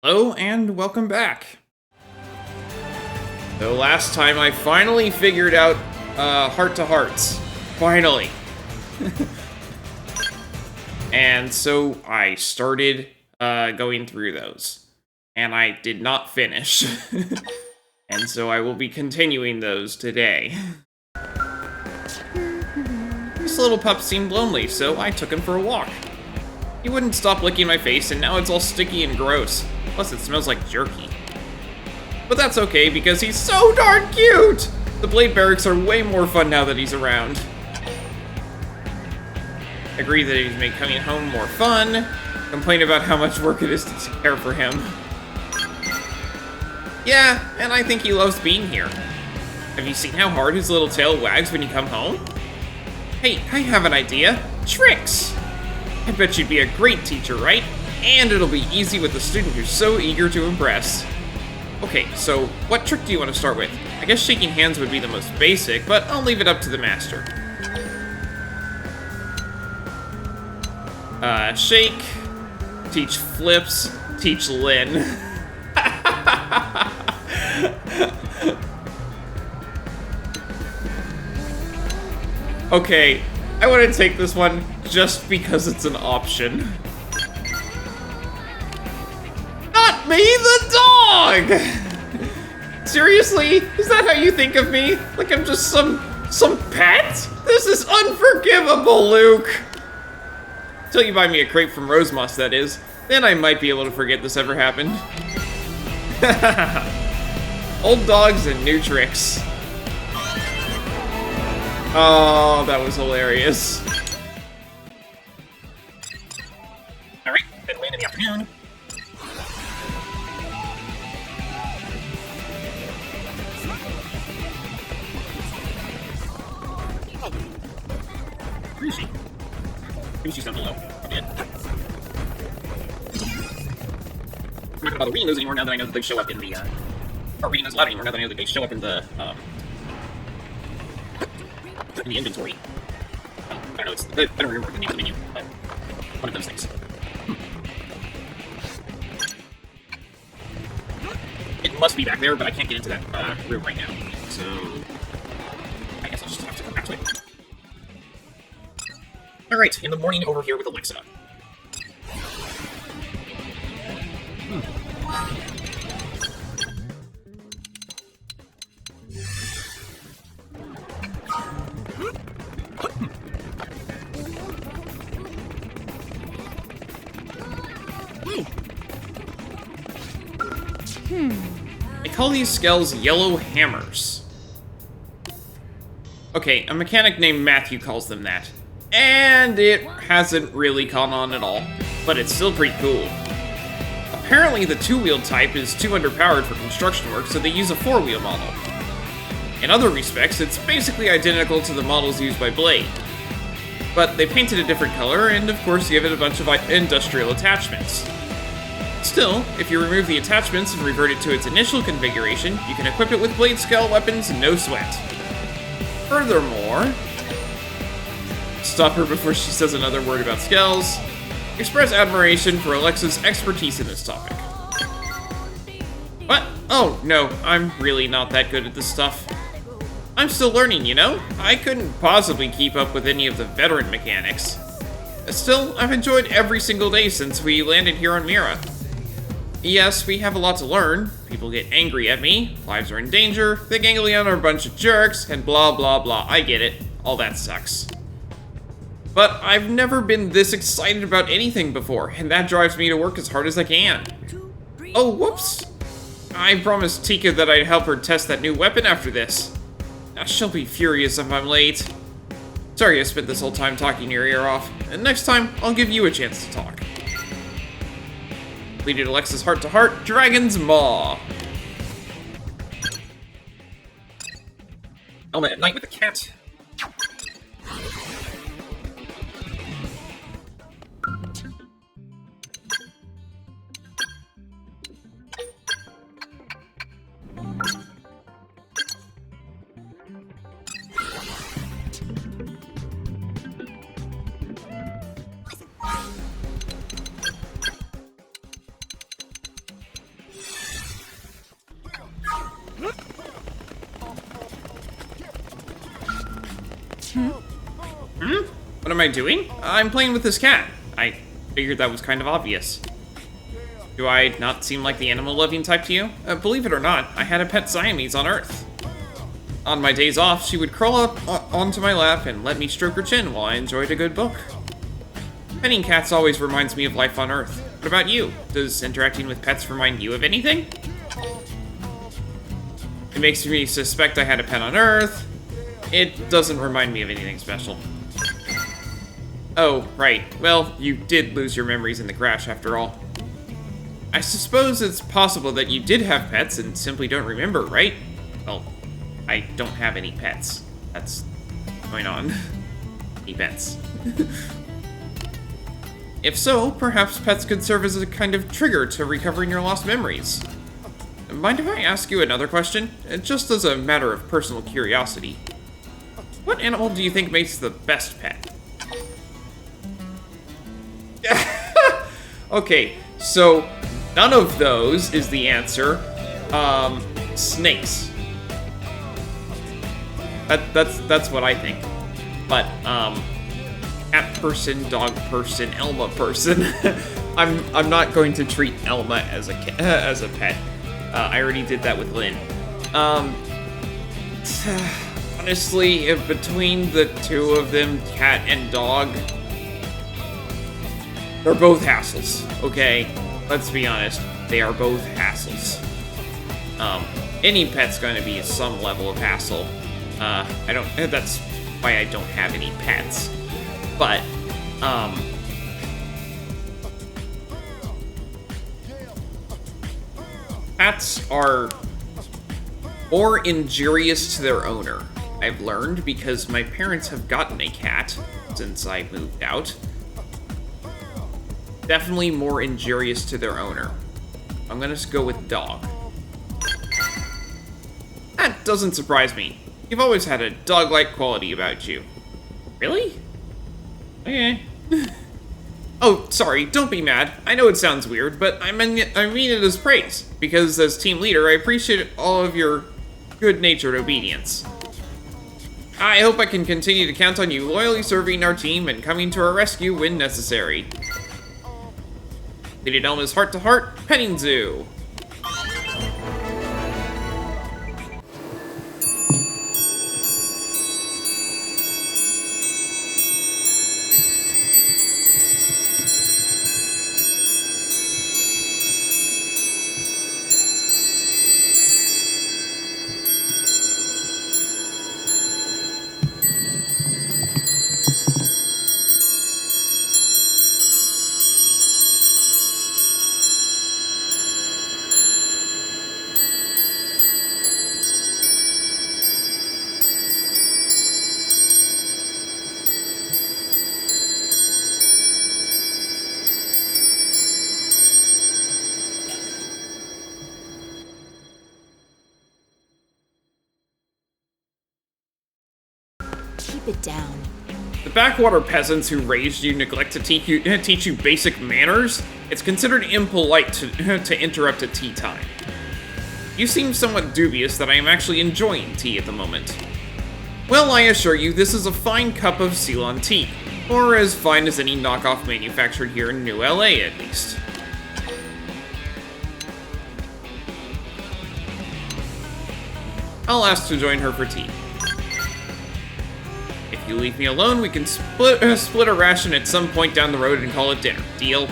Hello and welcome back. So last time I finally figured out Heart to Hearts. Finally. And so I started going through those. And I did not finish. And so I will be continuing those today. This little pup seemed lonely, so I took him for a walk. He wouldn't stop licking my face, and now it's all sticky and gross. Plus, it smells like jerky. But that's okay, because he's so darn cute! The Blade Barracks are way more fun now that he's around. Agree that he's made coming home more fun. Complain about how much work it is to care for him. Yeah, and I think he loves being here. Have you seen how hard his little tail wags when you come home? Hey, I have an idea. Tricks! I bet you'd be a great teacher, right? And it'll be easy with a student who's so eager to impress. Okay, so what trick do you want to start with? I guess shaking hands would be the most basic, but I'll leave it up to the master. Shake, teach flips, teach Lynn. Okay, I want to take this one just because it's an option. Not me, the dog! Seriously? Is that how you think of me? Like I'm just some pet? This is unforgivable, Luke! Till you buy me a crate from Rosemoss, that is. Then I might be able to forget this ever happened. Old dogs and new tricks. Oh, that was hilarious. Alright, been late in the afternoon. Where is she? Maybe she's down below. Probably it. I'm not gonna bother reading those anymore now that I know that they show up in the, or reading those loud anymore now that I know that they show up in the, in the inventory. I don't know, I don't remember the name of the menu, but one of those things. It must be back there, but I can't get into that room right now. So I guess I'll just have to come back to it. Alright, in the morning over here with Alexa. They call these Skells yellow hammers. Okay, a mechanic named Matthew calls them that. And it hasn't really caught on at all, but it's still pretty cool. Apparently the two-wheel type is too underpowered for construction work, so they use a four-wheel model. In other respects, it's basically identical to the models used by Blade. But they painted a different color, and of course give it a bunch of industrial attachments. Still, if you remove the attachments and revert it to its initial configuration, you can equip it with Blade Skell weapons no sweat. Furthermore... Stop her before she says another word about Skells. Express admiration for Alexa's expertise in this topic. What? Oh, no, I'm really not that good at this stuff. I'm still learning, you know? I couldn't possibly keep up with any of the veteran mechanics. Still, I've enjoyed every single day since we landed here on Mira. Yes, we have a lot to learn. People get angry at me, lives are in danger, the Ganglion are a bunch of jerks, and blah blah blah. I get it. All that sucks. But I've never been this excited about anything before, and that drives me to work as hard as I can. Oh, whoops. I promised Tika that I'd help her test that new weapon after this. Now she'll be furious if I'm late. Sorry I spent this whole time talking your ear off, and next time I'll give you a chance to talk. Completed Alexa's Heart to Heart, Dragon's Maw. Element at night with a cat. What am I doing? I'm playing with this cat. I figured that was kind of obvious. Do I not seem like the animal-loving type to you? Believe it or not, I had a pet Siamese on Earth. On my days off, she would crawl up onto my lap and let me stroke her chin while I enjoyed a good book. Petting cats always reminds me of life on Earth. What about you? Does interacting with pets remind you of anything? It makes me suspect I had a pet on Earth. It doesn't remind me of anything special. Oh, right. Well, you did lose your memories in the crash after all. I suppose it's possible that you did have pets and simply don't remember, right? Well, I don't have any pets. That's what's going on. Any pets. If so, perhaps pets could serve as a kind of trigger to recovering your lost memories. Mind if I ask you another question? Just as a matter of personal curiosity. What animal do you think makes the best pet? Okay, so none of those is the answer. Snakes. That's what I think. But, cat person, dog person, Elma person. I'm not going to treat Elma as a pet. I already did that with Lynn. Honestly, if between the two of them, cat and dog, they're both hassles, okay? Let's be honest, they are both hassles. Any pet's gonna be some level of hassle. That's why I don't have any pets. But, cats are more injurious to their owner. I've learned because my parents have gotten a cat since I moved out. Definitely more injurious to their owner. I'm gonna go with dog. That doesn't surprise me. You've always had a dog-like quality about you. Really? Okay. Oh, sorry, don't be mad. I know it sounds weird, but I mean it as praise, because as team leader, I appreciate all of your good-natured obedience. I hope I can continue to count on you loyally serving our team and coming to our rescue when necessary. Lady Elma's heart-to-heart petting zoo. It down. The backwater peasants who raised you neglect to teach you basic manners. It's considered impolite to interrupt at tea time. You seem somewhat dubious that I am actually enjoying tea at the moment. Well, I assure you, this is a fine cup of Ceylon tea, or as fine as any knockoff manufactured here in New LA, at least. I'll ask to join her for tea. If you leave me alone, we can split a ration at some point down the road and call it dinner. Deal?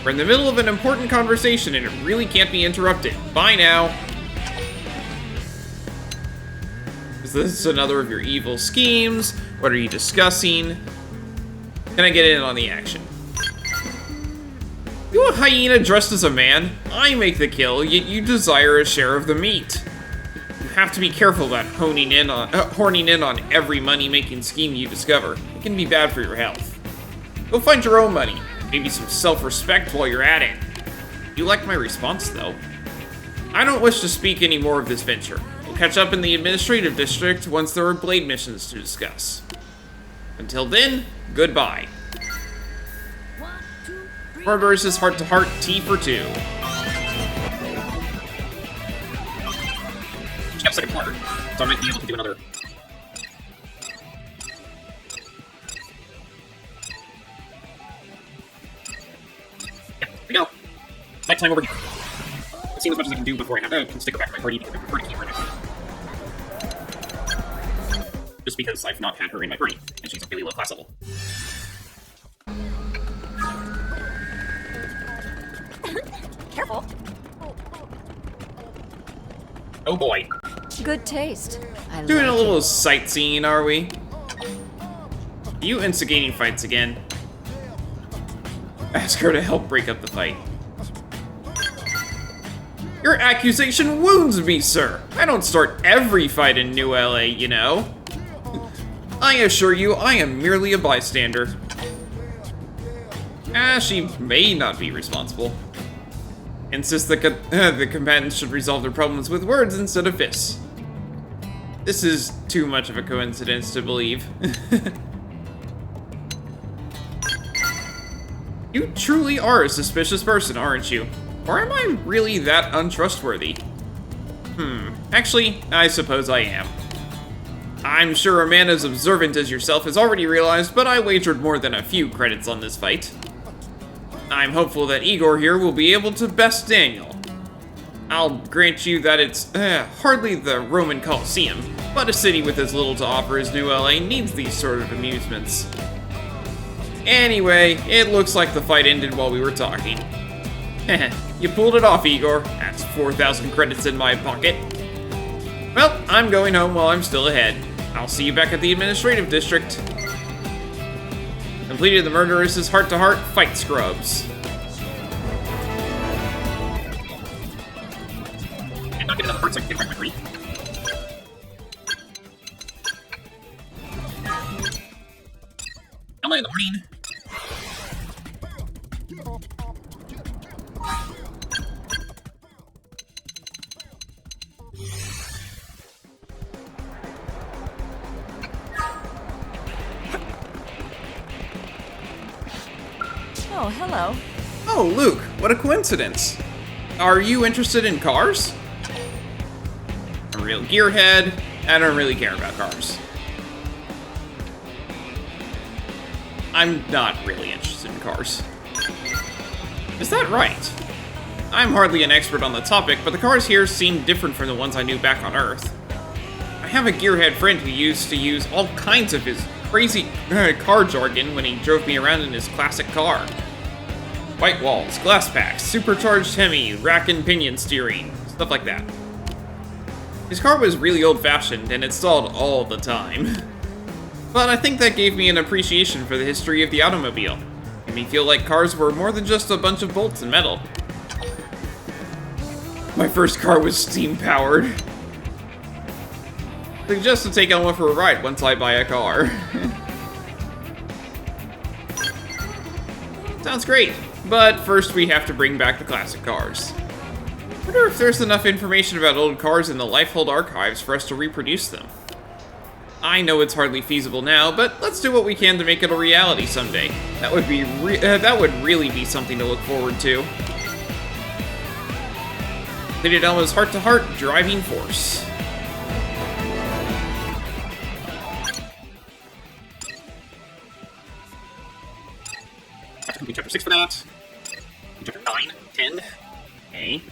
We're in the middle of an important conversation and it really can't be interrupted. Bye now. Is this another of your evil schemes? What are you discussing? Can I get in on the action? You a hyena dressed as a man? I make the kill, yet you desire a share of the meat. You have to be careful about horning in on every money-making scheme you discover. It can be bad for your health. Go find your own money. Maybe some self-respect while you're at it. You like my response, though. I don't wish to speak any more of this venture. We'll catch up in the administrative district once there are blade missions to discuss. Until then, goodbye. Murderous is heart-to-heart, tea for two. Second corner, so I might be able to do another we go. Night time over here. I've seen as much as I can do before I have to stick back to my party because I prefer to keep her now. Just because I've not had her in my party, and she's a really low class level. Careful. Oh boy. Good taste. Doing a little sightseeing, are we? You instigating fights again. Ask her to help break up the fight. Your accusation wounds me, sir. I don't start every fight in New LA, you know. I assure you, I am merely a bystander. She may not be responsible. Insist the combatants should resolve their problems with words instead of fists. This is too much of a coincidence to believe. You truly are a suspicious person, aren't you? Or am I really that untrustworthy? Actually, I suppose I am. I'm sure a man as observant as yourself has already realized, but I wagered more than a few credits on this fight. I'm hopeful that Igor here will be able to best Daniel. I'll grant you that it's hardly the Roman Colosseum, but a city with as little to offer as New LA needs these sort of amusements. Anyway, it looks like the fight ended while we were talking. You pulled it off, Igor. That's 4,000 credits in my pocket. Well, I'm going home while I'm still ahead. I'll see you back at the administrative district. Completed the murderous' heart-to-heart fight scrubs. And not get another part so I can get right my I'm in the morning. Oh, hello. Oh, Luke, what a coincidence. Are you interested in cars? I'm a real gearhead. I don't really care about cars. I'm not really interested in cars. Is that right? I'm hardly an expert on the topic, but the cars here seem different from the ones I knew back on Earth. I have a gearhead friend who used to use all kinds of his crazy car jargon when he drove me around in his classic car. White walls, glass packs, supercharged Hemi, rack and pinion steering, stuff like that. His car was really old-fashioned and it stalled all the time. But I think that gave me an appreciation for the history of the automobile. Made me feel like cars were more than just a bunch of bolts and metal. My first car was steam-powered. Suggest to take Elma for a ride once I buy a car. Sounds great, but first we have to bring back the classic cars. Wonder if there's enough information about old cars in the Lifehold archives for us to reproduce them. I know it's hardly feasible now, but let's do what we can to make it a reality someday. That would really be something to look forward to. Completed Elma's heart-to-heart driving force. I have to complete chapter 6 for that. Chapter 9, 10. Okay.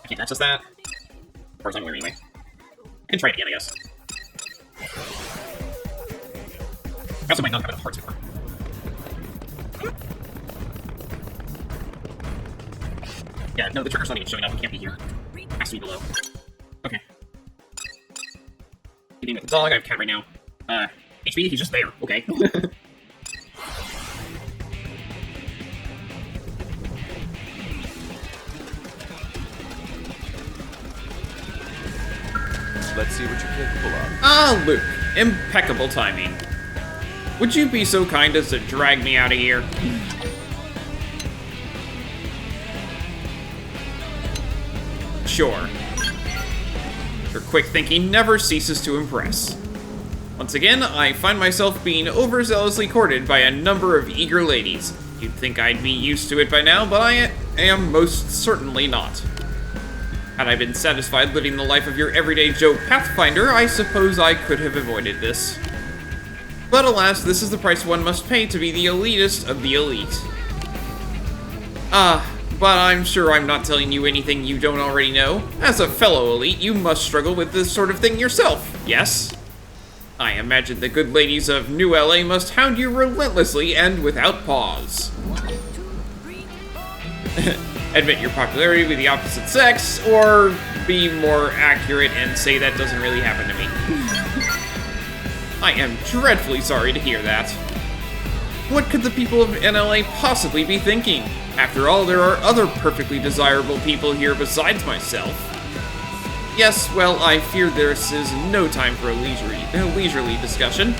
I can't access that. As far as I'm aware, anyway. I can try it again, I guess. I also might not have enough parts for. Yeah, no, the trigger's not even showing up. It can't be here. It has to be below. Okay. Eating with the dog. I have a cat right now. HP, he's just there. Okay. Let's see what you're capable of. Ah, Luke. Impeccable timing. Would you be so kind as to drag me out of here? Sure. Your quick thinking never ceases to impress. Once again, I find myself being overzealously courted by a number of eager ladies. You'd think I'd be used to it by now, but I am most certainly not. Had I been satisfied living the life of your everyday Joe Pathfinder, I suppose I could have avoided this. But alas, this is the price one must pay to be the elitist of the elite. But I'm sure I'm not telling you anything you don't already know. As a fellow elite, you must struggle with this sort of thing yourself, yes? I imagine the good ladies of New LA must hound you relentlessly and without pause. Admit your popularity with the opposite sex, or be more accurate and say that doesn't really happen to me. I am dreadfully sorry to hear that. What could the people of NLA possibly be thinking? After all, there are other perfectly desirable people here besides myself. Yes, well, I fear this is no time for a leisurely discussion.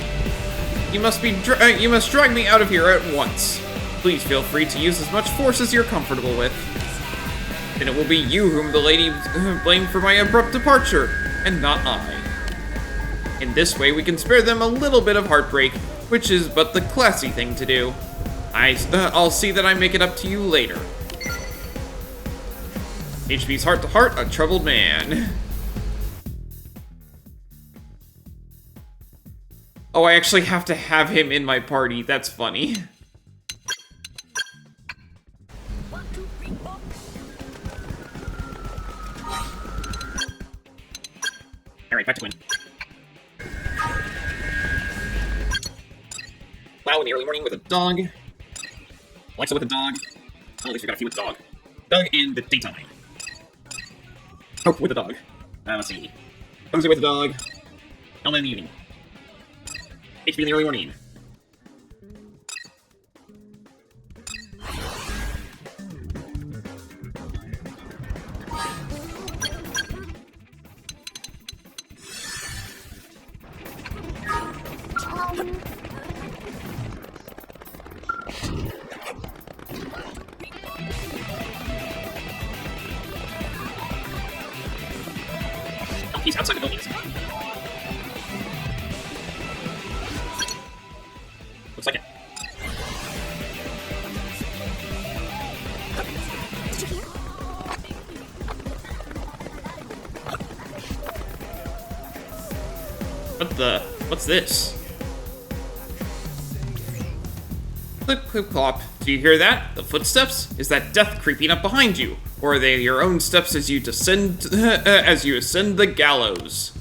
You must drag me out of here at once. Please feel free to use as much force as you're comfortable with. Then it will be you whom the lady blamed for my abrupt departure, and not I. In this way, we can spare them a little bit of heartbreak, which is but the classy thing to do. I'll see that I make it up to you later. HP's heart to heart, a troubled man. Oh, I actually have to have him in my party. That's funny. Alright, back to win. Plow in the early morning with a dog. Alexa with a dog. Oh, at least we got a few with the dog. Doug in the daytime. Hope with the dog. Let's see. Jose with the dog. Elma in the evening. HP in the early morning. He's outside the building. Looks like it. What's this? Clip, clip, clop. Do you hear that? The footsteps? Is that death creeping up behind you? Or are they your own steps as you ascend the gallows?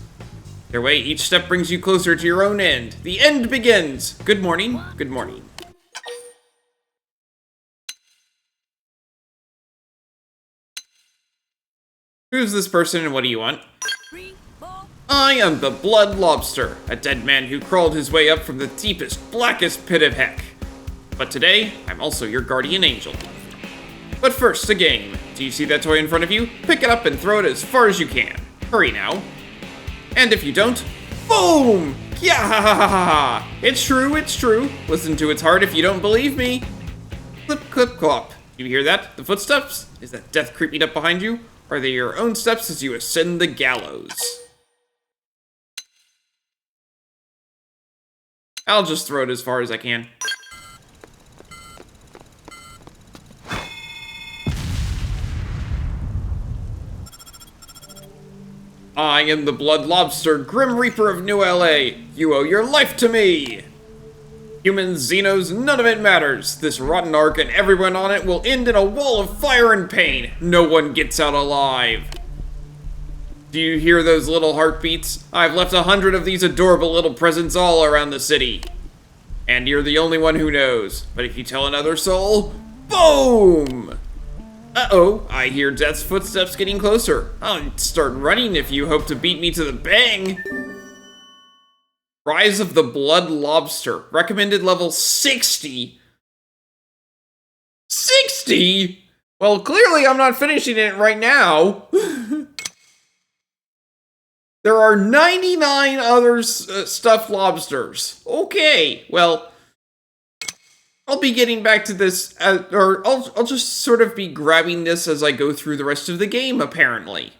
Either way, each step brings you closer to your own end. The end begins! Good morning. Good morning. Who's this person and what do you want? I am the Blood Lobster, a dead man who crawled his way up from the deepest, blackest pit of heck. But today, I'm also your guardian angel. But first, a game. Do you see that toy in front of you? Pick it up and throw it as far as you can. Hurry now. And if you don't, boom! Yeah! It's true, it's true. Listen to its heart if you don't believe me. Clip, clip, clop. Do you hear that? The footsteps? Is that death creeping up behind you? Or are they your own steps as you ascend the gallows? I'll just throw it as far as I can. I am the Blood Lobster, Grim Reaper of New LA. You owe your life to me! Humans, Xenos, none of it matters. This rotten ark and everyone on it will end in a wall of fire and pain. No one gets out alive. Do you hear those little heartbeats? I've left 100 of these adorable little presents all around the city. And you're the only one who knows. But if you tell another soul, boom! Uh-oh, I hear Death's footsteps getting closer. I'll start running if you hope to beat me to the bang. Rise of the Blood Lobster. Recommended level 60. 60? Well, clearly I'm not finishing it right now. There are 99 other stuffed lobsters. Okay, well, I'll be getting back to this, or I'll just sort of be grabbing this as I go through the rest of the game, apparently.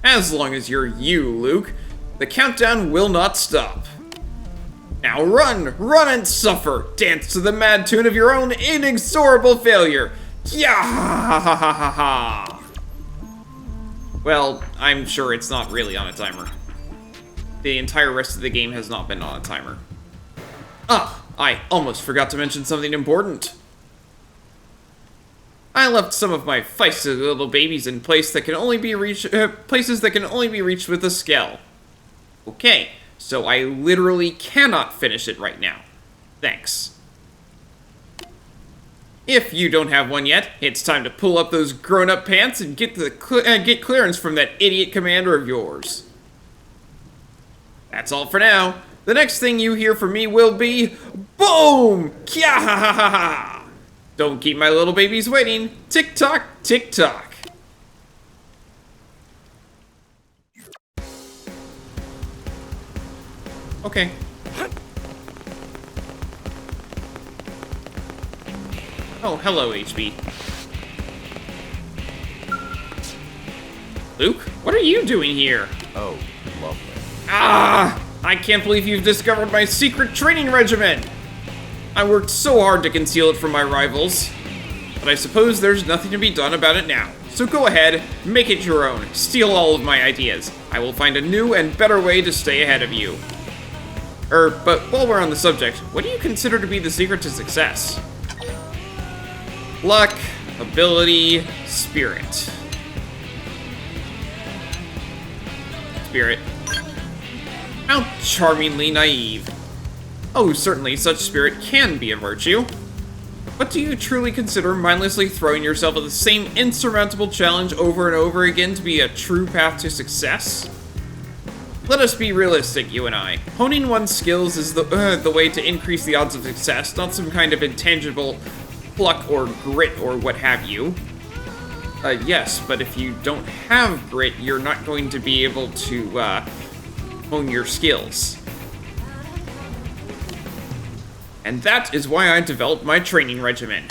As long as you're you, Luke, the countdown will not stop. Now run, run and suffer, dance to the mad tune of your own inexorable failure. Yeah! Well, I'm sure it's not really on a timer. The entire rest of the game has not been on a timer. Ah, I almost forgot to mention something important. I left some of my feisty little babies in places that can only be reached with a Skell. Okay, so I literally cannot finish it right now. Thanks. If you don't have one yet, it's time to pull up those grown-up pants and get clearance from that idiot commander of yours. That's all for now. The next thing you hear from me will be boom! Kya-ha-ha-ha-ha! Don't keep my little babies waiting. Tick-tock, tick-tock. Okay. Oh, hello, HB. Luke, what are you doing here? Oh, lovely. Ah! I can't believe you've discovered my secret training regimen! I worked so hard to conceal it from my rivals. But I suppose there's nothing to be done about it now. So go ahead, make it your own. Steal all of my ideas. I will find a new and better way to stay ahead of you. But while we're on the subject, what do you consider to be the secret to success? Luck, ability, spirit. Spirit. How charmingly naive. Oh, certainly such spirit can be a virtue. But do you truly consider mindlessly throwing yourself at the same insurmountable challenge over and over again to be a true path to success? Let us be realistic, you and I. Honing one's skills is the way to increase the odds of success, not some kind of intangible pluck or grit or what have you. Yes, but if you don't have grit, you're not going to be able to, hone your skills. And that is why I developed my training regimen.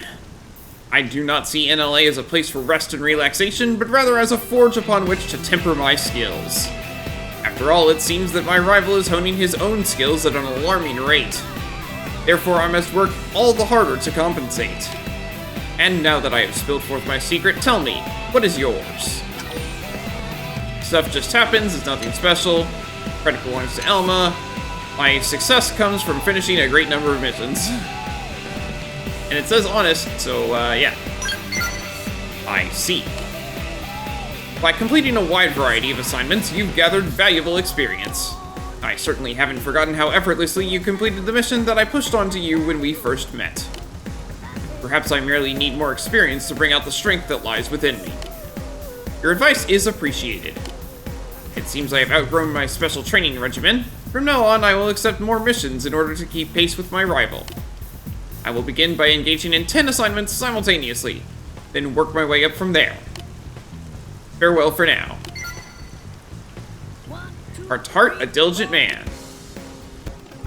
I do not see NLA as a place for rest and relaxation, but rather as a forge upon which to temper my skills. After all, it seems that my rival is honing his own skills at an alarming rate. Therefore, I must work all the harder to compensate. And now that I have spilled forth my secret, tell me, what is yours? Stuff just happens, it's nothing special. Credit belongs to Elma. My success comes from finishing a great number of missions. And it says honest, so, yeah. I see. By completing a wide variety of assignments, you've gathered valuable experience. I certainly haven't forgotten how effortlessly you completed the mission that I pushed onto you when we first met. Perhaps I merely need more experience to bring out the strength that lies within me. Your advice is appreciated. It seems I have outgrown my special training regimen. From now on, I will accept more missions in order to keep pace with my rival. I will begin by engaging in 10 assignments simultaneously, then work my way up from there. Farewell for now. Heart to heart, a diligent man.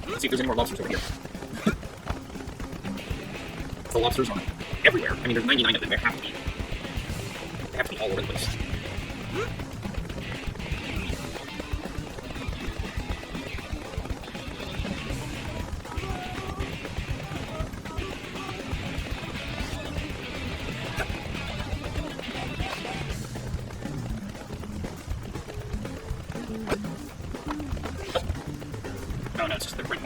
Let's see if there's any more lobsters over here. The lobsters are everywhere. I mean, there's 99 of them. There have to be. They have to be all over the place. Oh no, it's just the right.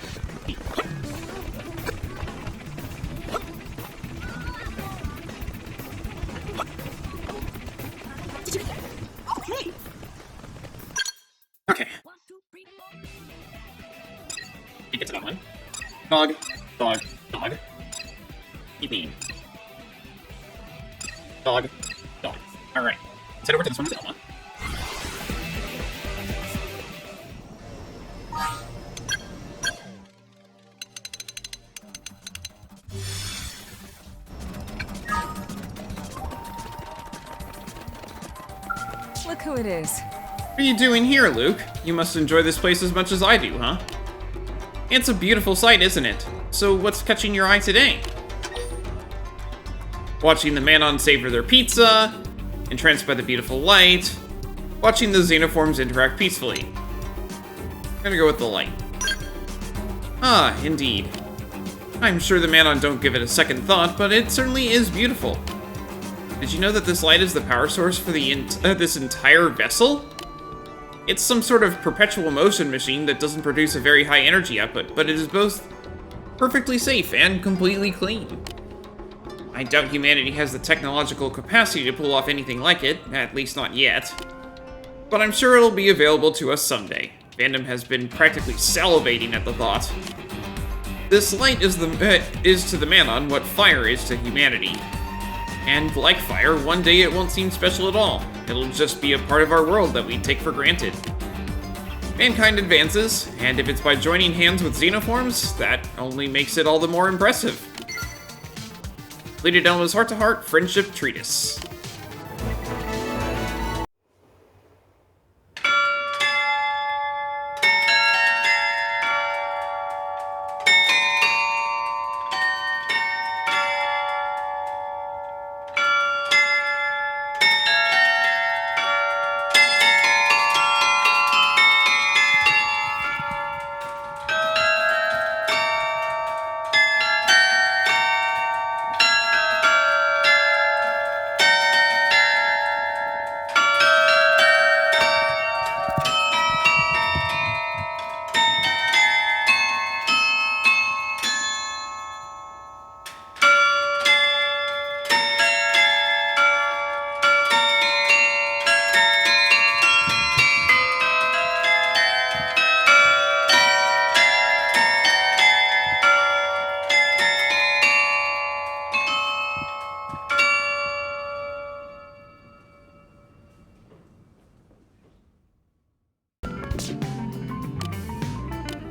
Okay. He gets another one. Dog, dog, dog. Keep eating. Dog, dog. Alright. Let's head over to this one with Elma. Look who it is. What are you doing here, Luke? You must enjoy this place as much as I do, huh? It's a beautiful sight, isn't it? So what's catching your eye today? Watching the Manon savor their pizza, entranced by the beautiful light, watching the xenoforms interact peacefully. I'm gonna go with the light. Ah, indeed. I'm sure the Manon don't give it a second thought, but it certainly is beautiful. Did you know that this light is the power source for this entire vessel? It's some sort of perpetual motion machine that doesn't produce a very high energy output, but it is both perfectly safe and completely clean. I doubt humanity has the technological capacity to pull off anything like it, at least not yet. But I'm sure it'll be available to us someday. Fandom has been practically salivating at the thought. This light is to the Manon what fire is to humanity. And like fire, one day it won't seem special at all. It'll just be a part of our world that we take for granted. Mankind advances, and if it's by joining hands with xenoforms, that only makes it all the more impressive. Citadel's Heart-to-Heart Friendship Treatise.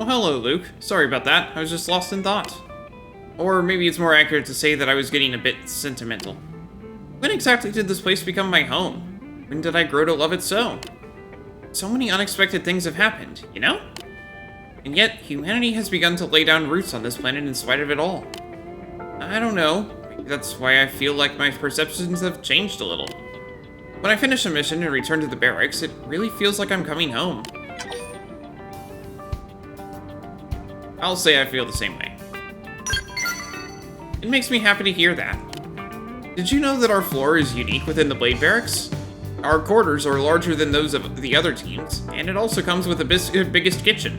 Oh, hello, Luke. Sorry about that. I was just lost in thought. Or maybe it's more accurate to say that I was getting a bit sentimental. When exactly did this place become my home? When did I grow to love it so? So many unexpected things have happened, you know? And yet, humanity has begun to lay down roots on this planet in spite of it all. I don't know. Maybe that's why I feel like my perceptions have changed a little. When I finish a mission and return to the barracks, it really feels like I'm coming home. I'll say I feel the same way. It makes me happy to hear that. Did you know that our floor is unique within the Blade Barracks? Our quarters are larger than those of the other teams, and it also comes with the biggest kitchen.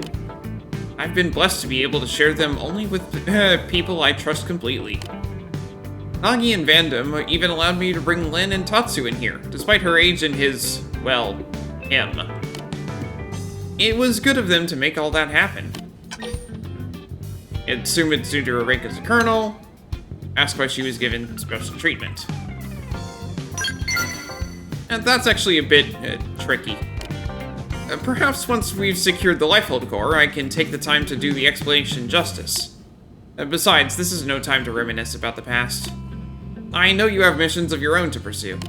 I've been blessed to be able to share them only with people I trust completely. Nagi and Vandam even allowed me to bring Lin and Tatsu in here, despite her age and his, well, him. It was good of them to make all that happen. Assume it's due to her rank as a colonel. Ask why she was given special treatment. And that's actually a bit tricky. Perhaps once we've secured the Lifehold core, I can take the time to do the explanation justice. Besides, this is no time to reminisce about the past. I know you have missions of your own to pursue.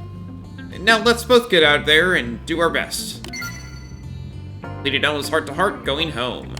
Now let's both get out there and do our best. Citadel's Heart-to-Heart going home.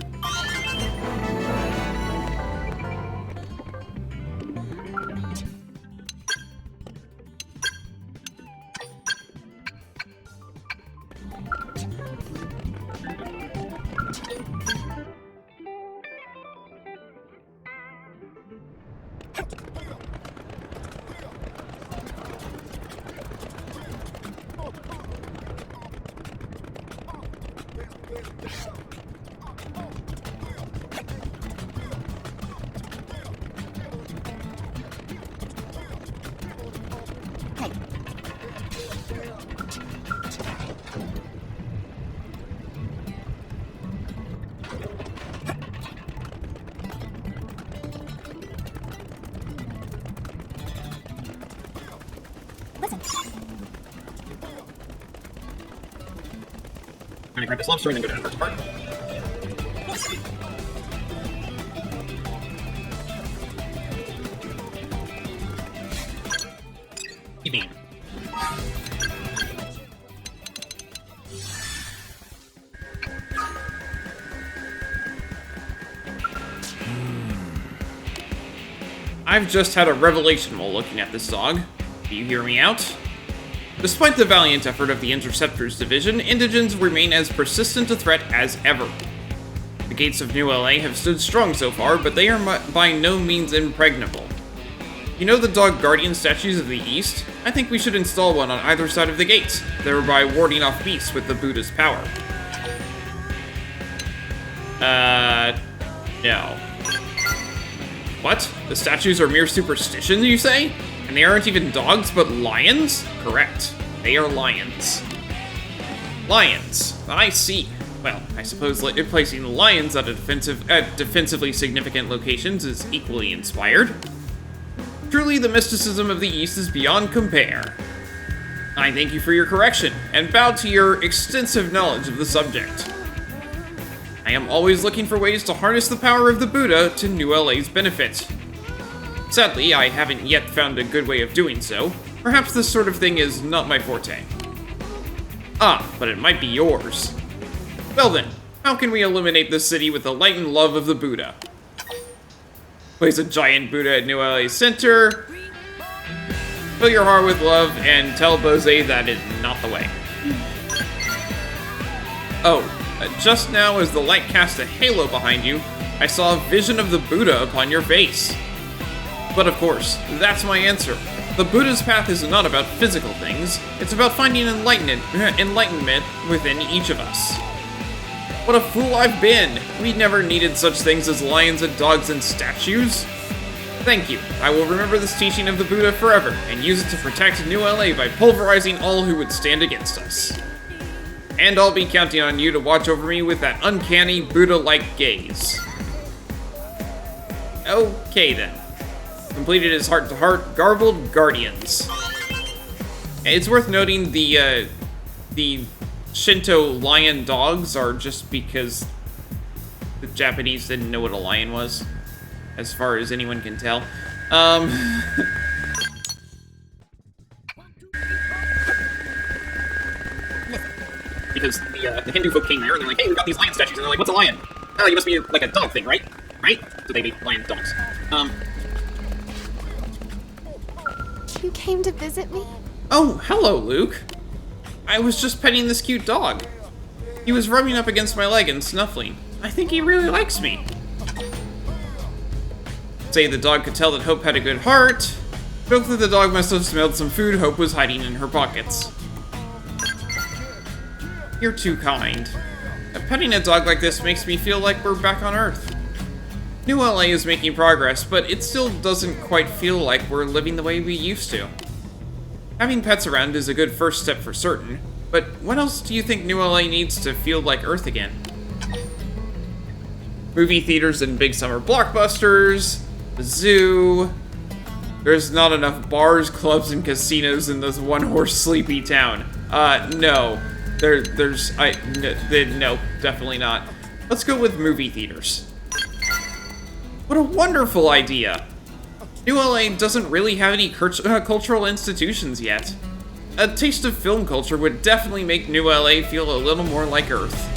I'm gonna grab this lobster and then go down to the first part. Evening. I've just had a revelation while looking at this dog. Do you hear me out? Despite the valiant effort of the Interceptors Division, Indigens remain as persistent a threat as ever. The gates of New LA have stood strong so far, but they are by no means impregnable. You know the dog guardian statues of the East? I think we should install one on either side of the gates, thereby warding off beasts with the Buddha's power. What? The statues are mere superstition, you say? And they aren't even dogs, but lions? Correct. They are lions. Lions. I see. Well, I suppose placing lions at defensively significant locations is equally inspired. Truly, the mysticism of the East is beyond compare. I thank you for your correction, and bow to your extensive knowledge of the subject. I am always looking for ways to harness the power of the Buddha to New LA's benefit. Sadly, I haven't yet found a good way of doing so. Perhaps this sort of thing is not my forte. Ah, but it might be yours. Well then, how can we illuminate this city with the light and love of the Buddha? Place a giant Buddha at New LA's center. Fill your heart with love and tell Bose that is not the way. Oh, just now as the light cast a halo behind you, I saw a vision of the Buddha upon your face. But of course, that's my answer. The Buddha's path is not about physical things, it's about finding enlightenment within each of us. What a fool I've been! We never needed such things as lions and dogs and statues. Thank you. I will remember this teaching of the Buddha forever, and use it to protect New LA by pulverizing all who would stand against us. And I'll be counting on you to watch over me with that uncanny Buddha-like gaze. Okay then. Completed his heart-to-heart, garbled guardians. It's worth noting the Shinto lion dogs are just because the Japanese didn't know what a lion was, as far as anyone can tell. Because the Hindu folk came there and they're like, hey, we got these lion statues. And they're like, what's a lion? Oh, you must be like a dog thing, right? Right? So they be lion dogs. You came to visit me? Oh, hello, Luke. I was just petting this cute dog. He was rubbing up against my leg and snuffling. I think he really likes me. Say the dog could tell that Hope had a good heart. Joke that the dog must have smelled some food Hope was hiding in her pockets. You're too kind. Petting a dog like this makes me feel like we're back on Earth. New LA is making progress, but it still doesn't quite feel like we're living the way we used to. Having pets around is a good first step for certain, but what else do you think New LA needs to feel like Earth again? Movie theaters and big summer blockbusters, a zoo. There's not enough bars, clubs, and casinos in this one-horse sleepy town. No. No, definitely not. Let's go with movie theaters. What a wonderful idea! New LA doesn't really have any cultural institutions yet. A taste of film culture would definitely make New LA feel a little more like Earth.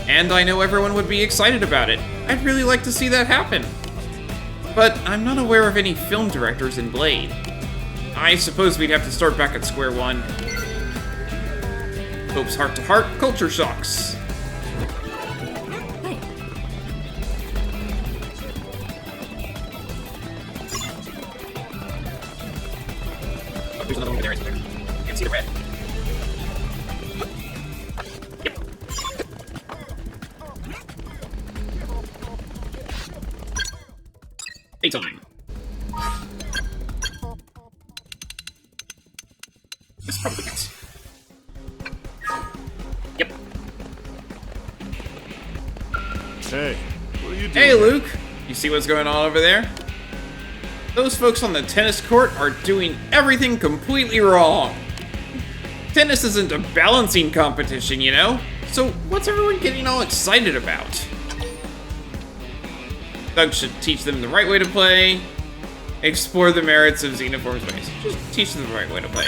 And I know everyone would be excited about it. I'd really like to see that happen. But I'm not aware of any film directors in Blade. I suppose we'd have to start back at square one. Hope's heart-to-heart culture shocks. Hey, Oh, there's another one over there, isn't there? You can see the red. Yep. Daytime. This probably counts. Yep. Hey, what are you doing? Hey, Luke! You see what's going on over there? Those folks on the tennis court are doing everything completely wrong. Tennis isn't a balancing competition, you know? So what's everyone getting all excited about? Doug should teach them the right way to play, explore the merits of Xenoform's ways. Just teach them the right way to play.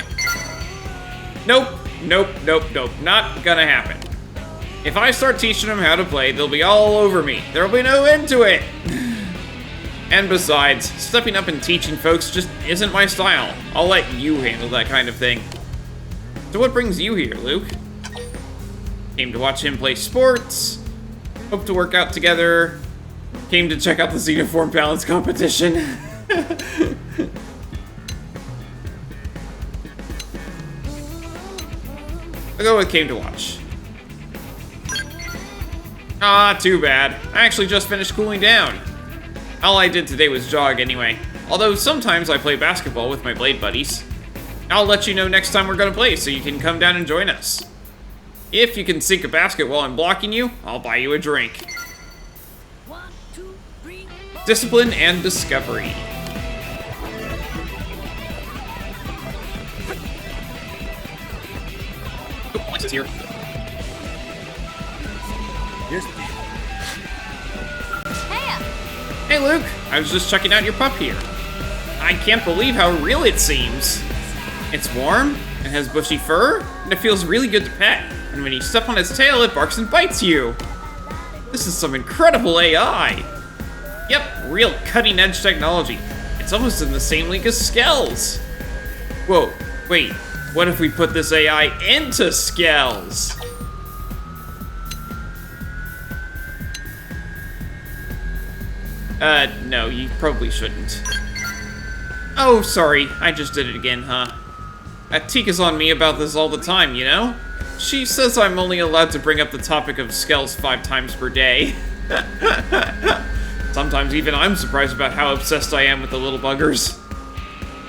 Nope, nope, nope, nope, not gonna happen. If I start teaching them how to play, they'll be all over me. There'll be no end to it. And besides, stepping up and teaching folks just isn't my style. I'll let you handle that kind of thing. So what brings you here, Luke? Came to watch him play sports, hope to work out together, came to check out the Xenoform balance competition. I'll go with came to watch. Ah, too bad. I actually just finished cooling down. All I did today was jog anyway. Although sometimes I play basketball with my blade buddies. I'll let you know next time we're gonna play so you can come down and join us. If you can sink a basket while I'm blocking you, I'll buy you a drink. Discipline and discovery. Oh, Alex is here. Here's Hey Luke, I was just checking out your pup here. I can't believe how real it seems. It's warm, it has bushy fur, and it feels really good to pet. And when you step on its tail, it barks and bites you. This is some incredible AI. Yep, real cutting-edge technology. It's almost in the same league as Skell's. Whoa, wait, what if we put this AI into Skell's? No, you probably shouldn't. Oh, sorry, I just did it again, huh? Tika's on me about this all the time, you know? She says I'm only allowed to bring up the topic of Skell's 5 times per day. Sometimes even I'm surprised about how obsessed I am with the little buggers.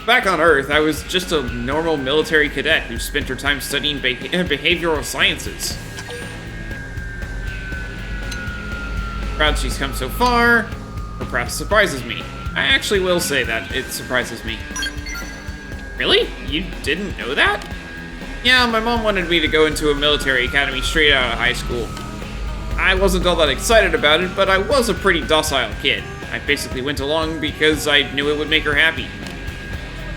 Back on Earth, I was just a normal military cadet who spent her time studying behavioral sciences. Proud she's come so far. Her prowess surprises me. I actually will say that it surprises me. Really? You didn't know that? Yeah, my mom wanted me to go into a military academy straight out of high school. I wasn't all that excited about it, but I was a pretty docile kid. I basically went along because I knew it would make her happy.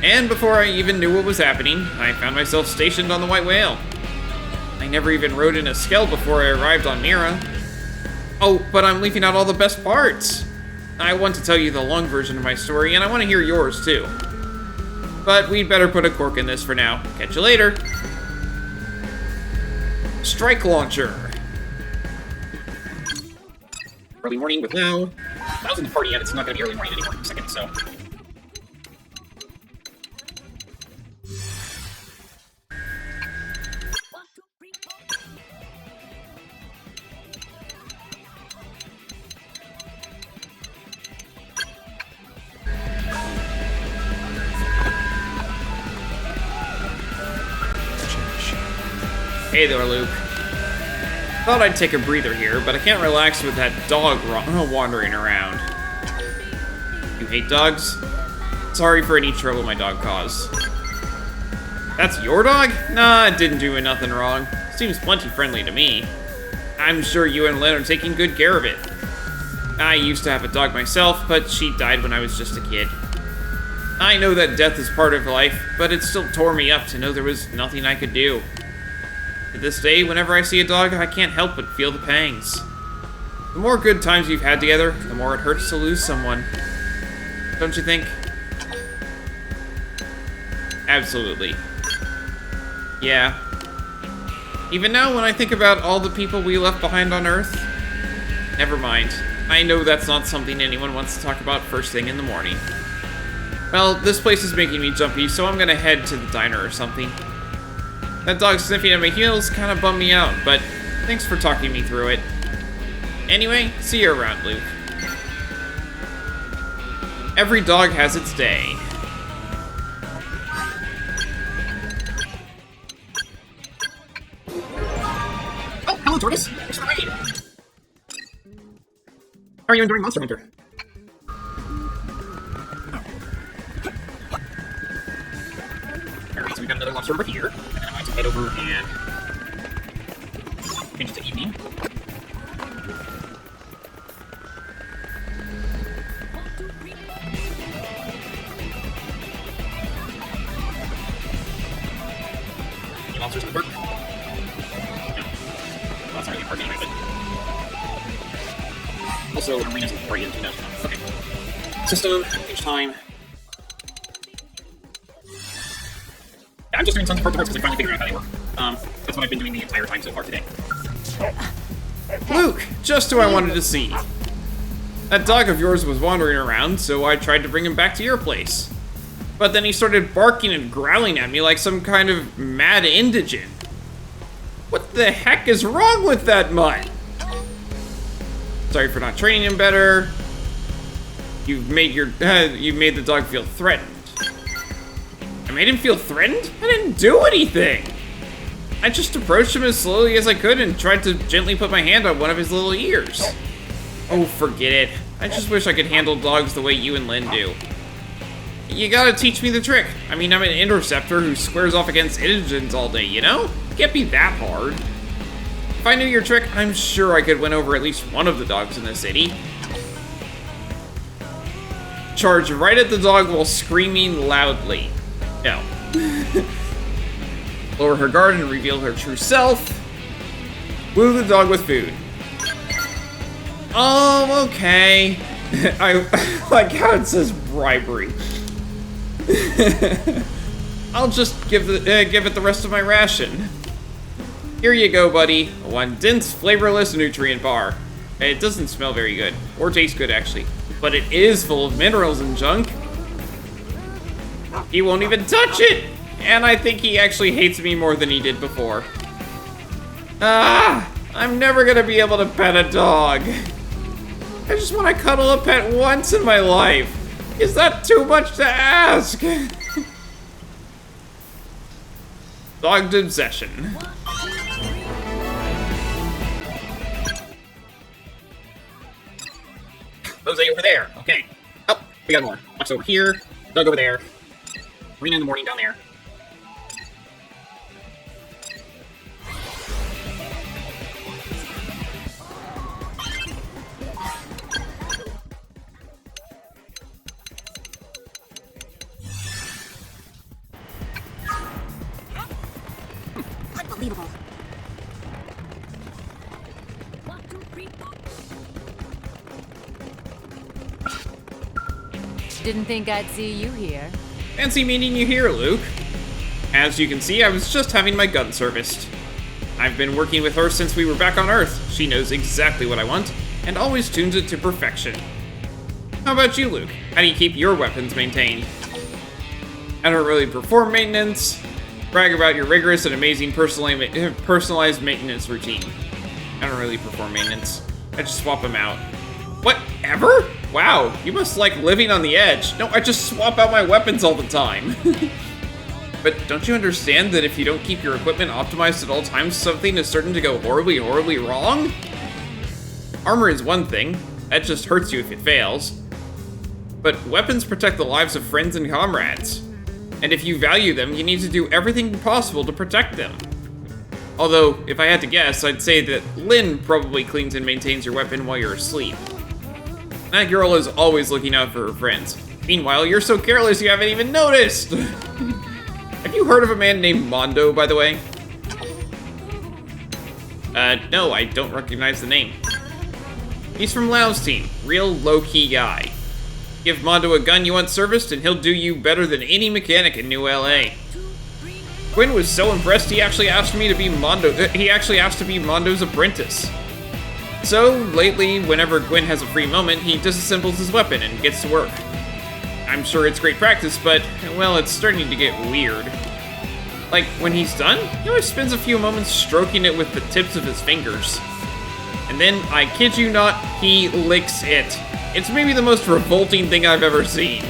And before I even knew what was happening, I found myself stationed on the White Whale. I never even rode in a Skell before I arrived on Mira. Oh, but I'm leaving out all the best parts. I want to tell you the long version of my story, and I want to hear yours too. But we'd better put a cork in this for now. Catch you later. Strike Launcher. Early morning with now. I was in the party yet, it's not gonna be early morning anymore in a second, so. Hey there, Luke. Thought I'd take a breather here, but I can't relax with that dog wandering around. You hate dogs? Sorry for any trouble my dog caused. That's your dog? Nah, it didn't do nothing wrong. Seems plenty friendly to me. I'm sure you and Len are taking good care of it. I used to have a dog myself, but she died when I was just a kid. I know that death is part of life, but it still tore me up to know there was nothing I could do. To this day, whenever I see a dog, I can't help but feel the pangs. The more good times you've had together, the more it hurts to lose someone. Don't you think? Absolutely. Yeah. Even now, when I think about all the people we left behind on Earth, never mind. I know that's not something anyone wants to talk about first thing in the morning. Well, this place is making me jumpy, so I'm gonna head to the diner or something. That dog sniffing at my heels kind of bummed me out, but thanks for talking me through it. Anyway, see you around, Luke. Every dog has its day. Oh, hello, Tortoise! Thanks for the raid! How are you enjoying Monster Hunter? Alright, so we've got another lobster over here, and then I'm going to head over and change it to evening. Any monsters in the park? No. Well, that's not really a park anyway, but... Also, arenas and party into that. Okay. System, each time. Yeah, I'm just doing tons of purple hearts because I finally figured out how they work. That's what I've been doing the entire time so far today. Luke, just who I wanted to see. That dog of yours was wandering around, so I tried to bring him back to your place. But then he started barking and growling at me like some kind of mad indigent. What the heck is wrong with that mutt? Sorry for not training him better. You've made the dog feel threatened. I made him feel threatened? I didn't do anything! I just approached him as slowly as I could and tried to gently put my hand on one of his little ears. Oh, forget it. I just wish I could handle dogs the way you and Lynn do. You gotta teach me the trick. I mean, I'm an interceptor who squares off against indigents all day, you know? It can't be that hard. If I knew your trick, I'm sure I could win over at least one of the dogs in the city. Charge right at the dog while screaming loudly. No. Lower her guard and reveal her true self. Woo the dog with food. Okay. I like how it says bribery. I'll just give it the rest of my ration. Here you go, buddy. One dense, flavorless nutrient bar. It doesn't smell very good, or taste good actually, but it is full of minerals and junk. He won't even touch it, and I think he actually hates me more than he did before. I'm never gonna be able to pet a dog. I just want to cuddle a pet once in my life. Is that too much to ask? Dogged obsession. Jose over there. Okay. Oh, we got more. Watch over here. Doug over there. Rena in the morning down there. Unbelievable. Didn't think I'd see you here. Fancy meeting you here, Luke. As you can see, I was just having my gun serviced. I've been working with her since we were back on Earth. She knows exactly what I want, and always tunes it to perfection. How about you, Luke? How do you keep your weapons maintained? I don't really perform maintenance. Brag about your rigorous and amazing personalized maintenance routine. I don't really perform maintenance. I just swap them out. Whatever? Wow, you must like living on the edge. No, I just swap out my weapons all the time. But don't you understand that if you don't keep your equipment optimized at all times, something is certain to go horribly, horribly wrong? Armor is one thing. That just hurts you if it fails. But weapons protect the lives of friends and comrades. And if you value them, you need to do everything possible to protect them. Although, if I had to guess, I'd say that Lynn probably cleans and maintains your weapon while you're asleep. That girl is always looking out for her friends. Meanwhile, you're so careless you haven't even noticed! Have you heard of a man named Mondo, by the way? No, I don't recognize the name. He's from Lau's team. Real low-key guy. Give Mondo a gun you want serviced, and he'll do you better than any mechanic in New LA. Gwen was so impressed he actually asked me to be Mondo's apprentice. So, lately, whenever Gwen has a free moment, he disassembles his weapon and gets to work. I'm sure it's great practice, but, well, it's starting to get weird. Like, when he's done, he always spends a few moments stroking it with the tips of his fingers. And then, I kid you not, he licks it. It's maybe the most revolting thing I've ever seen.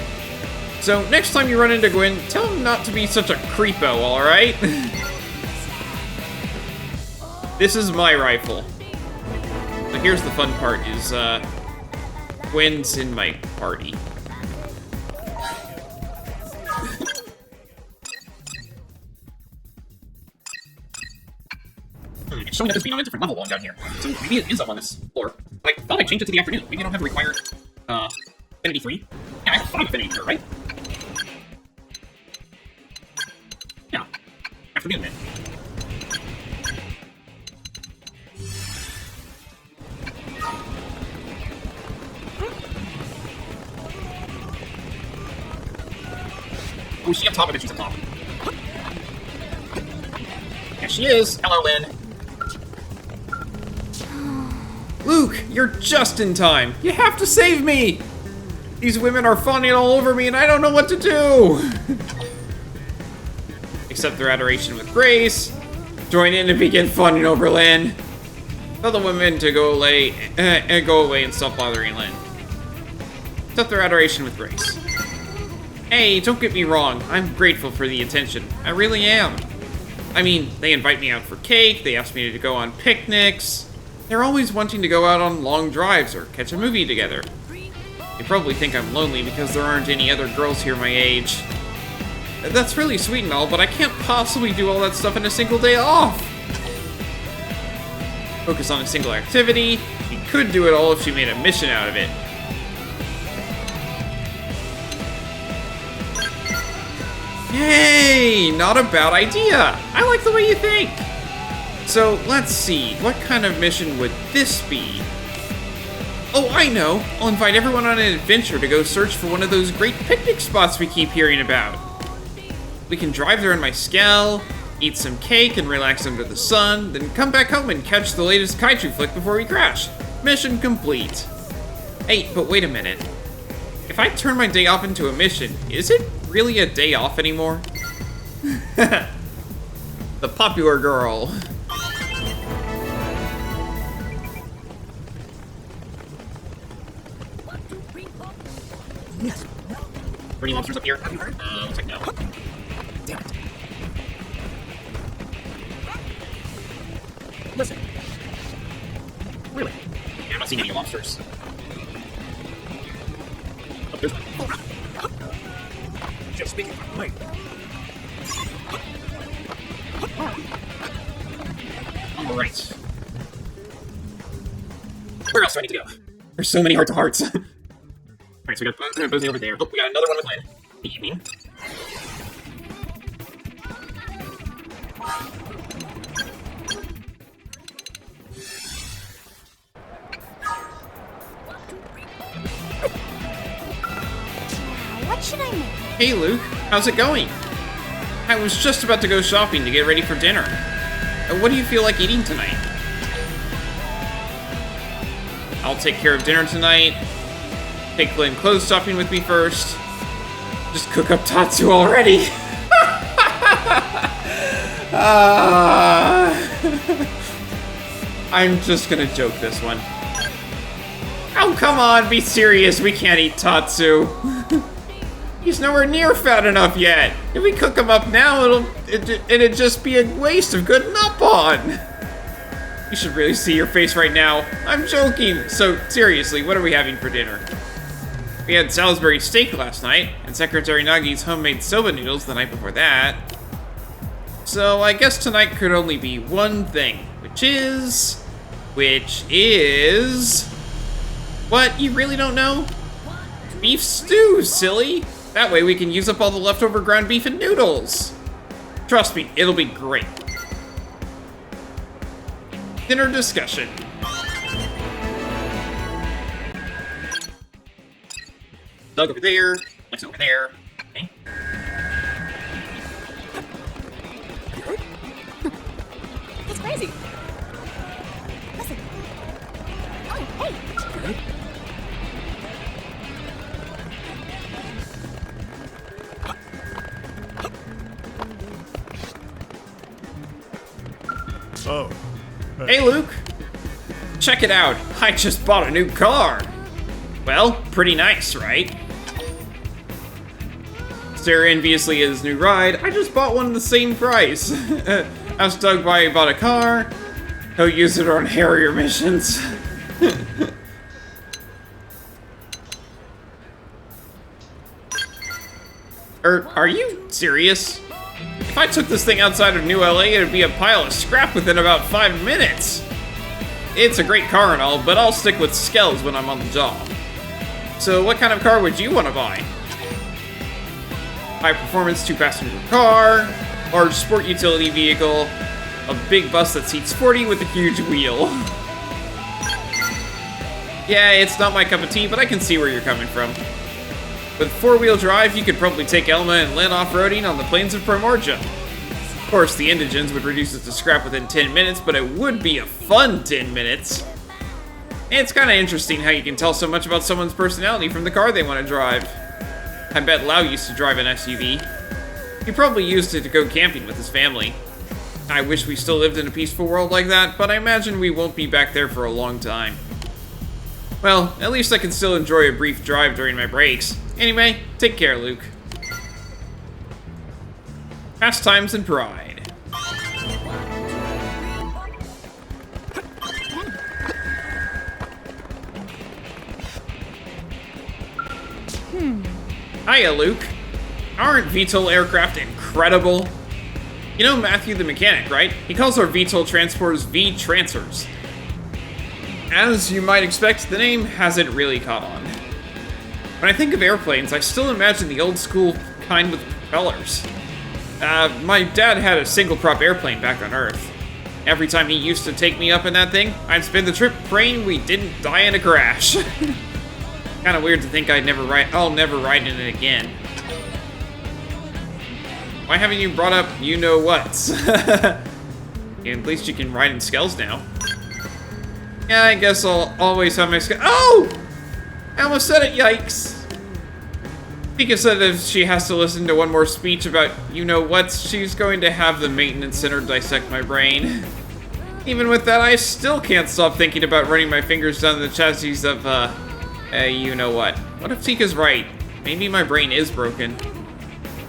So, next time you run into Gwen, tell him not to be such a creepo, alright? This is my rifle. So here's the fun part, is, Gwen's in my party. It's showing up as being on a different level while I'm down here. So maybe it is up on this floor. But I thought I changed it to the afternoon. Maybe I don't have required, Affinity 3? Yeah, I thought I'm Affinity 3, right? Yeah. Afternoon, then. Oh, is she up top? I bet she's up top. Yeah, she is. Hello, Lynn. Luke, you're just in time. You have to save me! These women are fawning all over me and I don't know what to do! Accept their adoration with grace. Join in and begin fawning over Lynn. Tell the women to go away and stop bothering Lynn. Accept their adoration with grace. Hey, don't get me wrong, I'm grateful for the attention. I really am. I mean, they invite me out for cake, they ask me to go on picnics. They're always wanting to go out on long drives or catch a movie together. They probably think I'm lonely because there aren't any other girls here my age. That's really sweet and all, but I can't possibly do all that stuff in a single day off. Focus on a single activity. She could do it all if she made a mission out of it. Hey, not a bad idea. I like the way you think. So, let's see. What kind of mission would this be? Oh, I know. I'll invite everyone on an adventure to go search for one of those great picnic spots we keep hearing about. We can drive there in my Skell, eat some cake and relax under the sun, then come back home and catch the latest kaiju flick before we crash. Mission complete. Hey, but wait a minute. If I turn my day off into a mission, is it really a day off anymore? The popular girl. Any monsters up here? Looks like no. Damn it. Listen. Really? Yeah, I'm not seeing any monsters. Oh, there's one. Just speaking. Wait. Alright. Where else do I need to go? There's so many heart-to-hearts. Alright, so we got Boozy over there. Oh, we got another one with Lynn. Good evening. What should I make? Hey Luke, how's it going? I was just about to go shopping to get ready for dinner. What do you feel like eating tonight? I'll take care of dinner tonight. Take Lynn clothes shopping with me first. Just cook up Tatsu already. I'm just gonna joke this one. Oh, come on, be serious. We can't eat Tatsu. He's nowhere near fat enough yet. If we cook him up now, it'd just be a waste of good Nuppon. You should really see your face right now. I'm joking. So, seriously, what are we having for dinner? We had Salisbury steak last night, and Secretary Nagi's homemade soba noodles the night before that. So I guess tonight could only be one thing, which is... What, you really don't know? Beef stew, silly! That way we can use up all the leftover ground beef and noodles. Trust me, it'll be great. Dinner discussion. Doug over there. Lex over there. Okay. That's crazy. Listen. Oh, hey. Good. Oh. Hey Luke! Check it out, I just bought a new car! Well, pretty nice, right? Stare enviously at his new ride. I just bought one at the same price. Asked Doug why he bought a car. He'll use it on Harrier missions. Are you serious? If I took this thing outside of New LA, it'd be a pile of scrap within about 5 minutes. It's a great car and all, but I'll stick with Skells when I'm on the job. So what kind of car would you want to buy? High performance 2-passenger car, large sport utility vehicle, a big bus that seats 40 with a huge wheel. Yeah, it's not my cup of tea, but I can see where you're coming from. With 4-wheel drive, you could probably take Elma and Lynn off-roading on the plains of Primordia. Of course, the Indigents would reduce it to scrap within 10 minutes, but it would be a fun 10 minutes. And it's kind of interesting how you can tell so much about someone's personality from the car they want to drive. I bet Lau used to drive an SUV. He probably used it to go camping with his family. I wish we still lived in a peaceful world like that, but I imagine we won't be back there for a long time. Well, at least I can still enjoy a brief drive during my breaks. Anyway, take care, Luke. Pastimes and Pride. Hiya, Luke. Aren't VTOL aircraft incredible? You know Matthew the mechanic, right? He calls our VTOL transporters V-Trancers. As you might expect, the name hasn't really caught on. When I think of airplanes, I still imagine the old school kind with propellers. My dad had a single-prop airplane back on Earth. Every time he used to take me up in that thing, I'd spend the trip praying we didn't die in a crash. Kinda weird to think I'll never ride in it again. Why haven't you brought up you-know-whats? At least you can ride in Skells now. Yeah, I guess I'll always have my Oh! I almost said it, yikes. Pika said if she has to listen to one more speech about you-know-whats, she's going to have the maintenance center dissect my brain. Even with that, I still can't stop thinking about running my fingers down the chassis of, you-know-what. What if Tika's right? Maybe my brain is broken.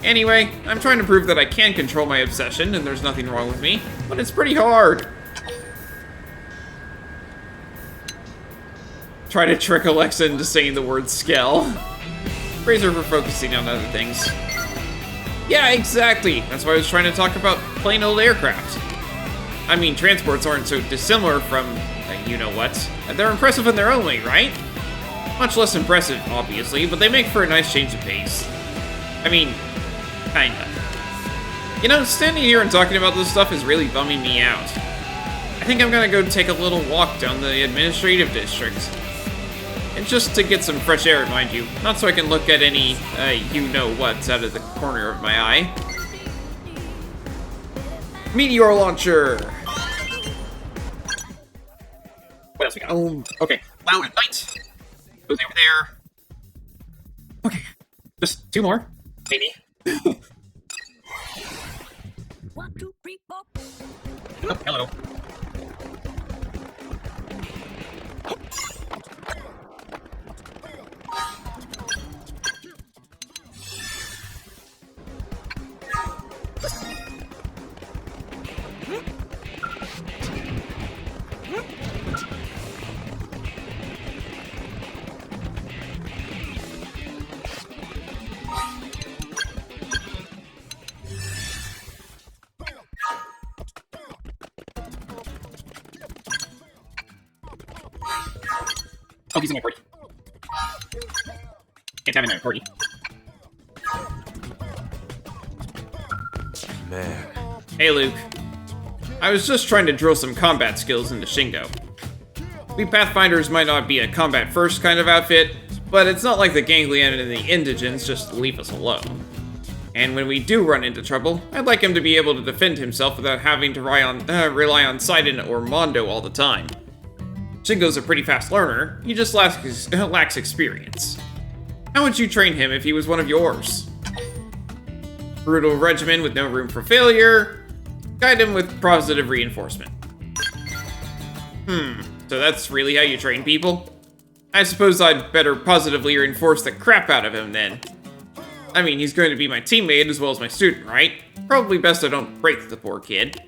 Anyway, I'm trying to prove that I can control my obsession, and there's nothing wrong with me, but it's pretty hard. Try to trick Alexa into saying the word Skell. Praise her for focusing on other things. Yeah, exactly. That's why I was trying to talk about plain old aircraft. I mean, transports aren't so dissimilar from, you-know-what. They're impressive in their own way, right? Much less impressive, obviously, but they make for a nice change of pace. I mean, kinda. You know, standing here and talking about this stuff is really bumming me out. I think I'm gonna go take a little walk down the administrative district. And just to get some fresh air, mind you. Not so I can look at any, you-know-whats out of the corner of my eye. Meteor launcher! What else we got? Okay, Cloud at night. Goes over there. Okay, just 2 more, maybe. 1, 2, 3, 4. Oh, hello. Oh, he's in my party. Can't have him in my party. Man. Hey, Luke. I was just trying to drill some combat skills into Shingo. We Pathfinders might not be a combat-first kind of outfit, but it's not like the Ganglion and the Indigents just leave us alone. And when we do run into trouble, I'd like him to be able to defend himself without having to rely on Sidon or Mondo all the time. Shingo's a pretty fast learner, he just lacks experience. How would you train him if he was one of yours? Brutal regimen with no room for failure. Guide him with positive reinforcement. So that's really how you train people? I suppose I'd better positively reinforce the crap out of him then. I mean, he's going to be my teammate as well as my student, right? Probably best I don't break the poor kid.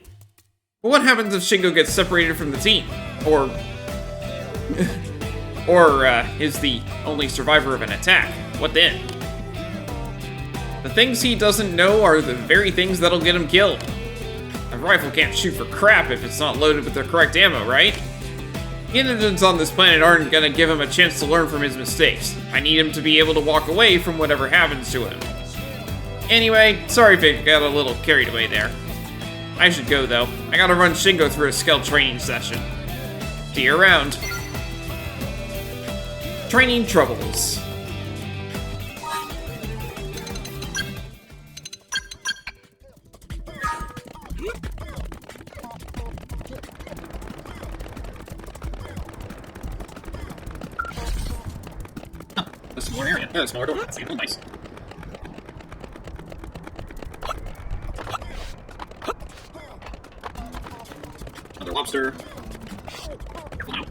But what happens if Shingo gets separated from the team? Or is the only survivor of an attack? What then? The things he doesn't know are the very things that'll get him killed. A rifle can't shoot for crap if it's not loaded with the correct ammo, right? The indigents on this planet aren't gonna give him a chance to learn from his mistakes. I need him to be able to walk away from whatever happens to him. Anyway, sorry if I got a little carried away there. I should go though. I gotta run Shingo through a Skell training session. See you around. Training troubles. There's some more area. Yeah, there's more door. That's nice. Another lobster. Careful now.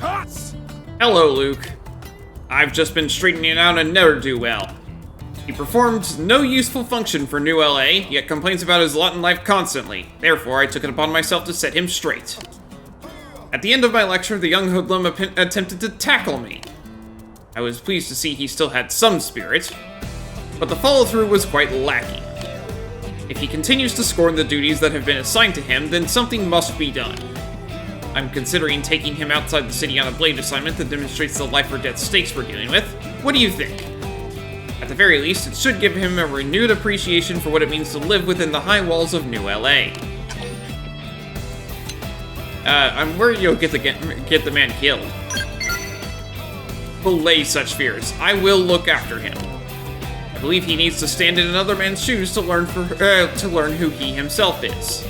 cuts! Hello, Luke. I've just been straightening out a ne'er-do-well. He performed no useful function for New LA, yet complains about his lot in life constantly. Therefore, I took it upon myself to set him straight. At the end of my lecture, the young hoodlum attempted to tackle me. I was pleased to see he still had some spirit, but the follow-through was quite lacking. If he continues to scorn the duties that have been assigned to him, then something must be done. I'm considering taking him outside the city on a blade assignment that demonstrates the life or death stakes we're dealing with. What do you think? At the very least, it should give him a renewed appreciation for what it means to live within the high walls of New LA. I'm worried you'll get the man killed. Belay such fears. I will look after him. I believe he needs to stand in another man's shoes to learn who he himself is.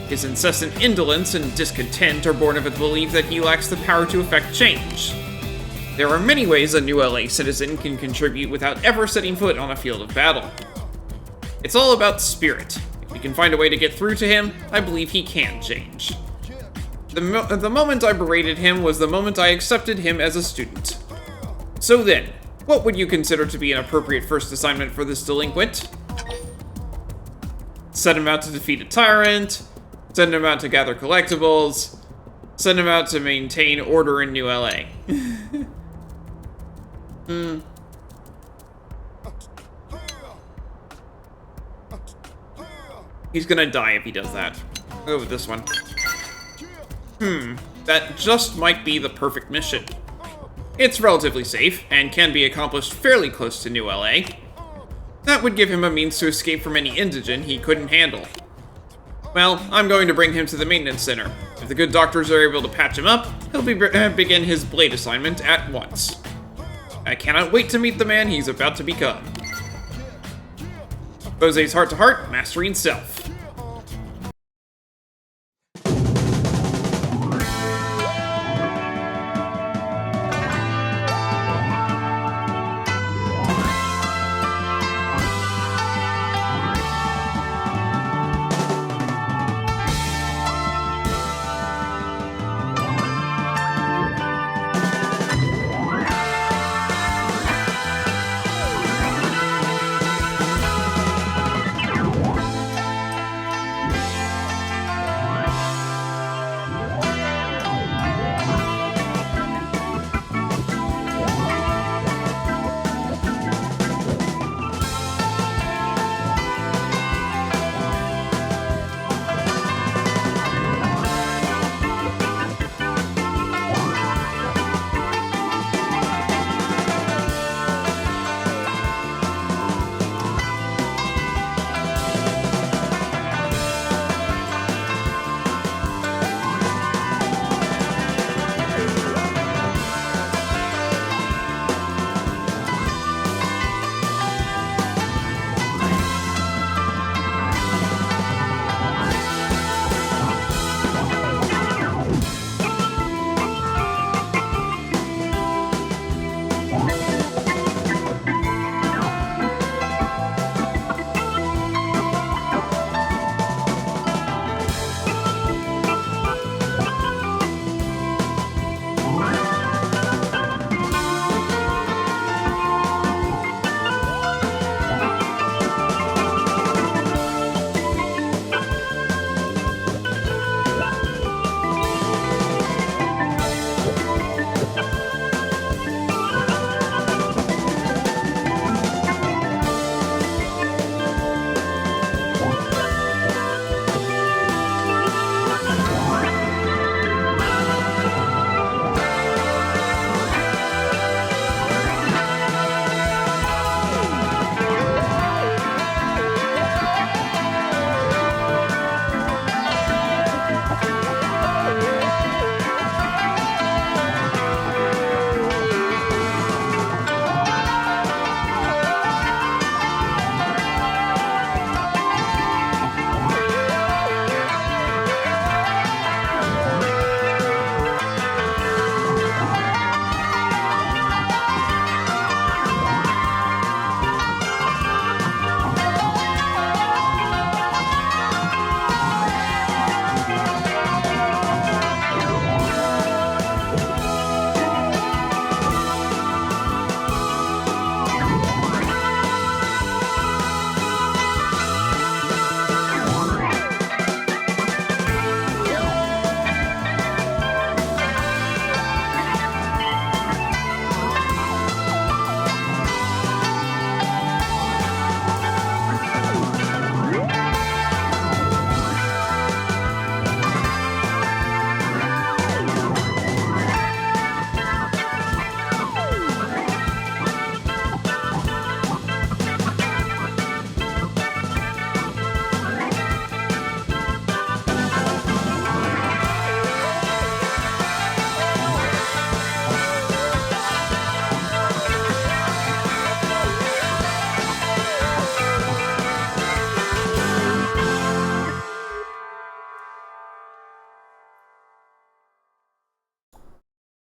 His incessant indolence and discontent are born of a belief that he lacks the power to effect change. There are many ways a New LA citizen can contribute without ever setting foot on a field of battle. It's all about spirit. If we can find a way to get through to him, I believe he can change. The moment I berated him was the moment I accepted him as a student. So then, what would you consider to be an appropriate first assignment for this delinquent? Send him out to defeat a tyrant, send him out to gather collectibles, send him out to maintain order in New LA. He's gonna die if he does that. I'll go with this one. That just might be the perfect mission. It's relatively safe, and can be accomplished fairly close to New LA. That would give him a means to escape from any indigent he couldn't handle. Well, I'm going to bring him to the maintenance center. If the good doctors are able to patch him up, he'll begin his blade assignment at once. I cannot wait to meet the man he's about to become. Jose's heart-to-heart, mastering self.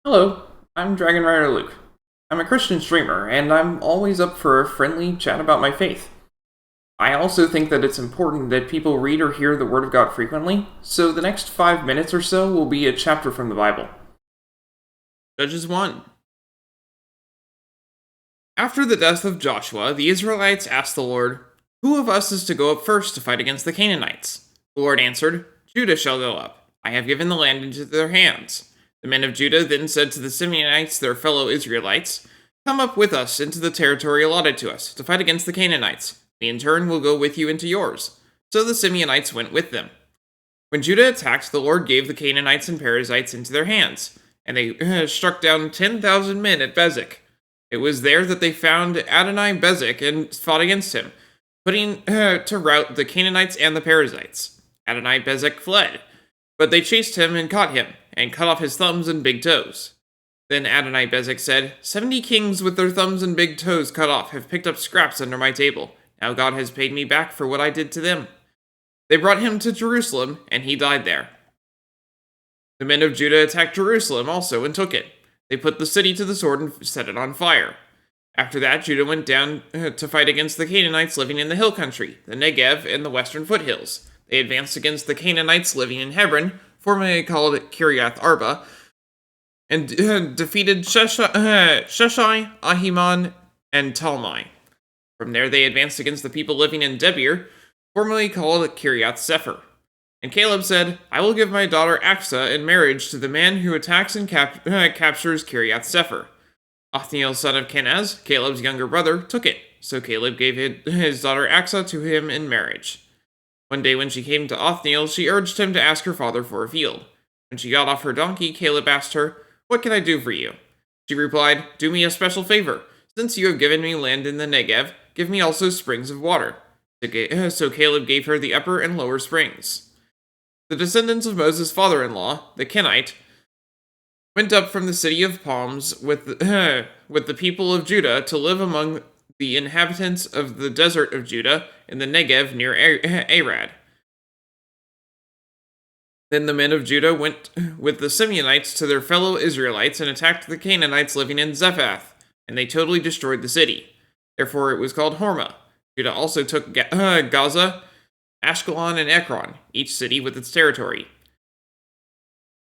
Hello, I'm Dragon Rider Luke. I'm a Christian streamer, and I'm always up for a friendly chat about my faith. I also think that it's important that people read or hear the Word of God frequently, so the next 5 minutes or so will be a chapter from the Bible. Judges 1. After the death of Joshua, the Israelites asked the Lord, "Who of us is to go up first to fight against the Canaanites?" The Lord answered, "Judah shall go up. I have given the land into their hands." The men of Judah then said to the Simeonites, their fellow Israelites, "Come up with us into the territory allotted to us, to fight against the Canaanites. We in turn will go with you into yours." So the Simeonites went with them. When Judah attacked, the Lord gave the Canaanites and Perizzites into their hands, and they struck down 10,000 men at Bezek. It was there that they found Adoni-Bezek and fought against him, putting to rout the Canaanites and the Perizzites. Adoni-Bezek fled, but they chased him and caught him, and cut off his thumbs and big toes. Then Adoni-Bezek said, 70 kings with their thumbs and big toes cut off have picked up scraps under my table. Now God has paid me back for what I did to them. They brought him to Jerusalem, and he died there. The men of Judah attacked Jerusalem also and took it. They put the city to the sword and set it on fire. After that, Judah went down to fight against the Canaanites living in the hill country, the Negev, and the western foothills. They advanced against the Canaanites living in Hebron, formerly called Kiriath Arba, and defeated Sheshai, Ahiman, and Talmai. From there, they advanced against the people living in Debir, formerly called Kiriath Sefer. And Caleb said, "I will give my daughter Aksa in marriage to the man who attacks and captures Kiriath Sefer." Othniel, son of Kenaz, Caleb's younger brother, took it, so Caleb gave his daughter Aksa to him in marriage. One day when she came to Othniel, she urged him to ask her father for a field. When she got off her donkey, Caleb asked her, "What can I do for you?" She replied, "Do me a special favor. Since you have given me land in the Negev, give me also springs of water." So Caleb gave her the upper and lower springs. The descendants of Moses' father-in-law, the Kenite, went up from the city of palms with the people of Judah to live among the inhabitants of the desert of Judah in the Negev near Arad. Then the men of Judah went with the Simeonites to their fellow Israelites and attacked the Canaanites living in Zephath, and they totally destroyed the city. Therefore it was called Hormah. Judah also took Gaza, Ashkelon, and Ekron, each city with its territory.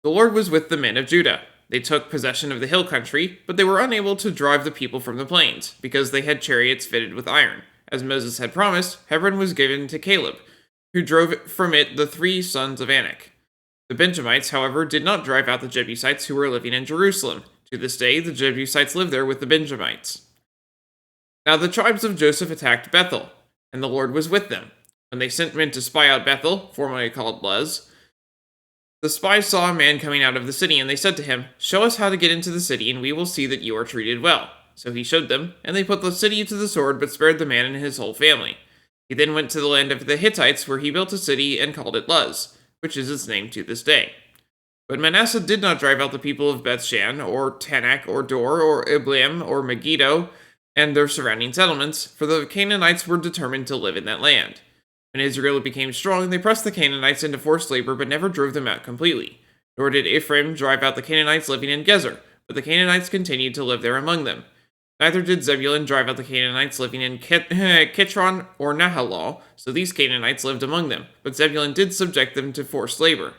The Lord was with the men of Judah. They took possession of the hill country, but they were unable to drive the people from the plains, because they had chariots fitted with iron. As Moses had promised, Hebron was given to Caleb, who drove from it the 3 sons of Anak. The Benjamites, however, did not drive out the Jebusites who were living in Jerusalem. To this day, the Jebusites live there with the Benjamites. Now the tribes of Joseph attacked Bethel, and the Lord was with them. When they sent men to spy out Bethel, formerly called Luz, the spies saw a man coming out of the city, and they said to him, "Show us how to get into the city, and we will see that you are treated well." So he showed them, and they put the city to the sword, but spared the man and his whole family. He then went to the land of the Hittites, where he built a city and called it Luz, which is its name to this day. But Manasseh did not drive out the people of Bethshan, or Tanakh, or Dor, or Ibleam, or Megiddo, and their surrounding settlements, for the Canaanites were determined to live in that land. When Israel became strong, they pressed the Canaanites into forced labor, but never drove them out completely. Nor did Ephraim drive out the Canaanites living in Gezer, but the Canaanites continued to live there among them. Neither did Zebulun drive out the Canaanites living in Kitron or Nahalal, so these Canaanites lived among them, but Zebulun did subject them to forced labor.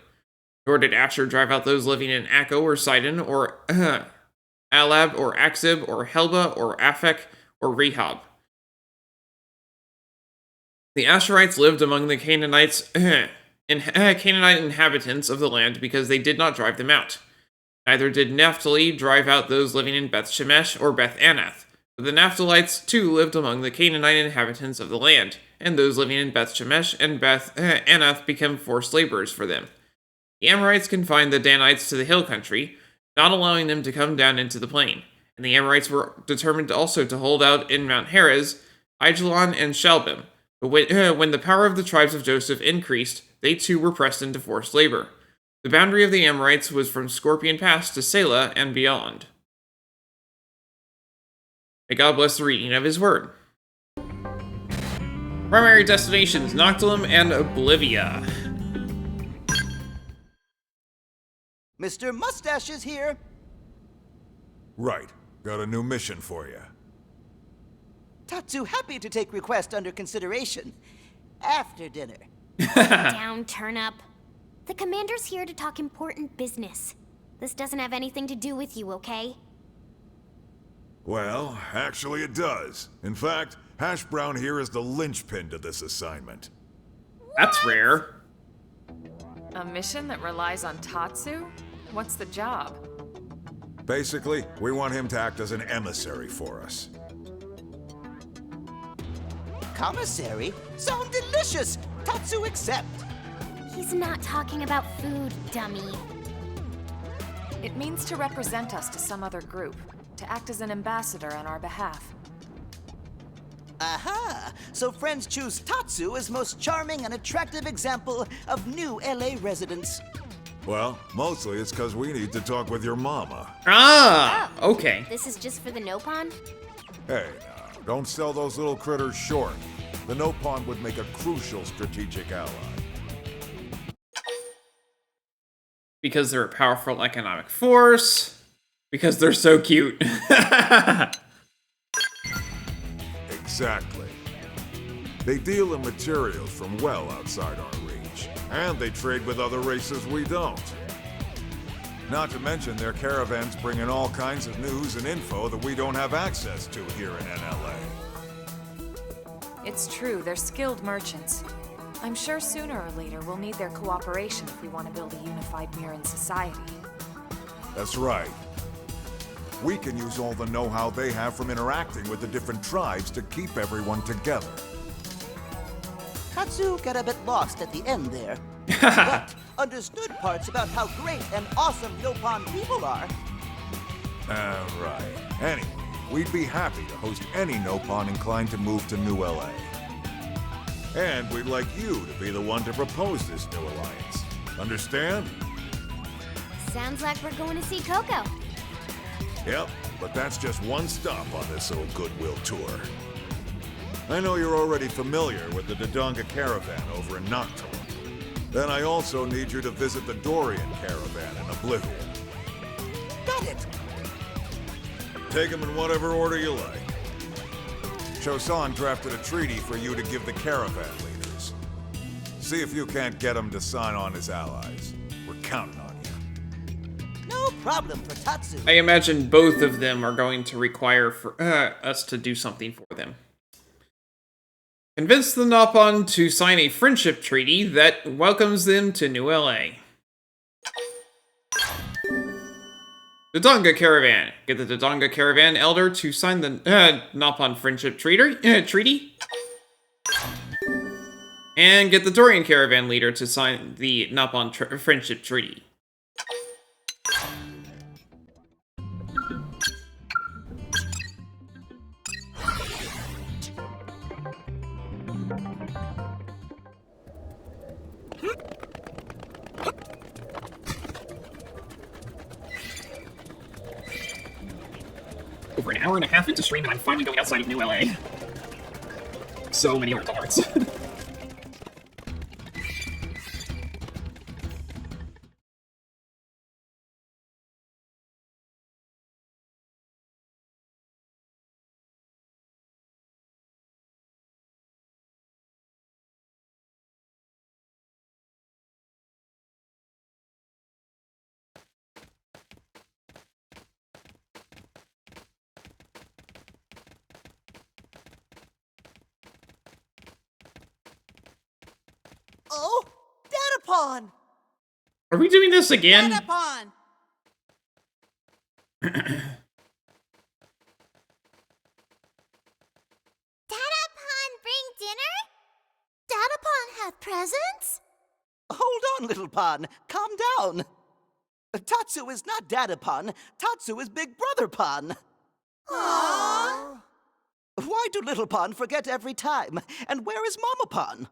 Nor did Asher drive out those living in Akko or Sidon or Alab or Aksib or Helba or Aphek or Rehob. The Asherites lived among the Canaanite inhabitants of the land because they did not drive them out. Neither did Naphtali drive out those living in Beth Shemesh or Beth Anath, but the Naphtalites too lived among the Canaanite inhabitants of the land, and those living in Beth Shemesh and Beth Anath became forced laborers for them. The Amorites confined the Danites to the hill country, not allowing them to come down into the plain, and the Amorites were determined also to hold out in Mount Heres, Aijalon, and Shalbim. But when the power of the tribes of Joseph increased, they too were pressed into forced labor. The boundary of the Amorites was from Scorpion Pass to Selah and beyond. May God bless the reading of his word. Primary destinations, Noctilum and Oblivia. Mr. Mustache is here. Right. Got a new mission for you. Tatsu happy to take request under consideration. After dinner. Down, turnip. The commander's here to talk important business. This doesn't have anything to do with you, okay? Well, actually it does. In fact, Hash Brown here is the linchpin to this assignment. That's rare. A mission that relies on Tatsu? What's the job? Basically, we want him to act as an emissary for us. Commissary? Sound delicious! Tatsu accept! He's not talking about food, dummy. It means to represent us to some other group, to act as an ambassador on our behalf. Aha! So friends choose Tatsu as most charming and attractive example of new LA residents. Well, mostly it's because we need to talk with your mama. Ah, okay. This is just for the Nopon? Hey, now, don't sell those little critters short. The Nopon would make a crucial strategic ally. Because they're a powerful economic force. Because they're so cute. Exactly. They deal in materials from well outside our reach, and they trade with other races we don't. Not to mention their caravans bring in all kinds of news and info that we don't have access to here in NLA. It's true, they're skilled merchants. I'm sure sooner or later we'll need their cooperation if we want to build a unified Mirran society. That's right. We can use all the know-how they have from interacting with the different tribes to keep everyone together. Tatsu got a bit lost at the end there. But understood parts about how great and awesome Nopon people are. Right. Anyway, we'd be happy to host any Nopon inclined to move to New LA. And we'd like you to be the one to propose this new alliance. Understand? Sounds like we're going to see Coco. Yep, but that's just one stop on this old goodwill tour. I know you're already familiar with the Dodonga Caravan over in Nocturne. Then I also need you to visit the Dorian Caravan in Oblivion. Got it! Take them in whatever order you like. Chosan drafted a treaty for you to give the caravan leaders. See if you can't get them to sign on as allies. We're counting on you. No problem for Tatsu. I imagine both of them are going to require for us to do something for them. Convince the Nopon to sign a friendship treaty that welcomes them to New LA. Dodonga Caravan. Get the Dodonga Caravan Elder to sign the Nopon Friendship Treaty. And get the Dorian Caravan Leader to sign the Nopon Friendship Treaty. Over an hour and a half into stream, and I'm finally going outside of New LA. So many art cards. Oh, Datapon! Are we doing this again? Datapon! Datapon bring dinner? Datapon have presents? Hold on, little Pon. Calm down. Tatsu is not Datapon. Tatsu is Big Brother Pon. Aww. Why do Little Pon forget every time? And where is Mama Pon?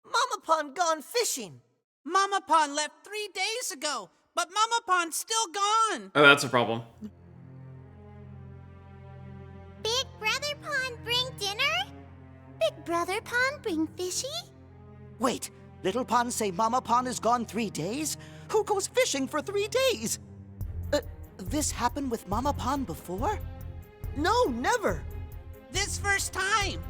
Mama Pond gone fishing. Mama Pond left 3 days ago, but Mama Pond's still gone. Oh, that's a problem. Big Brother Pond bring dinner? Big Brother Pond bring fishy? Wait, Little Pon say Mama Pon is gone 3 days? Who goes fishing for 3 days? This happened with Mama Pan before? No, never. This first time.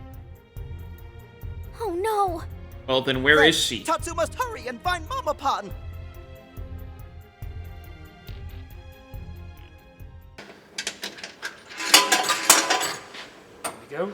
Oh no! Well, then where is Friends, she? Tatsu must hurry and find Mama Pan. There we go.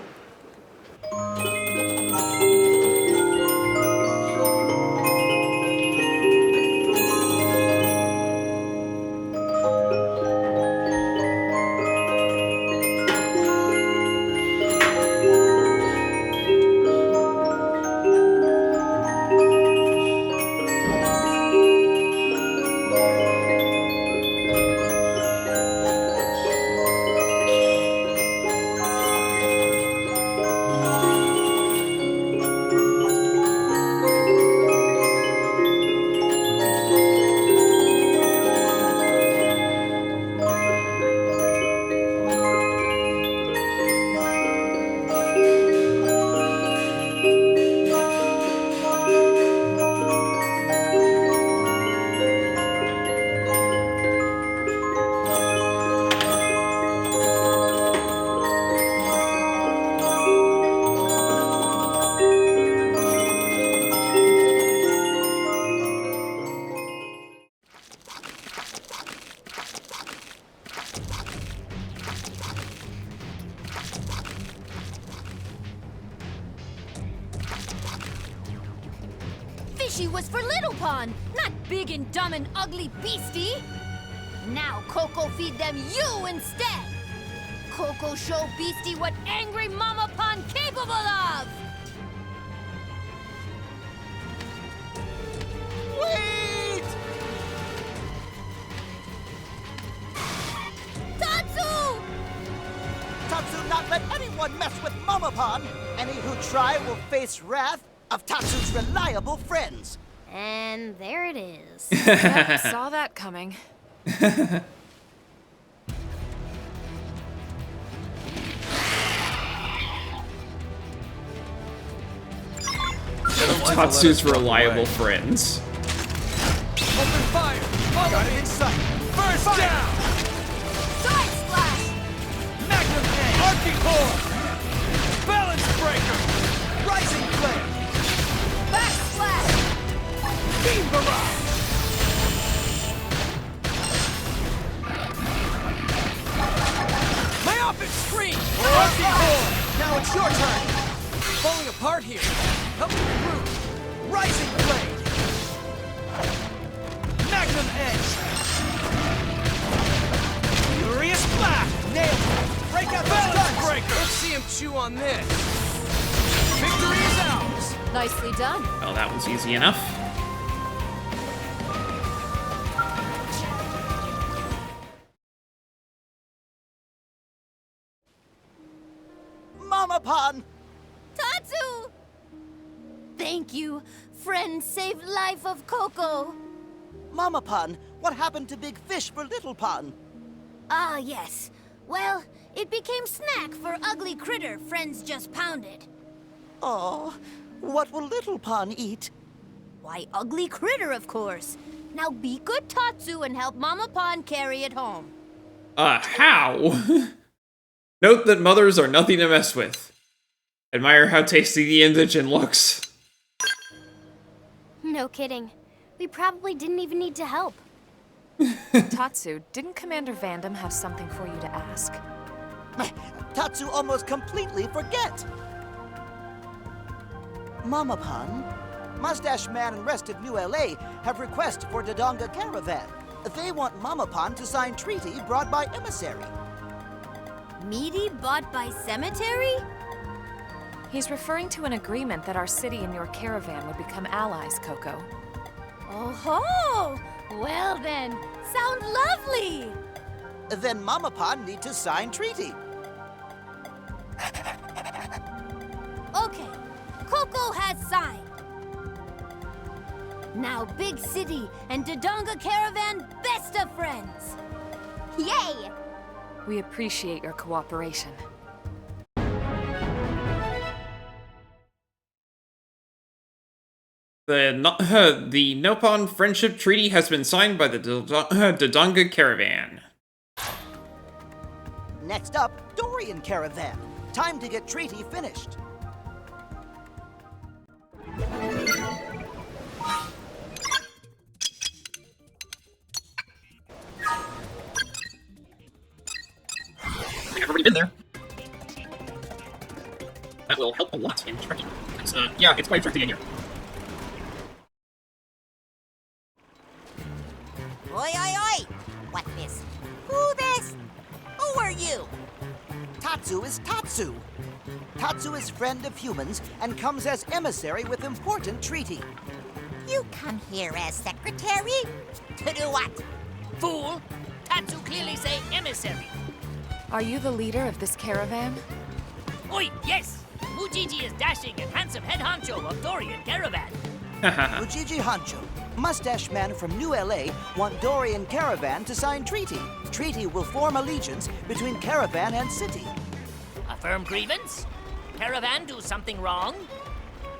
Fishy was for Little Pond, not big and dumb and ugly beastie. Now Coco feed them you instead. Coco show Beastie what angry Mama Pond capable of. Wait! Tatsu! Tatsu not let anyone mess with Mama Pan. Any who try will face wrath of Tatsu's reliable friends. And there it is. Yep, saw that coming. Tatsu's reliable friends. Open fire! Got it in sight! First down! Side splash! Magnum Edge! Arctic Core! Balance Breaker! Rising Flare! Back slash! Beam Barrage! Myopic Screen! Arctic Core! Now it's your turn! Falling apart here! Help me through! Rising Blade! Magnum Edge! Furious Blast! Nailed it! Break out the Balance Breaker! Let's see him chew on this! Victory is ours! Nicely done. Well, that was easy enough. Mama Pan! Tatsu! Thank you. Friend saved life of Coco. Mama Pan, what happened to Big Fish for Little Pan? Ah, yes. Well, it became snack for ugly critter friends just pounded. Oh, what will Little Pan eat? Why, ugly critter, of course. Now be good Tatsu and help Mama Pan carry it home. How? Note that mothers are nothing to mess with. Admire how tasty the indigent looks. No kidding. We probably didn't even need to help. Tatsu, didn't Commander Vandam have something for you to ask? Tatsu almost completely forget. Mama Pan, Mustache Man and rest of New LA have request for Dodonga Caravan. They want Mama Pan to sign treaty brought by emissary. Meaty bought by cemetery? He's referring to an agreement that our city and your caravan would become allies, Coco. Oh ho! Well then, sound lovely! Then Mama Pan need to sign treaty. Okay, Coco has signed. Now Big City and Dodonga Caravan best of friends. Yay! We appreciate your cooperation. The Nopon Friendship Treaty has been signed by the Dodonga Caravan. Next up, Dorian Caravan. Time to get treaty finished. I've already been there. That will help a lot in trekking. Yeah, it's quite tricky to get here. Oi, oi, oi! What this? Who this? Who are you? Tatsu is Tatsu. Tatsu is friend of humans and comes as emissary with important treaty. You come here as secretary? To do what? Fool! Tatsu clearly say emissary. Are you the leader of this caravan? Oi, yes! Mujiji is dashing and handsome head honcho of Dorian Caravan. Mujiji Hancho, mustache man from New LA, want Dorian Caravan to sign treaty. Treaty will form allegiance between Caravan and City. A firm grievance? Caravan do something wrong?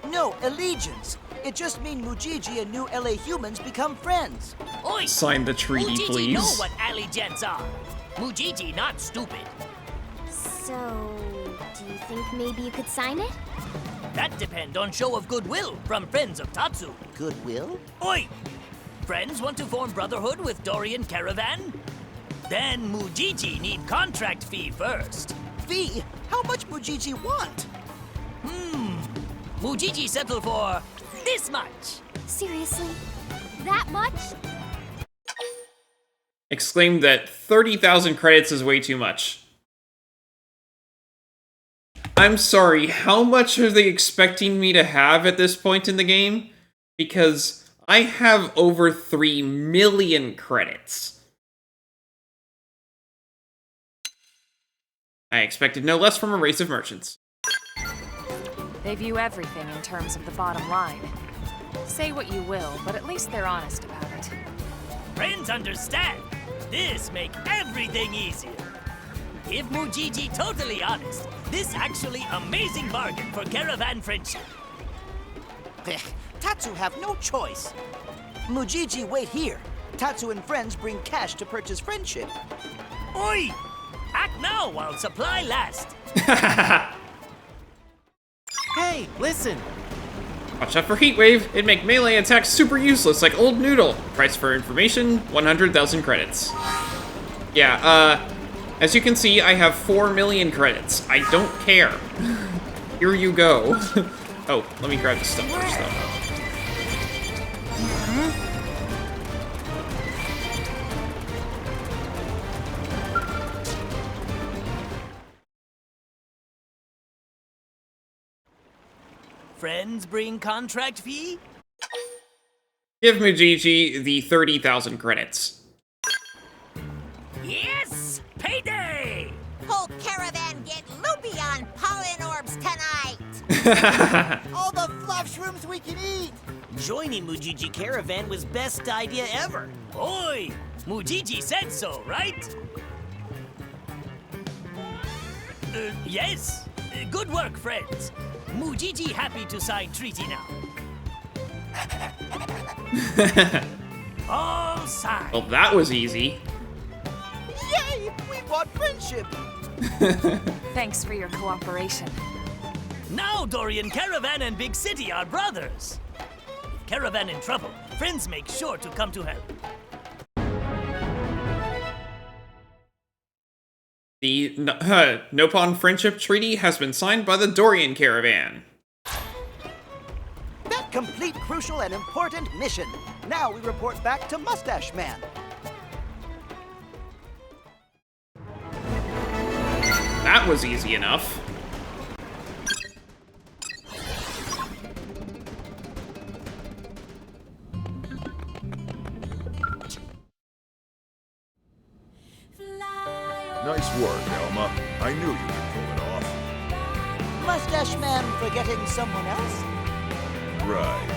No, allegiance. It just means Mujiji and New LA humans become friends. Oi! Sign the treaty, Mujiji please. know what alley gents are. Mujiji not stupid. So, do you think maybe you could sign it? That depend on show of goodwill from friends of Tatsu. Goodwill? Oi! Friends want to form brotherhood with Dorian Caravan? Then Mujiji need contract fee first. Fee? How much Mujiji want? Mujiji settle for this much. Seriously? That much? Exclaimed that 30,000 credits is way too much. I'm sorry, how much are they expecting me to have at this point in the game? Because I have over 3 million credits. I expected no less from a race of merchants. They view everything in terms of the bottom line. Say what you will, but at least they're honest about it. Friends understand. This make everything easier. If Mujiji totally honest, this actually amazing bargain for caravan friendship. Tatsu have no choice. Mujiji wait here. Tatsu and friends bring cash to purchase friendship. Oi! Act now while supply last. Hey, listen! Watch out for Heatwave. It'd make melee attacks super useless like Old Noodle. Price for information, 100,000 credits. Yeah, as you can see, I have 4 million credits. I don't care. Here you go. Oh, let me grab this stuff first, though. Friends bring contract fee? Give Mujiji the 30,000 credits. Yes! Payday! Whole caravan get loopy on pollen orbs tonight! All the fluff shrooms we can eat! Joining Mujiji Caravan was best idea ever. Oi! Mujiji said so, right? Yes. Good work, friends. Mujiji happy to sign treaty now. All signed. Well, that was easy. Yay! We bought friendship! Thanks for your cooperation. Now Dorian Caravan and Big City are brothers. If Caravan in trouble, friends make sure to come to help. The Nopon Friendship Treaty has been signed by the Dorian Caravan. That complete crucial and important mission. Now we report back to Mustache Man. That was easy enough. Nice work, Elma. I knew you could pull it off. Mustache Man forgetting someone else? Right.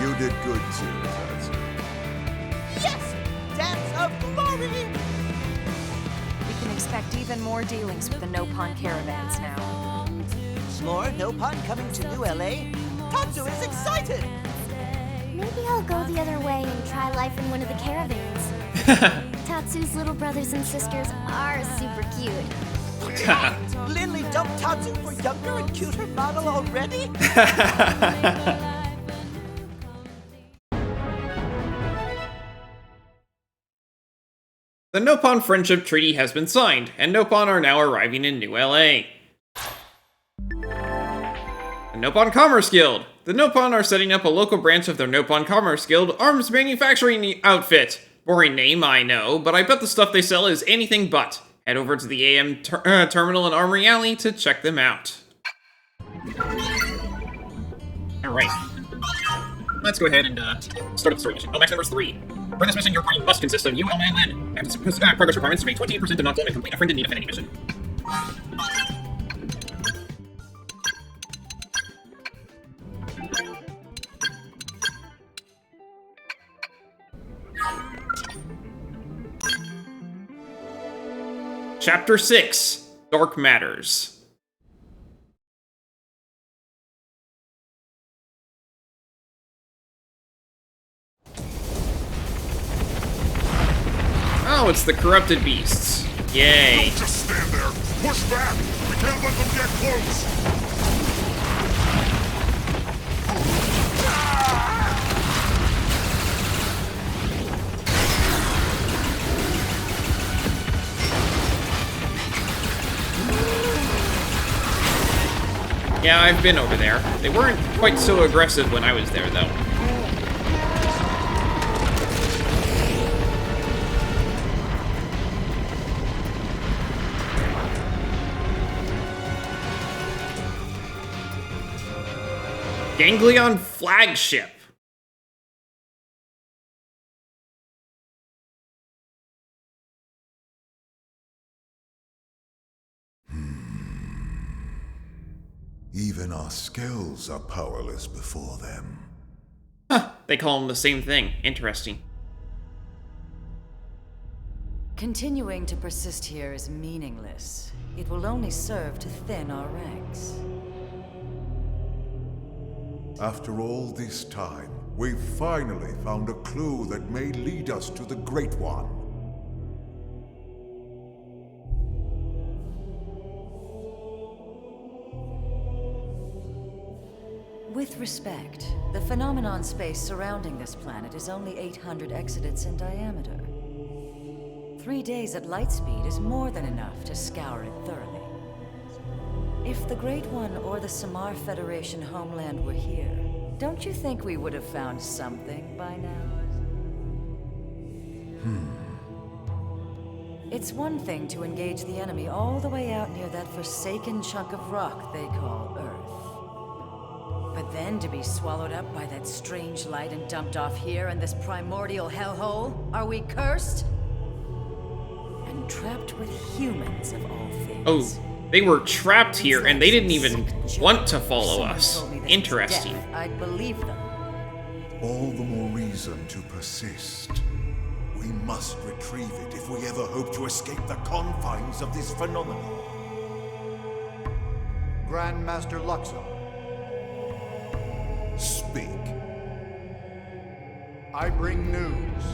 You did good too, Tatsu. Yes! Dance of glory! We can expect even more dealings with the Nopon caravans now. More Nopon coming to New LA? Tatsu is excited! Maybe I'll go the other way and try life in one of the caravans. Tatsu's little brothers and sisters are super cute. Lindley dumped Tatsu for younger and cuter model already? The Nopon Friendship Treaty has been signed, and Nopon are now arriving in New LA. The Nopon Commerce Guild. The Nopon are setting up a local branch of their Nopon Commerce Guild arms manufacturing outfit. Boring name, I know, but I bet the stuff they sell is anything but. Head over to the AM Terminal in Armory Alley to check them out. Alright. Let's go ahead and start up the story mission. Max number 3. For this mission, your party must consist of you, Elma, and Lynn. And progress requirements to make 28% of Nocturne and complete a friend in need affinity mission. Chapter 6, Dark Matters. Oh, it's the corrupted beasts. Yay. Don't just stand there. Push back. We can't let them get close. Yeah, I've been over there. They weren't quite so aggressive when I was there, though. Ganglion Flagship. Even our Skells are powerless before them. Huh, they call them the same thing. Interesting. Continuing to persist here is meaningless. It will only serve to thin our ranks. After all this time, we've finally found a clue that may lead us to the Great One. With respect, the phenomenon space surrounding this planet is only 800 exodents in diameter. 3 days at light speed is more than enough to scour it thoroughly. If the Great One or the Samar Federation homeland were here, don't you think we would have found something by now? It's one thing to engage the enemy all the way out near that forsaken chunk of rock they call Earth. But then to be swallowed up by that strange light and dumped off here in this primordial hellhole? Are we cursed? And trapped with humans of all things. Oh, they were trapped here and they didn't even want to follow us. Interesting. I'd believe them. All the more reason to persist. We must retrieve it if we ever hope to escape the confines of this phenomenon. Grandmaster Luxor. Speak. I bring news.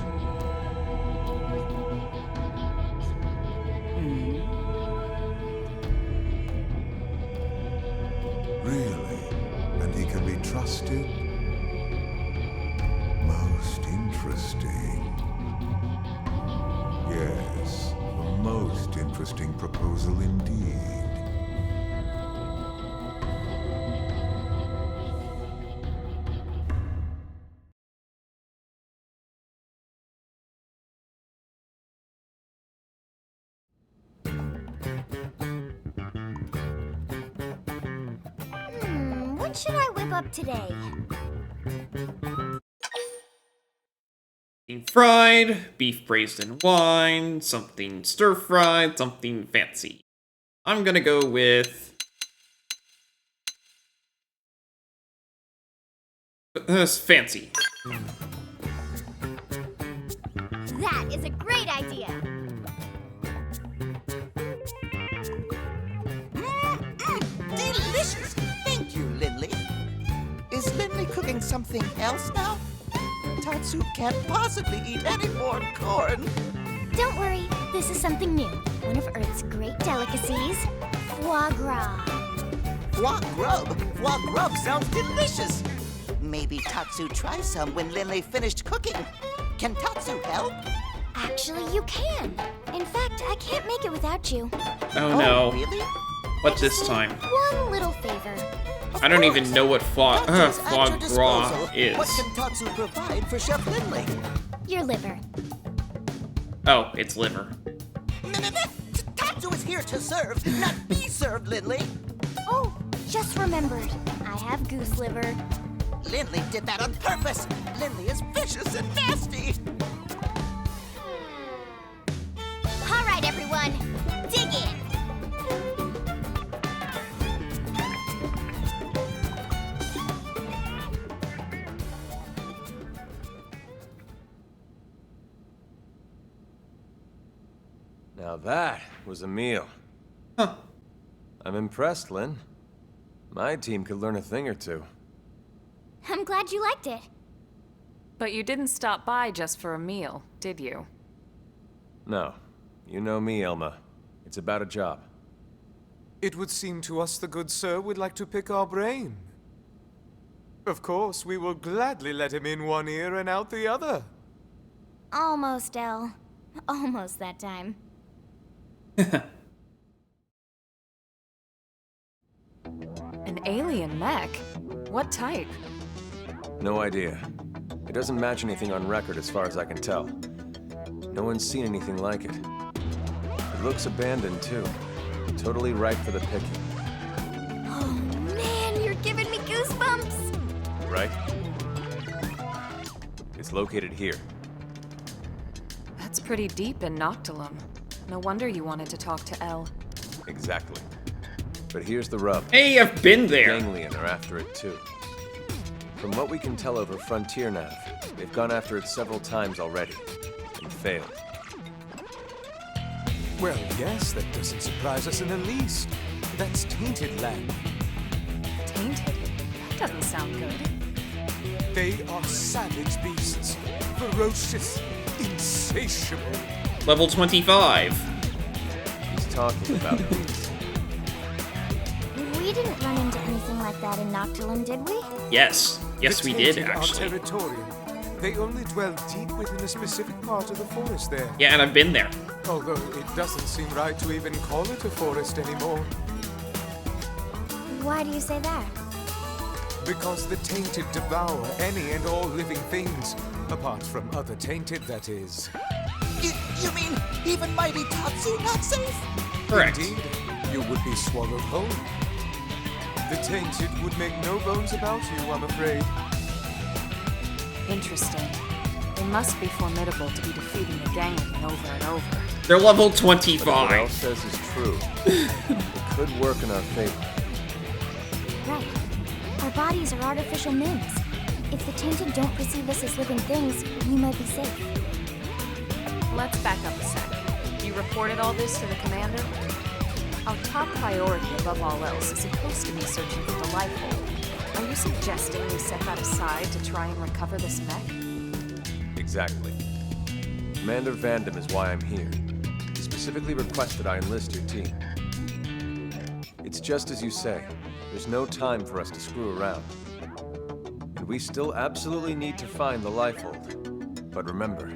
Really? And he can be trusted? Most interesting. Yes, a most interesting proposal indeed. What should I whip up today? Something fried, beef braised in wine, something stir-fried, something fancy. I'm gonna go with... fancy. That is a great idea! Delicious! Thank you, Lindley. Is Lindley cooking something else now? Tatsu can't possibly eat any more corn. Don't worry, this is something new. One of Earth's great delicacies, foie gras. Foie grub? Foie grub sounds delicious. Maybe Tatsu tries some when Linley finished cooking. Can Tatsu help? Actually, you can. In fact, I can't make it without you. Oh no. Really? What this time? One little favor. I don't even know what foie gras is. What can Tatsu provide for Chef Linley? Your liver. Oh, it's liver. Tatsu is here to serve, not be served, Linley. Oh, just remembered. I have goose liver. Linley did that on purpose. Linley is vicious and nasty. All right, everyone, dig in. Now that was a meal. Huh. I'm impressed, Lynn. My team could learn a thing or two. I'm glad you liked it. But you didn't stop by just for a meal, did you? No. You know me, Elma. It's about a job. It would seem to us the good sir would like to pick our brain. Of course, we will gladly let him in one ear and out the other. Almost, El. Almost that time. An alien mech? What type? No idea. It doesn't match anything on record as far as I can tell. No one's seen anything like it. It looks abandoned, too. Totally ripe for the picking. Oh, man, you're giving me goosebumps! Right? It's located here. That's pretty deep in Noctilum. No wonder you wanted to talk to El. Exactly. But here's the rub. Hey, I've been there! Ganglion are after it, too. From what we can tell over Frontier Nav, they've gone after it several times already, and failed. Well, yes, that doesn't surprise us in the least. That's tainted land. Tainted? That doesn't sound good. They are savage beasts. Ferocious, insatiable. Level 25. He's talking about these. We didn't run into anything like that in Noctilum, did we? Yes. Yes, we did, actually. Are territorial. They only dwell deep within a specific part of the forest there. Yeah, and I've been there. Although it doesn't seem right to even call it a forest anymore. Why do you say that? Because the tainted devour any and all living things. Apart from other tainted, that is. You mean even mighty Tatsu not safe? Correct. Indeed, you would be swallowed whole. The tainted would make no bones about you, I'm afraid. Interesting. They must be formidable to be defeating the Ganglion over and over. They're level 25. But what El says is true. It could work in our favor. Right. Our bodies are artificial mimics. If the tainted don't perceive us as living things, we might be safe. Let's back up a sec. You reported all this to the commander? Our top priority above all else is supposed to be searching for the life hold. Are you suggesting we set that aside to try and recover this mech? Exactly. Commander Vandam is why I'm here. He specifically requested I enlist your team. It's just as you say. There's no time for us to screw around. And we still absolutely need to find the life hold. But remember,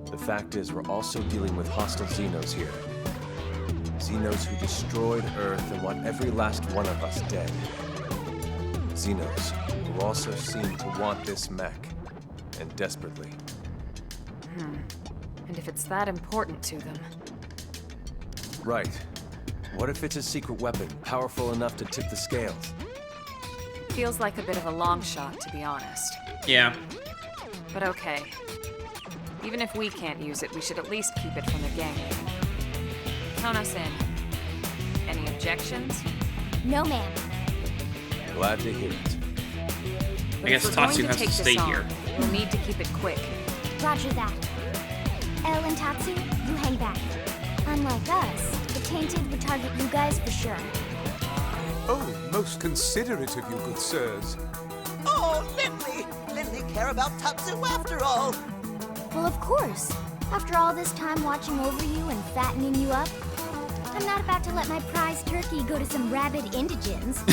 the fact is we're also dealing with hostile Xenos here. Xenos who destroyed Earth and want every last one of us dead. Xenos who also seem to want this mech, and desperately. And if it's that important to them? Right. What if it's a secret weapon, powerful enough to tip the scales? Feels like a bit of a long shot, to be honest. Yeah. But okay. Even if we can't use it, we should at least keep it from the Ganglion. Count us in. Any objections? No, ma'am. Glad to hear it. I guess Tatsu has to stay here. We'll need to keep it quick. Roger that. El and Tatsu, you hang back. Unlike us, the tainted would target you guys for sure. Oh, most considerate of you, good sirs. Oh, Linley! Linley care about Tatsu after all. Well, of course. After all this time watching over you and fattening you up, I'm not about to let my prize turkey go to some rabid indigents.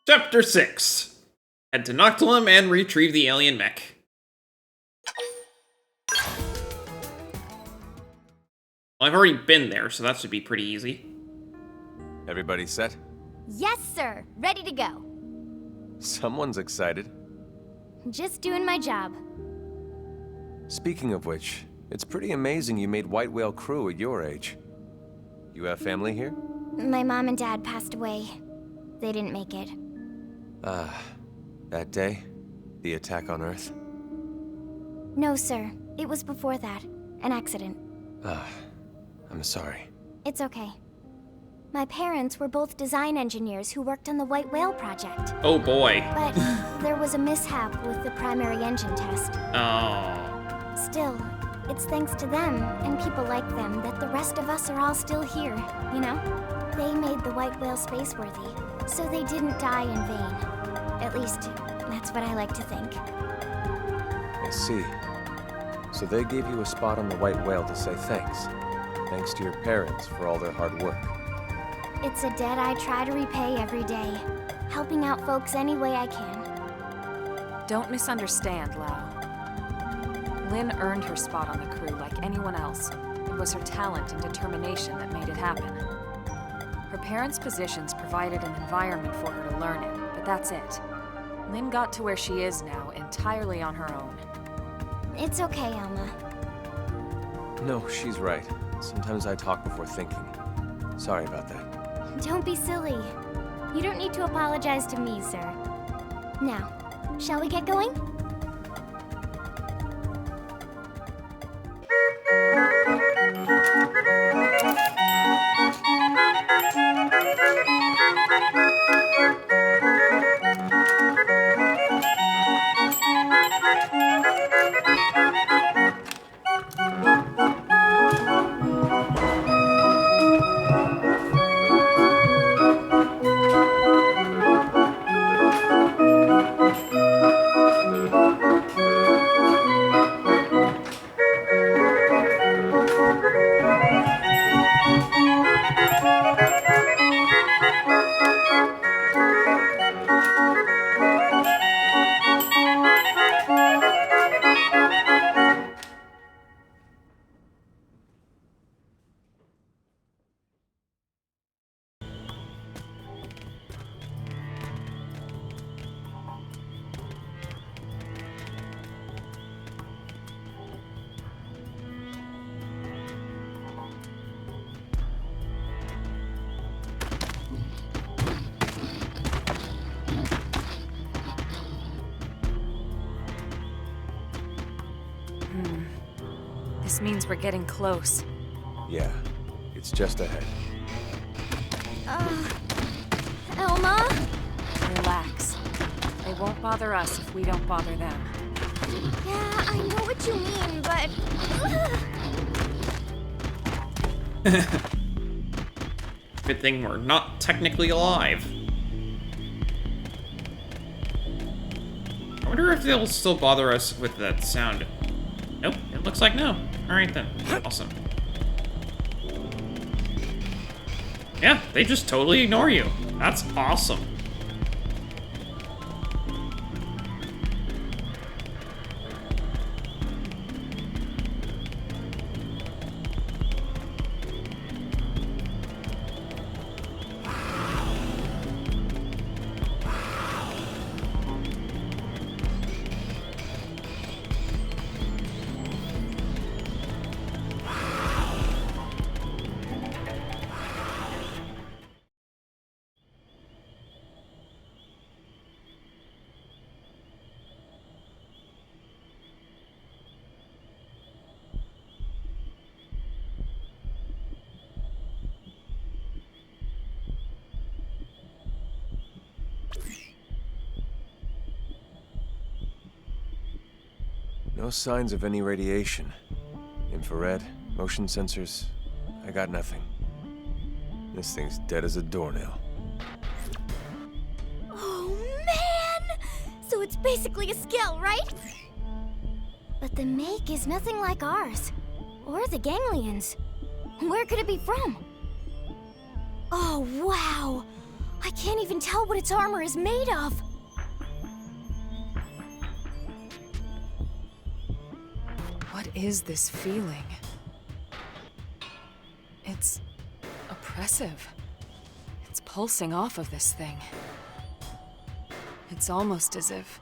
Chapter 6. Head to Noctilum and retrieve the alien mech. Well, I've already been there, so that should be pretty easy. Everybody set? Yes, sir. Ready to go. Someone's excited. Just doing my job. Speaking of which, it's pretty amazing you made White Whale crew at your age. You have family here? My mom and dad passed away. They didn't make it. That day? The attack on Earth? No, sir. It was before that. An accident. I'm sorry. It's okay. My parents were both design engineers who worked on the White Whale project. Oh boy. But there was a mishap with the primary engine test. Oh. Still, it's thanks to them and people like them that the rest of us are all still here, you know? They made the White Whale spaceworthy, so they didn't die in vain. At least, that's what I like to think. I see. So they gave you a spot on the White Whale to say thanks. Thanks to your parents for all their hard work. It's a debt I try to repay every day, helping out folks any way I can. Don't misunderstand, Lau. Lynn earned her spot on the crew like anyone else. It was her talent and determination that made it happen. Her parents' positions provided an environment for her to learn in, but that's it. Lynn got to where she is now entirely on her own. It's okay, Alma. No, she's right. Sometimes I talk before thinking. Sorry about that. Don't be silly. You don't need to apologize to me, sir. Now, shall we get going? This means we're getting close. Yeah, it's just ahead. Elma? Relax. They won't bother us if we don't bother them. Yeah, I know what you mean, but... Good thing we're not technically alive. I wonder if they'll still bother us with that sound. Nope, it looks like no. Alright then. Awesome. Yeah, they just totally ignore you. That's awesome. No signs of any radiation. Infrared, motion sensors, I got nothing. This thing's dead as a doornail. Oh, man! So it's basically a Skell, right? But the make is nothing like ours. Or the ganglions. Where could it be from? Oh, wow! I can't even tell what its armor is made of! What is this feeling? It's oppressive. It's pulsing off of this thing. It's almost as if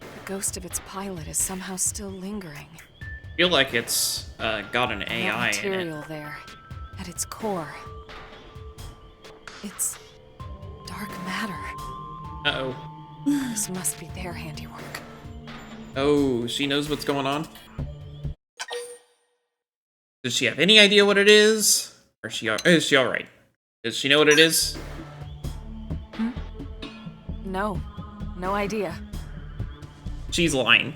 the ghost of its pilot is somehow still lingering. I feel like it's got an AI That in material it. there, at its core. It's dark matter. Uh-oh. This must be their handiwork. Oh, she knows what's going on? Does she have any idea what it is? Or is she alright? Does she know what it is? No. No idea. She's lying.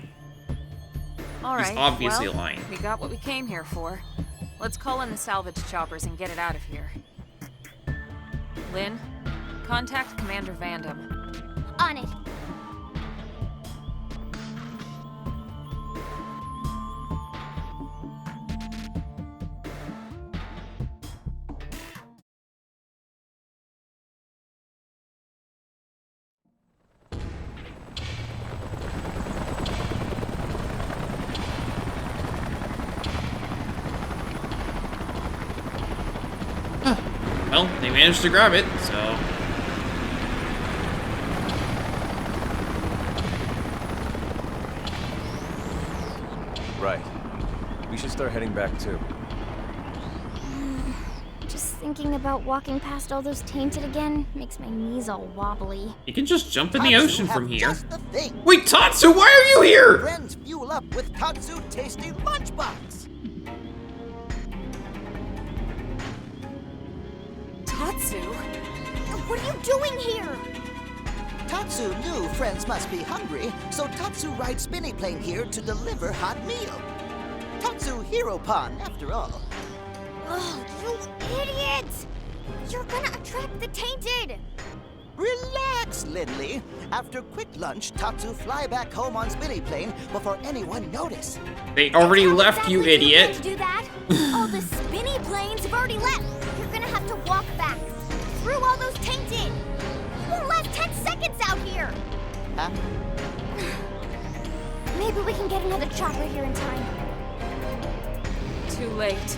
Alright, She's obviously well, lying. we got what we came here for. Let's call in the salvage choppers and get it out of here. Lynn, contact Commander Vandam. On it. Well, they managed to grab it, so... Right. We should start heading back too. Just thinking about walking past all those tainted again makes my knees all wobbly. You can just jump in the Tatsu ocean have from here. just the thing. Wait, Tatsu, why are you here? Friends fuel up with Tatsu Tasty Lunchbox. Tatsu? What are you doing here? Tatsu knew friends must be hungry, so Tatsu rides spinny plane here to deliver hot meal. Tatsu Hero Pon, after all. Oh, you idiot! You're gonna attract the tainted! Relax, Lindley. After quick lunch, Tatsu fly back home on spinny plane before anyone notice. They already left, you idiot. To do that? All the spinny planes have already left. You're gonna have to walk back through all those tainted. You won't last 10 seconds out here. Huh? Maybe we can get another chopper here in time. Too late.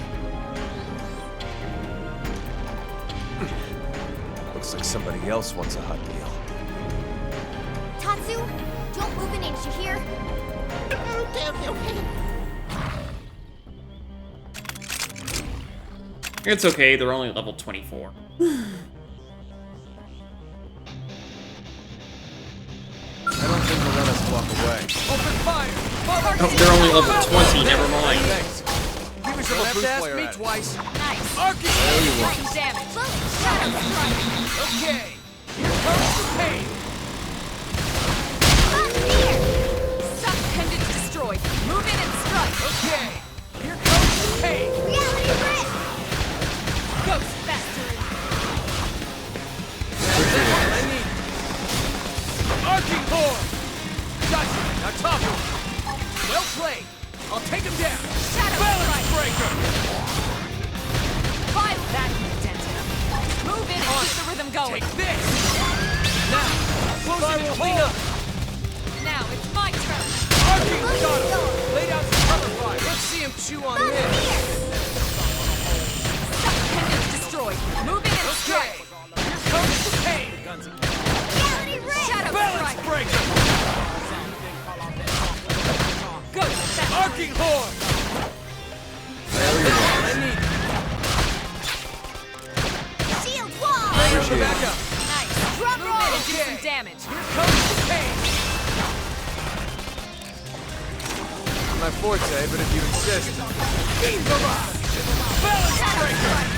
Looks like somebody else wants a hot meal. Tatsu, don't move an inch, you hear? It's okay, they're only level 24. I don't think they'll let us walk away. Open fire! Oh, they're only level 20, never mind. Thanks. Give me some Don't have to ask ask me me twice. Nice. Arcing Damage. Okay. Here comes the pain. Suck pendant destroyed. Move in and strike. Okay. Here comes the pain. Reality Rip! Ghost Factory. That's all I need. Arcing core. Gotcha. Now topple. Well played. I'll take him down. Balance breaker. File that, Denton. Move in and keep the rhythm going. Take this. Now, close it and clean up. Now it's my turn. Arcing got him. Laid out some cover fire. Let's see him chew on this. Suck pendant destroyed. Move in and Okay. strike. Here comes the pain. Reality Rip! Shadow Balance strike. breaker. Ghost Factory. Arcing horn. That's all I need. Shield wall! Bring her back up. Nice. Drum Move roll! in and do Okay. some damage. Here comes the pain. My forte, but if you insist. Balance breaker.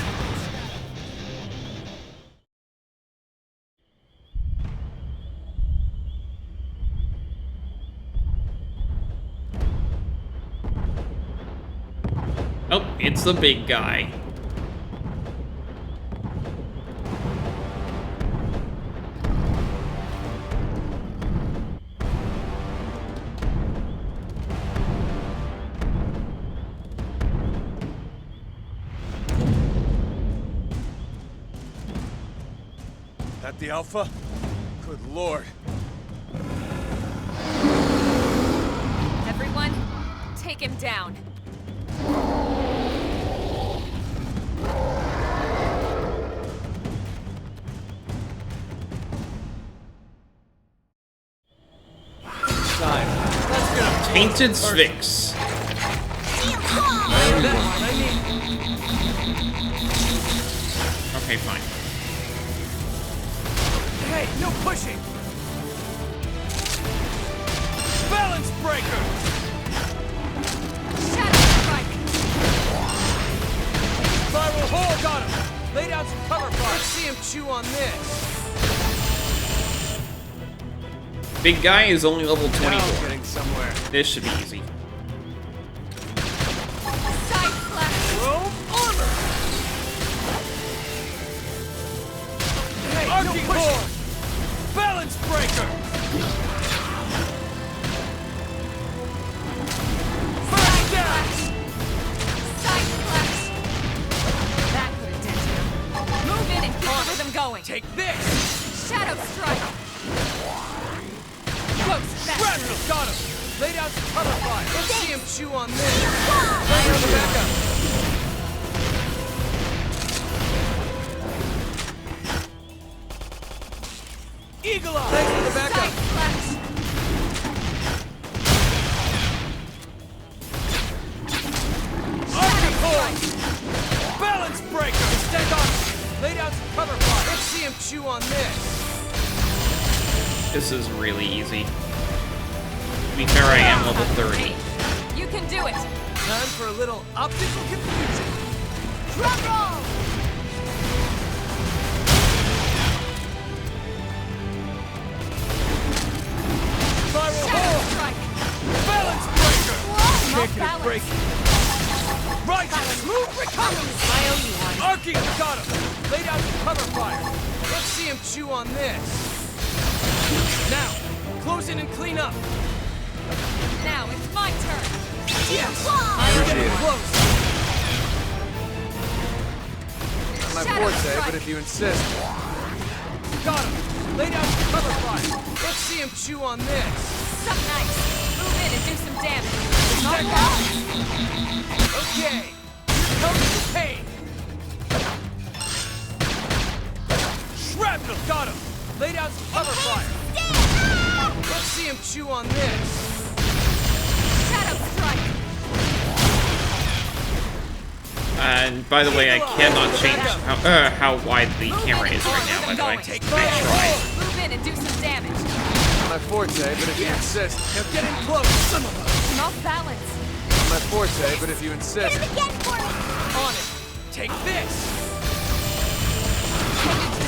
Oh, it's the big guy. that the Alpha? Good lord. Everyone, take him down. Time. Let's get him. Tainted Sphinx. Okay, fine. Hey, no pushing! Balance breaker! Shadow strike! Spiral hole got him! Lay down some cover fire. Let's see him chew on this. Big guy is only level Now 24. getting somewhere. This should be easy. Side slash! Chrome armor! Hey, arcing core! Balance breaker! First down! Side slash! That could have dented him. Move in and keep the rhythm going. Take this! Shadow strike! Close back! Shrapnel got him! Lay down some cover fire. Let's see him chew on this. Lay on the backup. Eagle Eye! Thanks for the backup. Side slash! Arcing core! Balance breaker! Extend on him. Lay down some cover fire. Let's see him chew on this. This is really easy. To be fair, I am level 30. You can do it! Time for a little optical confusion. Drum roll! Spiral Shadow hole! strike! Balance breaker! Whoa! Making it break. Right! Smooth recovery! I owe you one. Arcing got him! Lay down some cover fire. Let's see him chew on this. Now, close in and clean up. Now it's my turn. Yes! I You're owe you getting one. close. My Shadow forte, strike. but if you insist. Got him! Lay down some cover fire. Let's see him chew on this. Something nice. Move in and do some damage. Not Check long. Okay. Here comes the pain. Shrapnel got him! Lay down some cover fire. Let's see him chew on this. Shadow strike. And by the way, I cannot change how wide the camera is right now, by the way. Take I fire. tried. Move in and do some damage. My forte, but if you insist. Now get in close. Some of us. Off balance. My forte, but if you insist. Again for me! On it. Take this.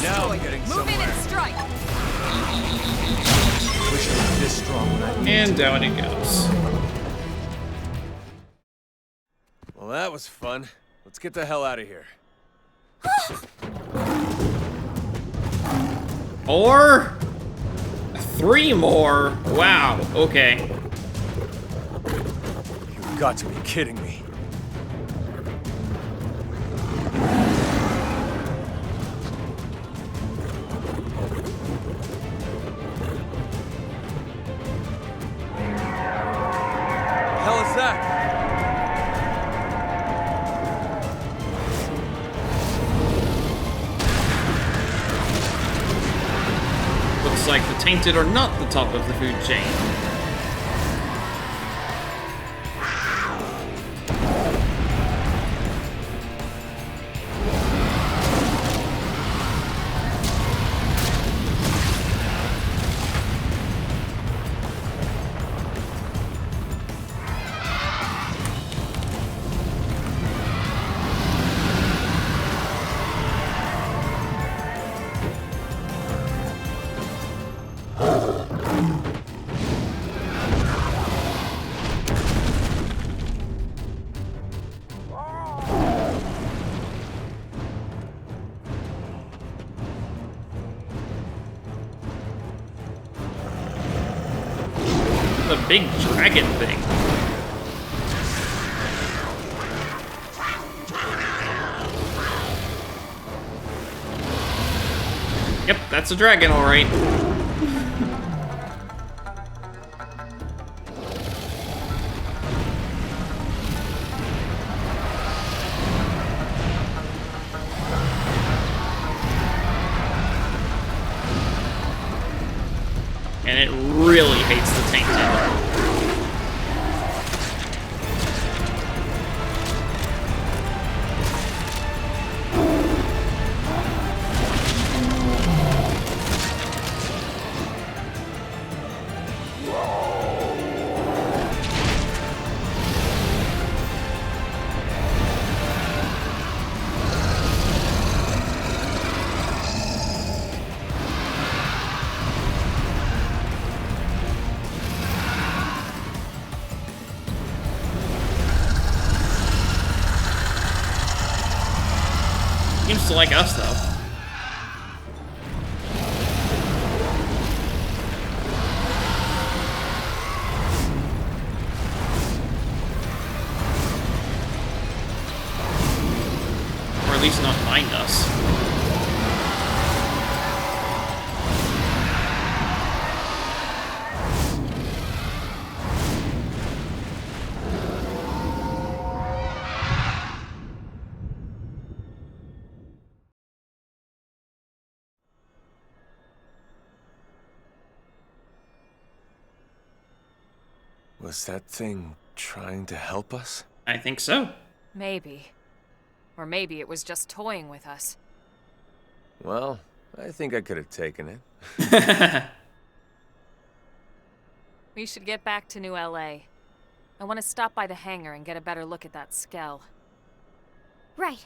Now I'm Destroyed. getting Move somewhere. in and strike. Wish I was this strong when I And down it goes. Well, that was fun. Let's get the hell out of here. Or 3 more. Wow. Okay. You've got to be kidding me. Hell is that? Looks like the Tainted are not the top of the food chain. The big dragon thing. Yep, that's a dragon, alright. And it really hates the tainted. Seems to like us, though. Or at least not mind us. Was that thing trying to help us? I think so. Maybe. Or maybe it was just toying with us. Well, I think I could have taken it. We should get back to New LA. I want to stop by the hangar and get a better look at that Skell. Right.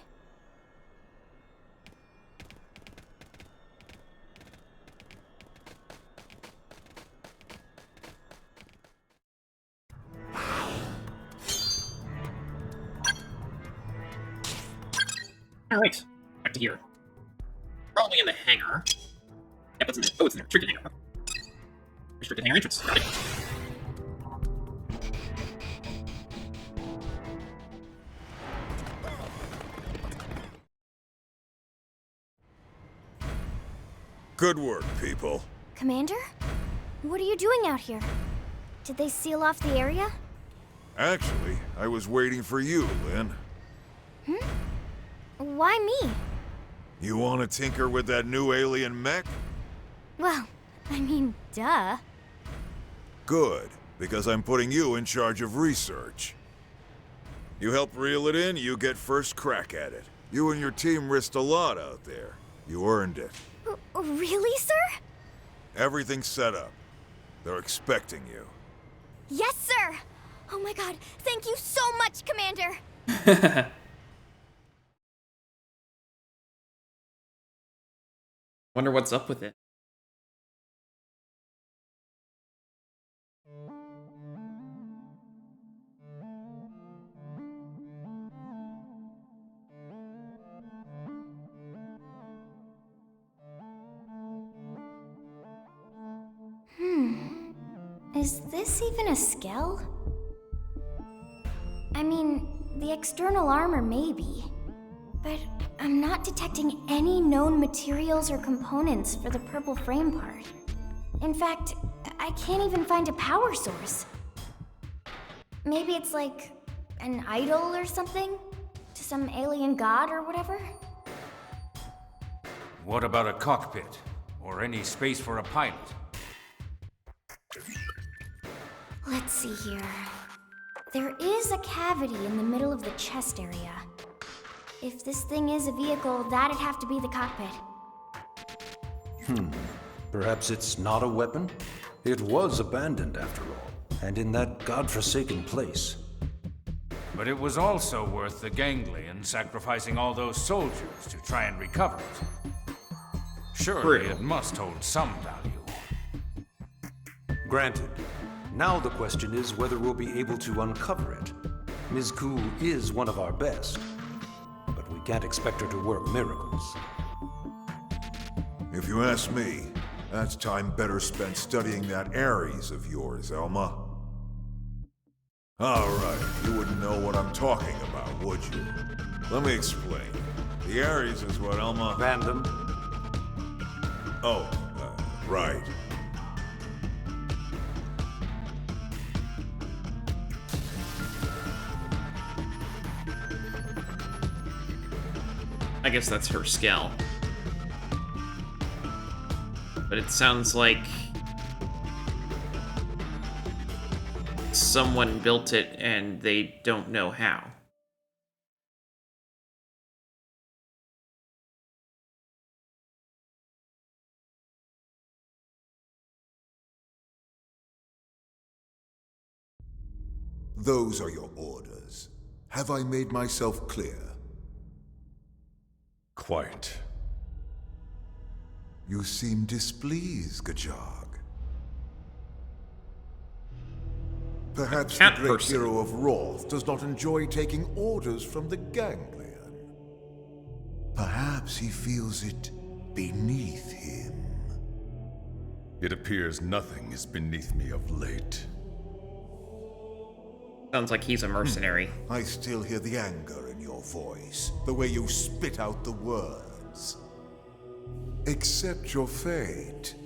Alright, back to here. Probably in the hangar. Yep, that's in there. Oh, it's in there. Restricted hangar. Restricted hangar entrance. Okay. Good work, people. Commander? What are you doing out here? Did they seal off the area? Actually, I was waiting for you, Lynn. Why me? You want to tinker with that new alien mech? Well, I mean, duh. Good, because I'm putting you in charge of research. You help reel it in, you get first crack at it. You and your team risked a lot out there. You earned it. Really, sir? Everything's set up. They're expecting you. Yes, sir! Oh my god, thank you so much, Commander! Wonder what's up with it. Is this even a Skell? I mean, the external armor maybe, but I'm not detecting any known materials or components for the purple frame part. In fact, I can't even find a power source. Maybe it's like an idol or something? To some alien god or whatever? What about a cockpit? Or any space for a pilot? Let's see here. There is a cavity in the middle of the chest area. If this thing is a vehicle, that'd have to be the cockpit. Perhaps it's not a weapon? It was abandoned after all, and in that godforsaken place. But it was also worth the ganglion sacrificing all those soldiers to try and recover it. Surely it must hold some value. Granted. Now the question is whether we'll be able to uncover it. Ms. Koo is one of our best, but we can't expect her to work miracles. If you ask me, that's time better spent studying that Ares of yours, Elma. Alright, you wouldn't know what I'm talking about, would you? Let me explain. The Ares is what Elma... Vandam. Oh, right. I guess that's her Skell. But it sounds like someone built it and they don't know how. Those are your orders. Have I made myself clear? Quite. You seem displeased, Gajag. Perhaps the great hero of Roth does not enjoy taking orders from the ganglion. Perhaps he feels it beneath him. It appears nothing is beneath me of late. Sounds like he's a mercenary. I still hear the anger in your voice, the way you spit out the words. Accept your fate.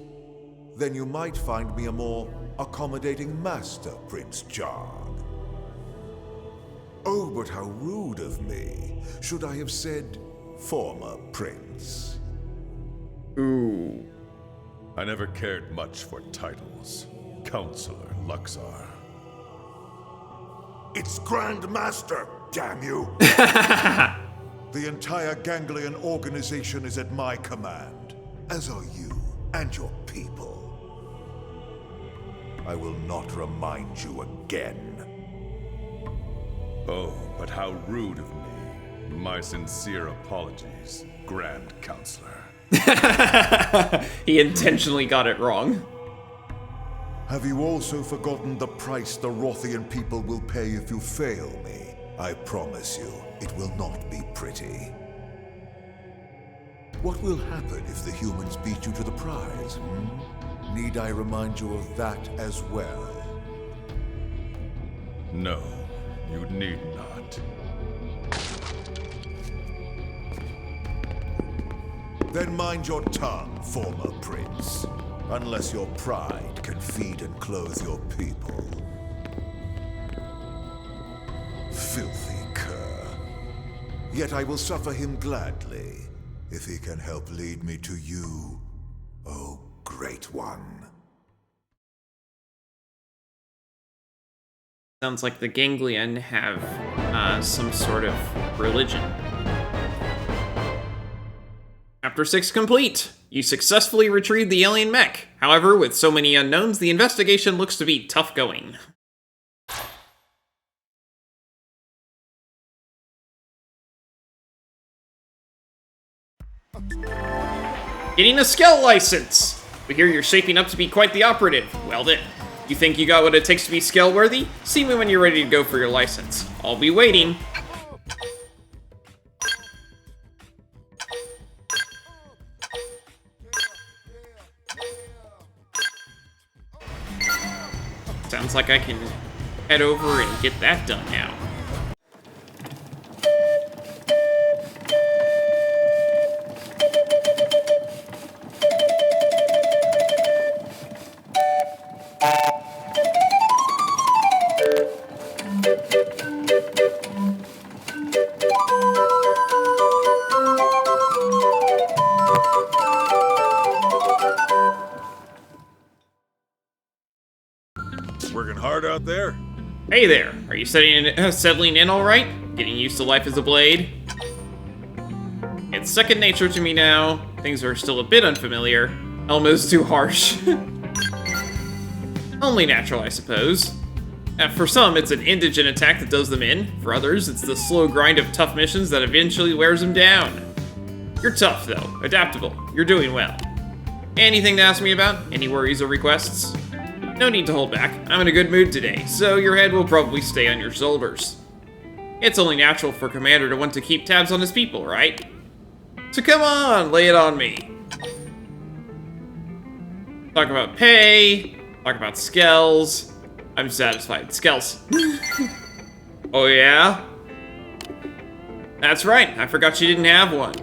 Then you might find me a more accommodating master, Prince Jog. Oh, but how rude of me. Should I have said former prince? Ooh. I never cared much for titles. Counselor Luxar. It's Grand Master, damn you! The entire Ganglion organization is at my command, as are you and your people. I will not remind you again. Oh, but how rude of me. My sincere apologies, Grand Counselor. He intentionally got it wrong. Have you also forgotten the price the Rothian people will pay if you fail me? I promise you, it will not be pretty. What will happen if the humans beat you to the prize, Need I remind you of that as well? No, you need not. Then mind your tongue, former prince. Unless your pride can feed and clothe your people. Filthy cur. Yet I will suffer him gladly, if he can help lead me to you, oh great one. Sounds like the Ganglion have some sort of religion. Chapter 6 complete! You successfully retrieved the alien mech. However, with so many unknowns, the investigation looks to be tough going. Getting a Skell license! We hear you're shaping up to be quite the operative. Well then, you think you got what it takes to be Skell-worthy? See me when you're ready to go for your license. I'll be waiting. Sounds like I can head over and get that done now. Working hard out there? Hey there, are you settling in all right? Getting used to life as a blade? It's second nature to me now. Things are still a bit unfamiliar. Almost too harsh. Only natural, I suppose. For some, it's an indigent attack that does them in. For others, it's the slow grind of tough missions that eventually wears them down. You're tough, though. Adaptable. You're doing well. Anything to ask me about? Any worries or requests? No need to hold back. I'm in a good mood today, so your head will probably stay on your shoulders. It's only natural for Commander to want to keep tabs on his people, right? So come on, lay it on me. Talk about pay, talk about Skells. I'm satisfied. Skells. Oh yeah? That's right, I forgot you didn't have one.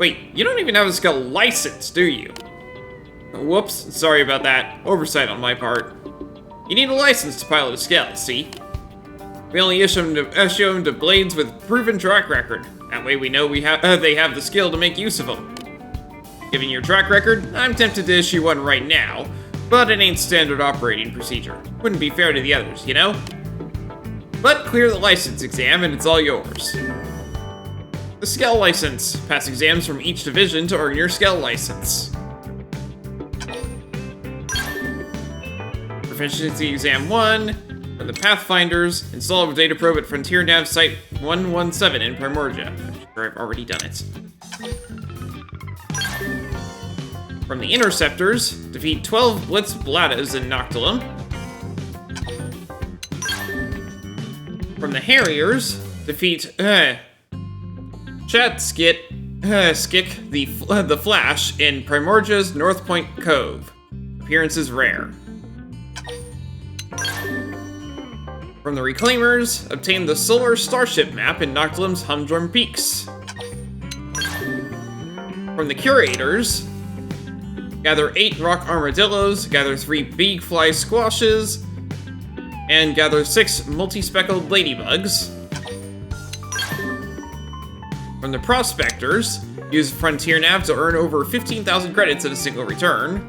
Wait, you don't even have a Skell license, do you? Whoops, sorry about that. Oversight on my part. You need a license to pilot a Skell, see? We only issue them to blades with proven track record. That way we know they have the skill to make use of them. Given your track record, I'm tempted to issue one right now, but it ain't standard operating procedure. Wouldn't be fair to the others, you know? But clear the license exam and it's all yours. The Skell license. Pass exams from each division to earn your Skell license. Proficiency Exam 1, from the Pathfinders, install a data probe at Frontier Nav Site 117 in Primordia. I'm sure I've already done it. From the Interceptors, defeat 12 Blitz Bladas in Noctilum. From the Harriers, defeat Skik the Flash in Primordia's North Point Cove. Appearance is rare. From the Reclaimers, obtain the Solar Starship map in Noctilum's Humdrum Peaks. From the Curators, gather 8 rock armadillos, gather 3 big fly squashes, and gather 6 multi-speckled ladybugs. From the Prospectors, use Frontier Nav to earn over 15,000 credits at a single return.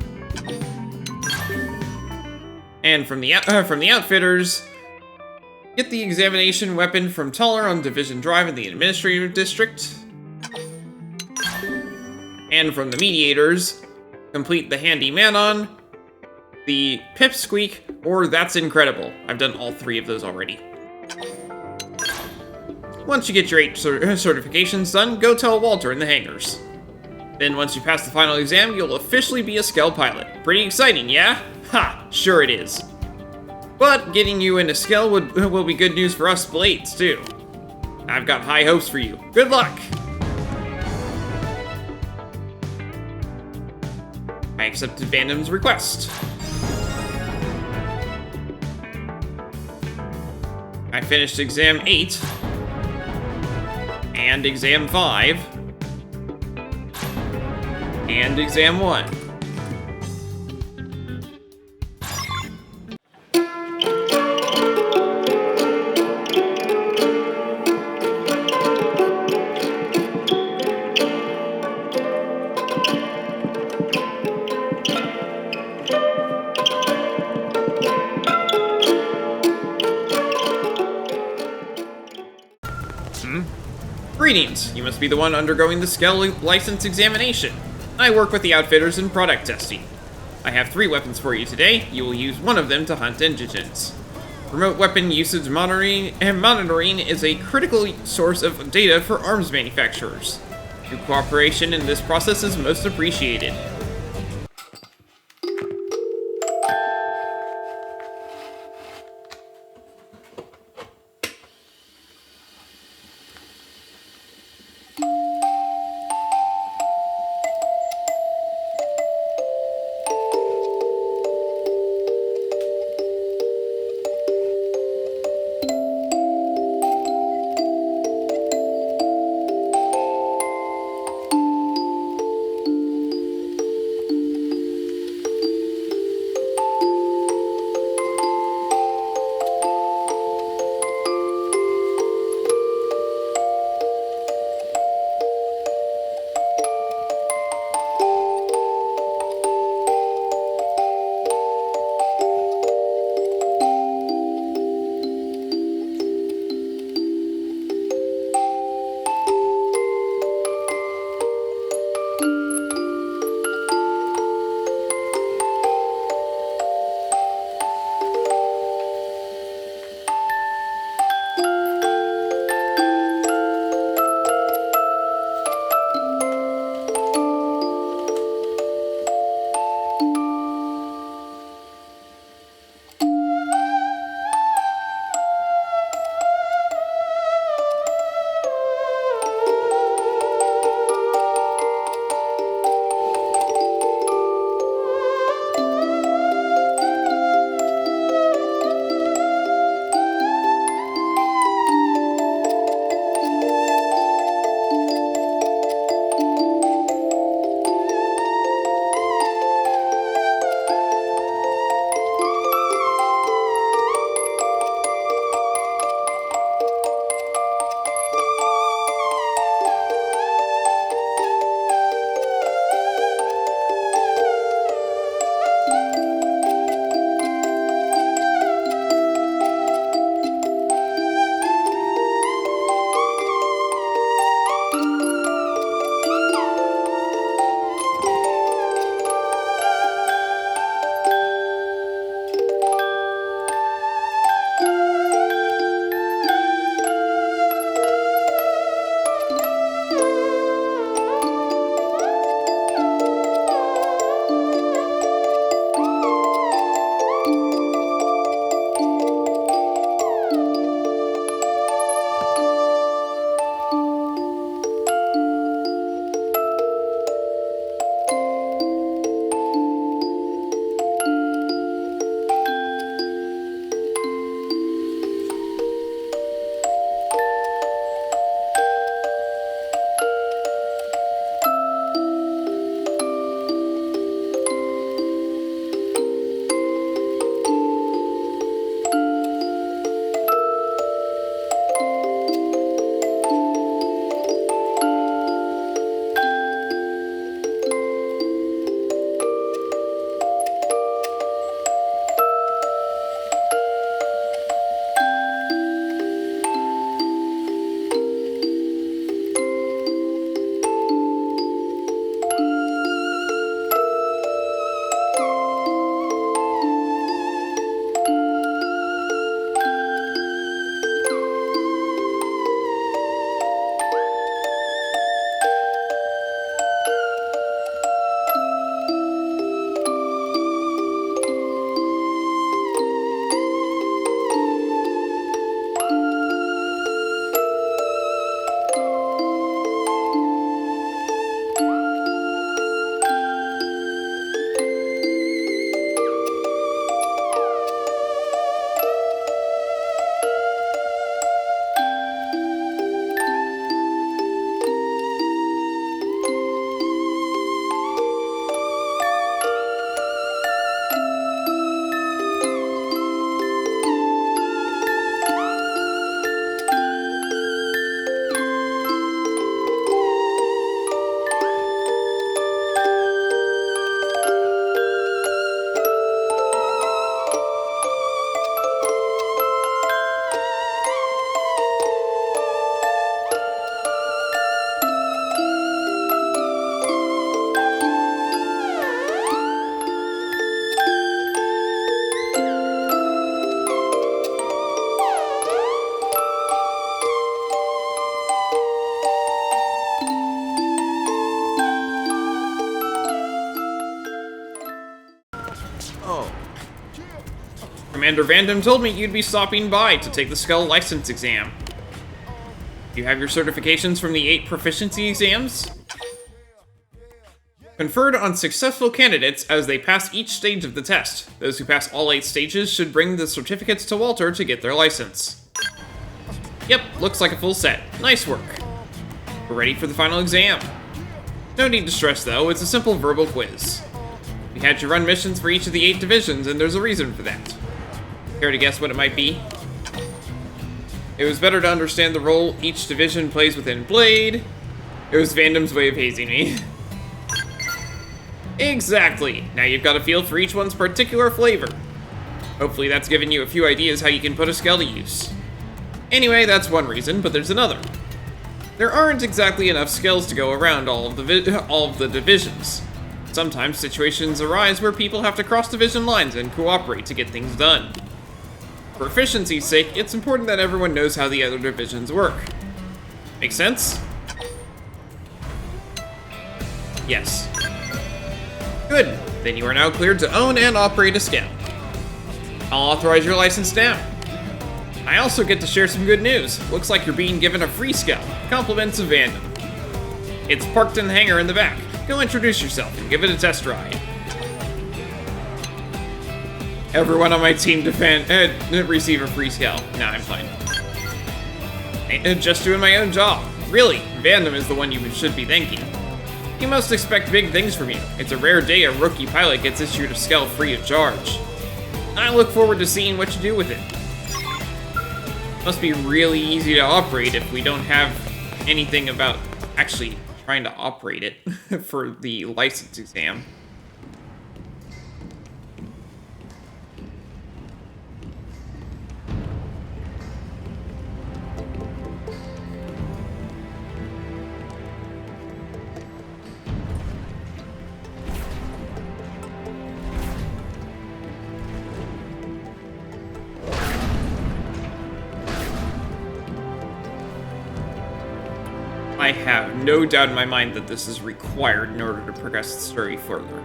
And from the Outfitters, get the examination weapon from Toller on Division Drive in the Administrative District. And from the Mediators, complete the Handy Manon, the Pipsqueak, or That's Incredible. I've done all 3 of those already. Once you get your 8 certifications done, go tell Walter in the hangars. Then once you pass the final exam, you'll officially be a Skell pilot. Pretty exciting, yeah? Ha! Sure it is. But getting you into Skell will be good news for us Blades, too. I've got high hopes for you. Good luck! I accepted Vandom's request. I finished Exam 8, and Exam 5, and Exam 1. Greetings! You must be the one undergoing the Skell license examination. I work with the Outfitters in product testing. I have 3 weapons for you today. You will use one of them to hunt indigents. Remote weapon usage monitoring is a critical source of data for arms manufacturers. Your cooperation in this process is most appreciated. Commander Vandam told me you'd be stopping by to take the Skell license exam. You have your certifications from the 8 proficiency exams? Conferred on successful candidates as they pass each stage of the test. Those who pass all 8 stages should bring the certificates to Walter to get their license. Yep, looks like a full set. Nice work. We're ready for the final exam. No need to stress though, it's a simple verbal quiz. We had you run missions for each of the 8 divisions, and there's a reason for that. Care to guess what it might be? It was better to understand the role each division plays within Blade. It was Vandam's way of hazing me. Exactly! Now you've got a feel for each one's particular flavor. Hopefully that's given you a few ideas how you can put a Skell to use. Anyway, that's one reason, but there's another. There aren't exactly enough Skells to go around all of the divisions. Sometimes situations arise where people have to cross division lines and cooperate to get things done. For efficiency's sake, it's important that everyone knows how the other divisions work. Make sense? Yes. Good, then you are now cleared to own and operate a Skell. I'll authorize your license now. I also get to share some good news. Looks like you're being given a free Skell. Compliments of Vandam. It's parked in the hangar in the back. Go introduce yourself and give it a test ride. Everyone on my team receive a free Skell. Nah, I'm fine. Just doing my own job. Really, Vandam is the one you should be thanking. You must expect big things from you. It's a rare day a rookie pilot gets issued a Skell free of charge. I look forward to seeing what you do with it. Must be really easy to operate if we don't have anything about actually trying to operate it for the license exam. I have no doubt in my mind that this is required in order to progress the story further.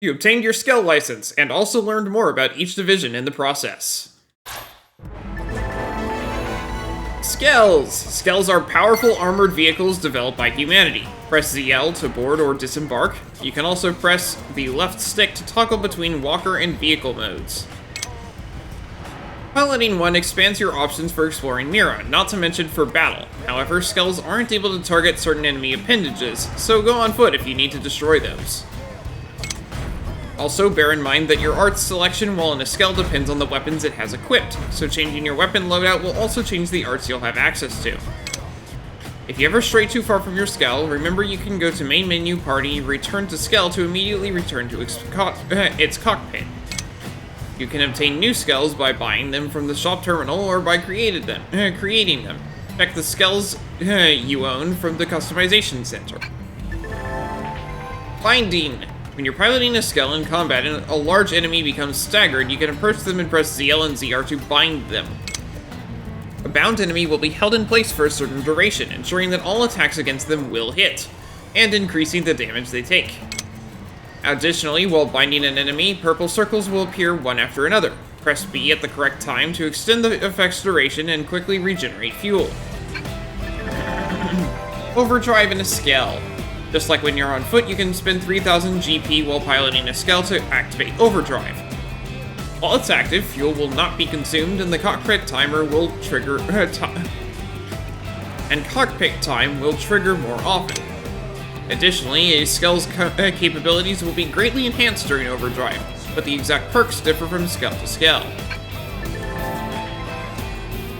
You obtained your Skell license, and also learned more about each division in the process. Skells! Skells are powerful armored vehicles developed by humanity. Press ZL to board or disembark. You can also press the left stick to toggle between walker and vehicle modes. Piloting 1 expands your options for exploring Mira, not to mention for battle. However, Skells aren't able to target certain enemy appendages, so go on foot if you need to destroy those. Also, bear in mind that your arts selection while in a Skell depends on the weapons it has equipped, so changing your weapon loadout will also change the arts you'll have access to. If you ever stray too far from your Skell, remember you can go to main menu, party, return to Skell to immediately return to its cockpit. You can obtain new Skells by buying them from the shop terminal or by creating them. Check the Skells you own from the customization center. Binding. When you're piloting a Skell in combat and a large enemy becomes staggered, you can approach them and press ZL and ZR to bind them. A bound enemy will be held in place for a certain duration, ensuring that all attacks against them will hit, and increasing the damage they take. Additionally, while binding an enemy, purple circles will appear one after another. Press B at the correct time to extend the effect's duration and quickly regenerate fuel. Overdrive in a Skell. Just like when you're on foot, you can spend 3000 GP while piloting a Skell to activate Overdrive. While it's active, fuel will not be consumed and the cockpit timer will trigger cockpit time will trigger more often. Additionally, a Skell's capabilities will be greatly enhanced during Overdrive, but the exact perks differ from Skell to Skell.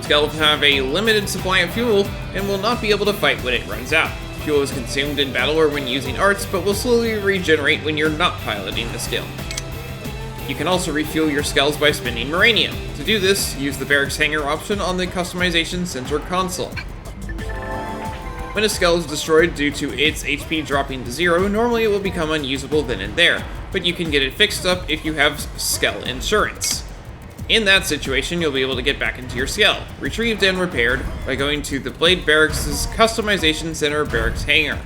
Skell have a limited supply of fuel and will not be able to fight when it runs out. Fuel is consumed in battle or when using arts, but will slowly regenerate when you're not piloting the Skell. You can also refuel your Skells by spending Moranium. To do this, use the Barracks Hangar option on the Customization Center console. When a Skell is destroyed due to its HP dropping to 0, normally it will become unusable then and there. but you can get it fixed up if you have Skell insurance. In that situation, you'll be able to get back into your Skell, retrieved and repaired, by going to the Blade Barracks' Customization Center Barracks hangar.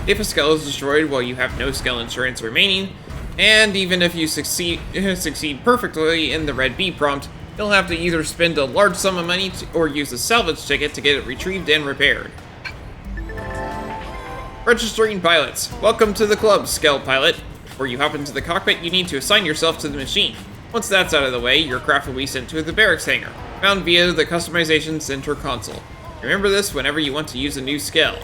If a Skell is destroyed while you have no Skell insurance remaining, and even if you succeed perfectly in the red B prompt, you'll have to either spend a large sum of money or use a salvage ticket to get it retrieved and repaired. Registering pilots. Welcome to the club, Skell pilot. Before you hop into the cockpit, you need to assign yourself to the machine. Once that's out of the way, your craft will be sent to the barracks hangar, found via the Customization Center console. Remember this whenever you want to use a new Skell.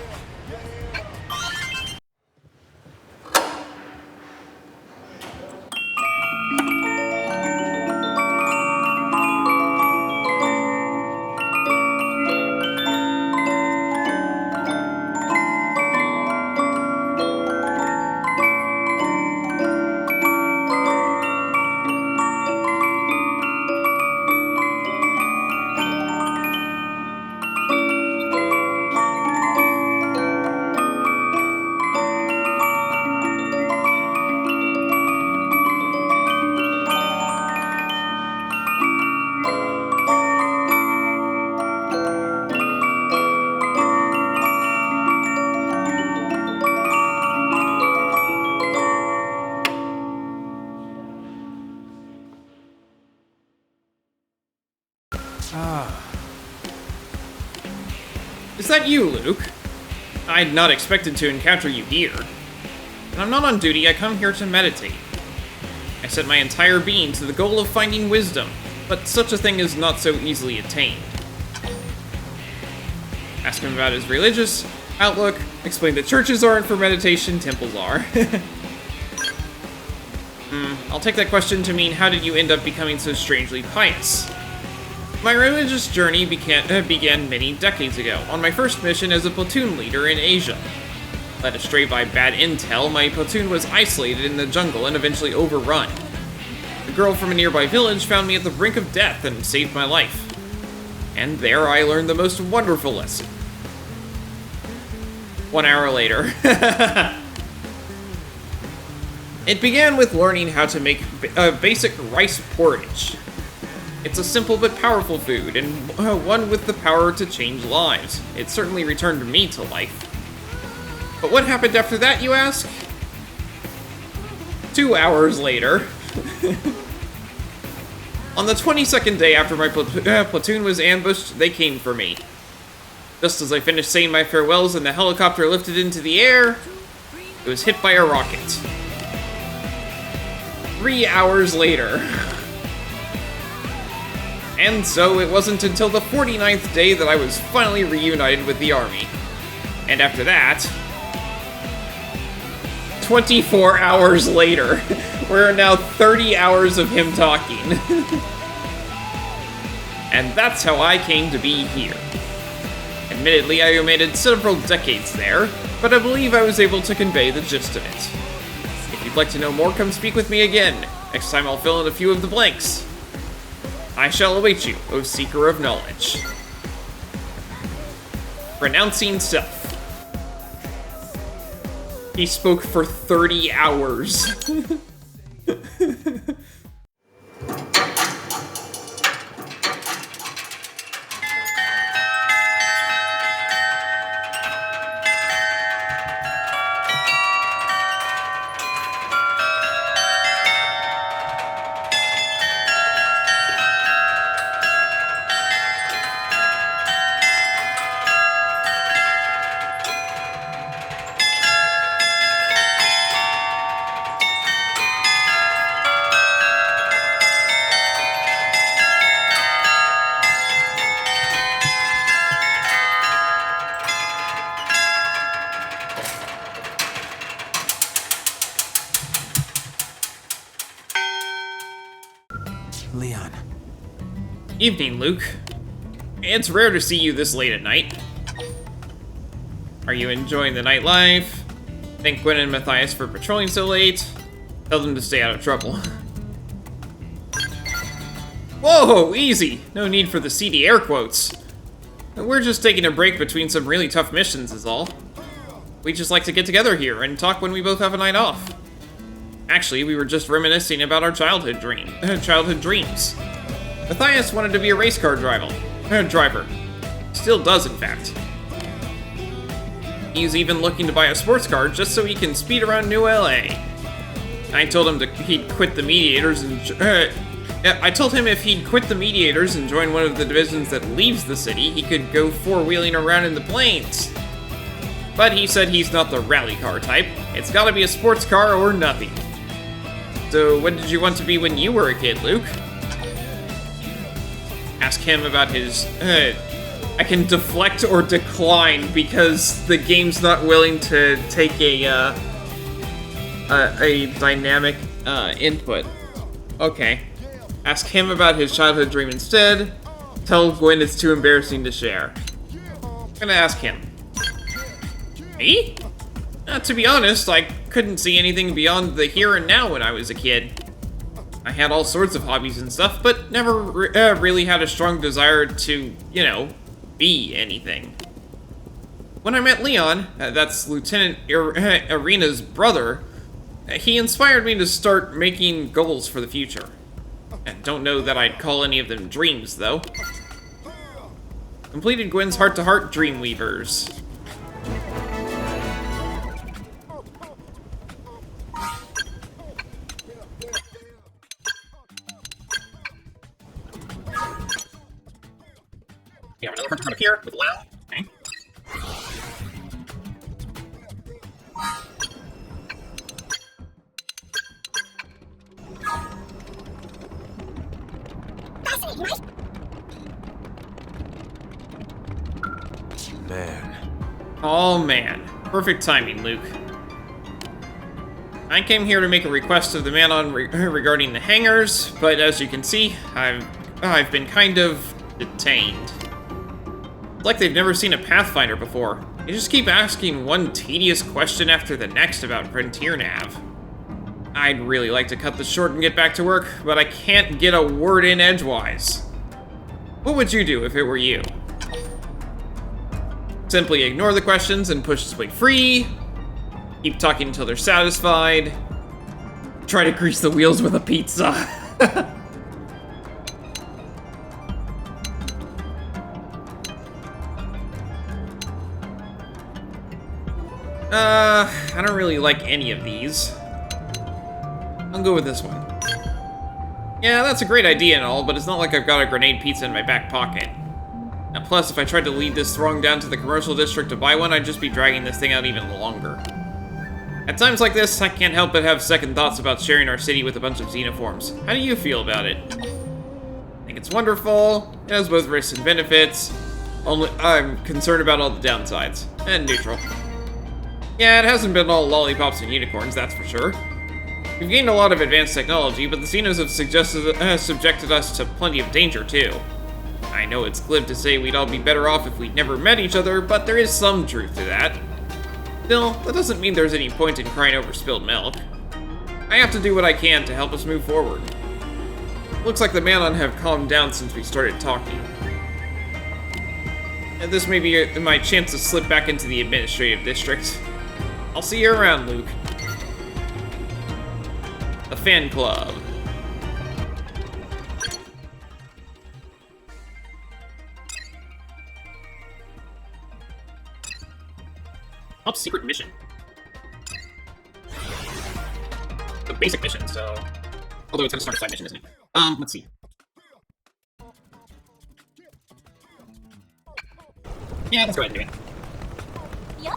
Is that you, Luke? I'd not expected to encounter you here. When I'm not on duty, I come here to meditate. I set my entire being to the goal of finding wisdom, but such a thing is not so easily attained. Ask him about his religious outlook, explain that churches aren't for meditation, temples are. I'll take that question to mean, how did you end up becoming so strangely pious? My religious journey began many decades ago, on my first mission as a platoon leader in Asia. Led astray by bad intel, my platoon was isolated in the jungle and eventually overrun. A girl from a nearby village found me at the brink of death and saved my life. And there I learned the most wonderful lesson. 1 hour later. It began with learning how to make basic rice porridge. It's a simple but powerful food, and one with the power to change lives. It certainly returned me to life. But what happened after that, you ask? 2 hours later. On the 22nd day after my platoon was ambushed, they came for me. Just as I finished saying my farewells and the helicopter lifted into the air, it was hit by a rocket. 3 hours later. And so it wasn't until the 49th day that I was finally reunited with the army. And after that, 24 hours later, we're now 30 hours of him talking. And that's how I came to be here. Admittedly, I omitted several decades there, but I believe I was able to convey the gist of it. If you'd like to know more, come speak with me again. Next time I'll fill in a few of the blanks. I shall await you, O Seeker of Knowledge. Renouncing self. He spoke for 30 hours. Leon. Evening, Luke. It's rare to see you this late at night. Are you enjoying the nightlife? Thank Gwen and Matthias for patrolling so late. Tell them to stay out of trouble. Whoa, easy! No need for the seedy air quotes. We're just taking a break between some really tough missions is all. We just like to get together here and talk when we both have a night off. Actually, we were just reminiscing about our childhood dreams. Matthias wanted to be a race car driver. Still does, in fact. He's even looking to buy a sports car just so he can speed around New LA. I told him he'd quit the mediators and I told him if he'd quit the mediators and join one of the divisions that leaves the city, he could go four-wheeling around in the plains. But he said he's not the rally car type. It's gotta be a sports car or nothing. So what did you want to be when you were a kid, Luke? Ask him about his... I can deflect or decline because the game's not willing to take a dynamic input. Okay. Ask him about his childhood dream instead. Tell Gwen it's too embarrassing to share. I'm gonna ask him. Me? To be honest, I couldn't see anything beyond the here and now when I was a kid. I had all sorts of hobbies and stuff, but never really had a strong desire to, you know, be anything. When I met Leon, that's Lieutenant Irina's brother, he inspired me to start making goals for the future. I don't know that I'd call any of them dreams, though. Completed Gwen's heart-to-heart Dreamweavers. Yeah, another heart-to-heart up here with Lau. Okay. Man. Oh man. Perfect timing, Luke. I came here to make a request of the man regarding the hangars, but as you can see, I've been kind of detained. It's like they've never seen a Pathfinder before. They just keep asking one tedious question after the next about Frontier Nav. I'd really like to cut this short and get back to work, but I can't get a word in edgewise. What would you do if it were you? Simply ignore the questions and push this way free. Keep talking until they're satisfied. Try to grease the wheels with a pizza. I don't really like any of these. I'll go with this one. Yeah, that's a great idea and all, but it's not like I've got a grenade pizza in my back pocket. And plus, if I tried to lead this throng down to the commercial district to buy one, I'd just be dragging this thing out even longer. At times like this, I can't help but have second thoughts about sharing our city with a bunch of xenoforms. How do you feel about it? I think it's wonderful. It has both risks and benefits. Only I'm concerned about all the downsides. And neutral. Yeah, it hasn't been all lollipops and unicorns, that's for sure. We've gained a lot of advanced technology, but the Xenos have subjected us to plenty of danger, too. I know it's glib to say we'd all be better off if we'd never met each other, but there is some truth to that. Still, that doesn't mean there's any point in crying over spilled milk. I have to do what I can to help us move forward. Looks like the Manon have calmed down since we started talking. And this may be my chance to slip back into the administrative district. I'll see you around, Luke. The fan club. Top secret mission. The basic mission, so... Although it's gonna start a side mission, isn't it? Let's see. Yeah, let's go ahead and do it. Yep.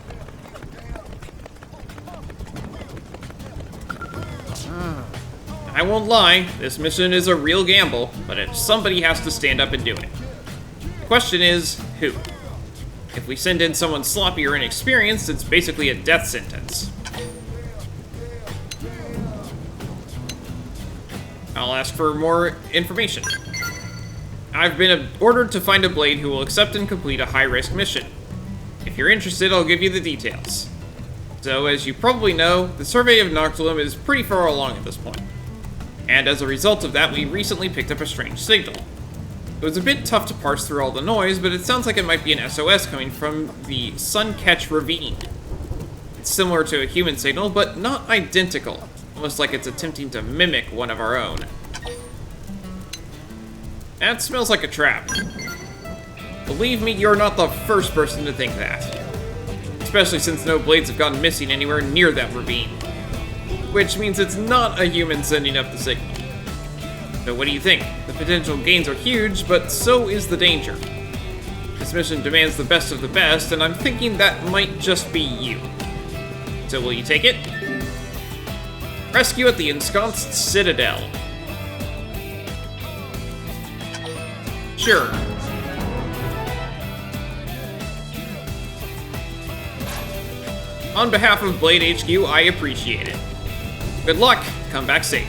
I won't lie, this mission is a real gamble, but somebody has to stand up and do it. The question is, who? If we send in someone sloppy or inexperienced, it's basically a death sentence. I'll ask for more information. I've been ordered to find a blade who will accept and complete a high-risk mission. If you're interested, I'll give you the details. So, as you probably know, the survey of Noctilum is pretty far along at this point. And as a result of that, we recently picked up a strange signal. It was a bit tough to parse through all the noise, but it sounds like it might be an SOS coming from the Suncatch Ravine. It's similar to a human signal, but not identical. almost like it's attempting to mimic one of our own. That smells like a trap. Believe me, you're not the first person to think that. Especially since no blades have gone missing anywhere near that ravine. Which means it's not a human sending up the signal. So what do you think? The potential gains are huge, but so is the danger. This mission demands the best of the best, and I'm thinking that might just be you. So will you take it? Rescue at the Ensconced Citadel. Sure. On behalf of Blade HQ, I appreciate it. Good luck, come back safe.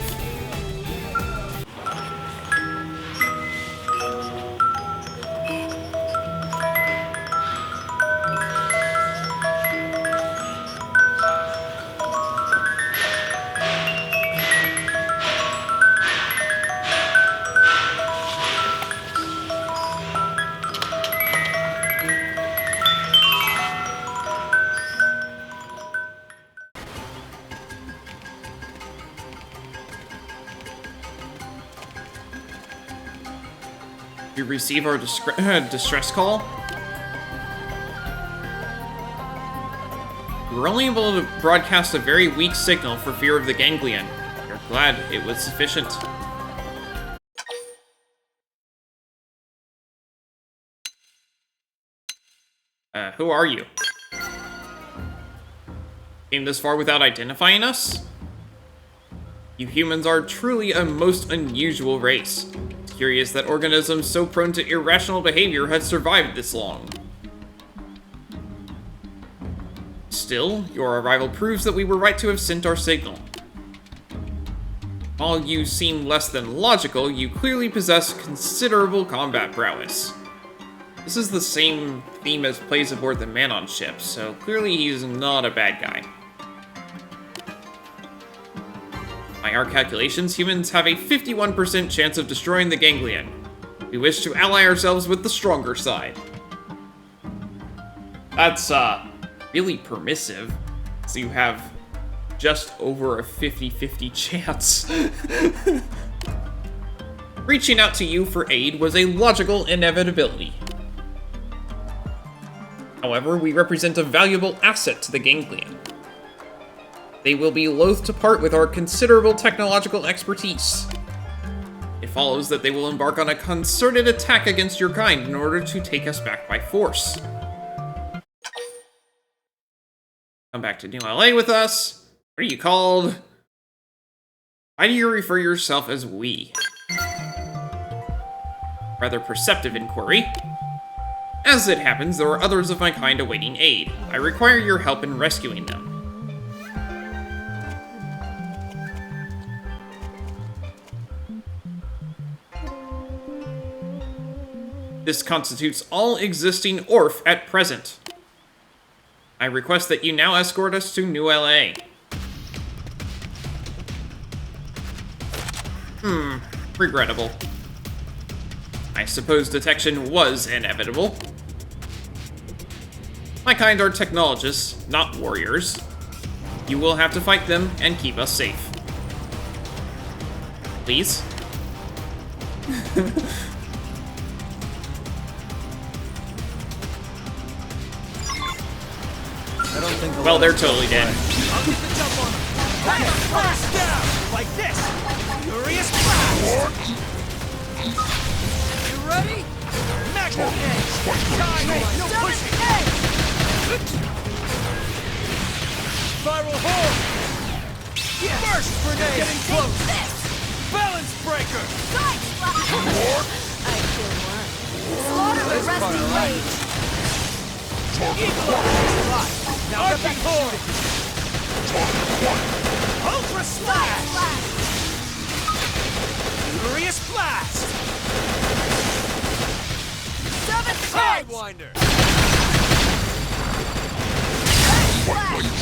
You receive our distress call? We were only able to broadcast a very weak signal for fear of the ganglion. We're glad it was sufficient. Who are you? Came this far without identifying us? You humans are truly a most unusual race. It's curious that organisms so prone to irrational behavior had survived this long. Still, your arrival proves that we were right to have sent our signal. While you seem less than logical, you clearly possess considerable combat prowess. This is the same theme as plays aboard the Manon ship, so clearly he's not a bad guy. By our calculations, humans have a 51% chance of destroying the ganglion. We wish to ally ourselves with the stronger side. That's, really permissive, so you have just over a 50-50 chance. Reaching out to you for aid was a logical inevitability. However, we represent a valuable asset to the ganglion. They will be loath to part with our considerable technological expertise. It follows that they will embark on a concerted attack against your kind in order to take us back by force. Come back to New LA with us. What are you called? Why do you refer yourself as we? Rather perceptive inquiry. As it happens, there are others of my kind awaiting aid. I require your help in rescuing them. This constitutes all existing ORF at present. I request that you now escort us to New LA. Regrettable. I suppose detection was inevitable. My kind are technologists, not warriors. You will have to fight them and keep us safe. Please? Well, they're totally dead. I'll get the jump on them. Hey, first down! Like this! Furious blast! You ready? Magnum edge! Time, no pushing! Viral horn! Burst grenade! Getting close! Balance breaker! I kill one. Slaughter the rusty blade! Now get back horn! Ultra slash! Furious blast! Sidewinder!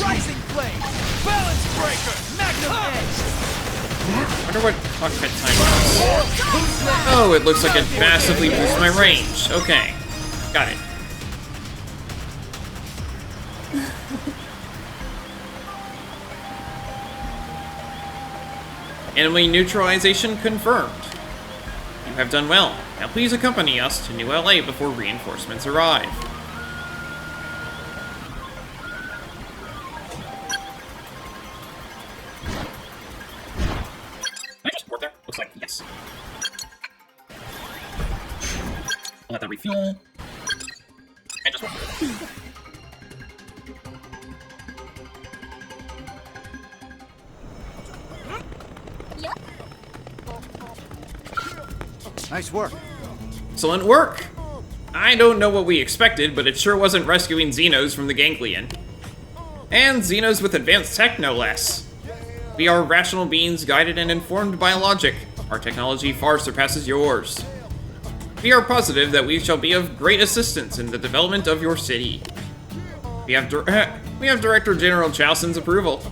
Rising blade! Balance breaker! Magnum edge! I wonder what cockpit time is. Oh, it looks like it massively boosts my range. Okay, got it. Enemy neutralization confirmed. You have done well. Now please accompany us to New LA before reinforcements arrive. Can I just port there? Looks like yes. I'll let that refuel. And just walk. Nice work. Excellent work! I don't know what we expected, but it sure wasn't rescuing Xenos from the Ganglion. And Xenos with advanced tech, no less. We are rational beings guided and informed by logic. Our technology far surpasses yours. We are positive that we shall be of great assistance in the development of your city. We have Director General Chowson's approval.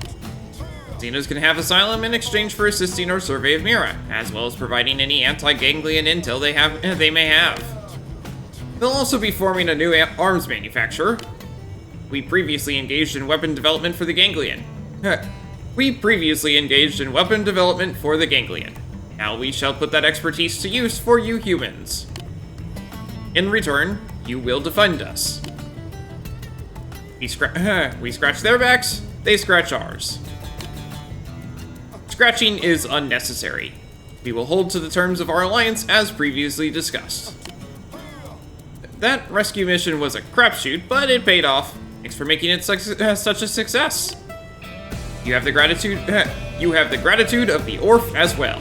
Xenos can have asylum in exchange for assisting our survey of Mira, as well as providing any anti-ganglion intel they may have. They'll also be forming a new arms manufacturer. We previously engaged in weapon development for the Ganglion. Now we shall put that expertise to use for you humans. In return, you will defend us. We scratch their backs, they scratch ours. Scratching is unnecessary. We will hold to the terms of our alliance as previously discussed. That rescue mission was a crapshoot, but it paid off. Thanks for making it such a success. You have the gratitude of the Orf as well.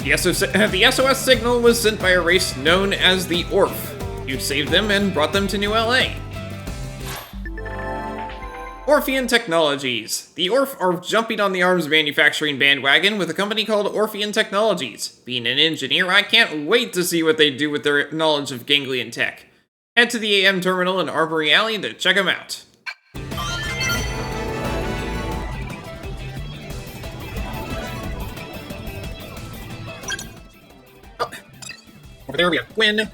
The SOS signal was sent by a race known as the Orf. You saved them and brought them to New LA. Orphean Technologies. The Orf are jumping on the arms manufacturing bandwagon with a company called Orphean Technologies. Being an engineer, I can't wait to see what they do with their knowledge of ganglion tech. Head to the AM terminal in Armory Alley to check them out. Oh. Over there we have Gwen.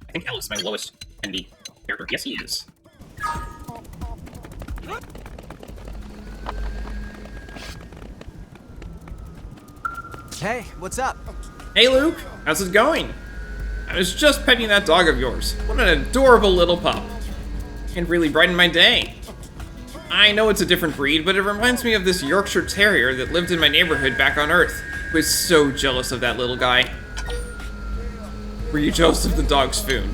I think Al is my lowest ND character. Yes, he is. Hey, what's up? Hey Luke, how's it going? I was just petting that dog of yours. What an adorable little pup. It really brightened my day. I know it's a different breed, but it reminds me of this Yorkshire Terrier that lived in my neighborhood back on Earth. I was so jealous of that little guy. Were you jealous of the dog's food?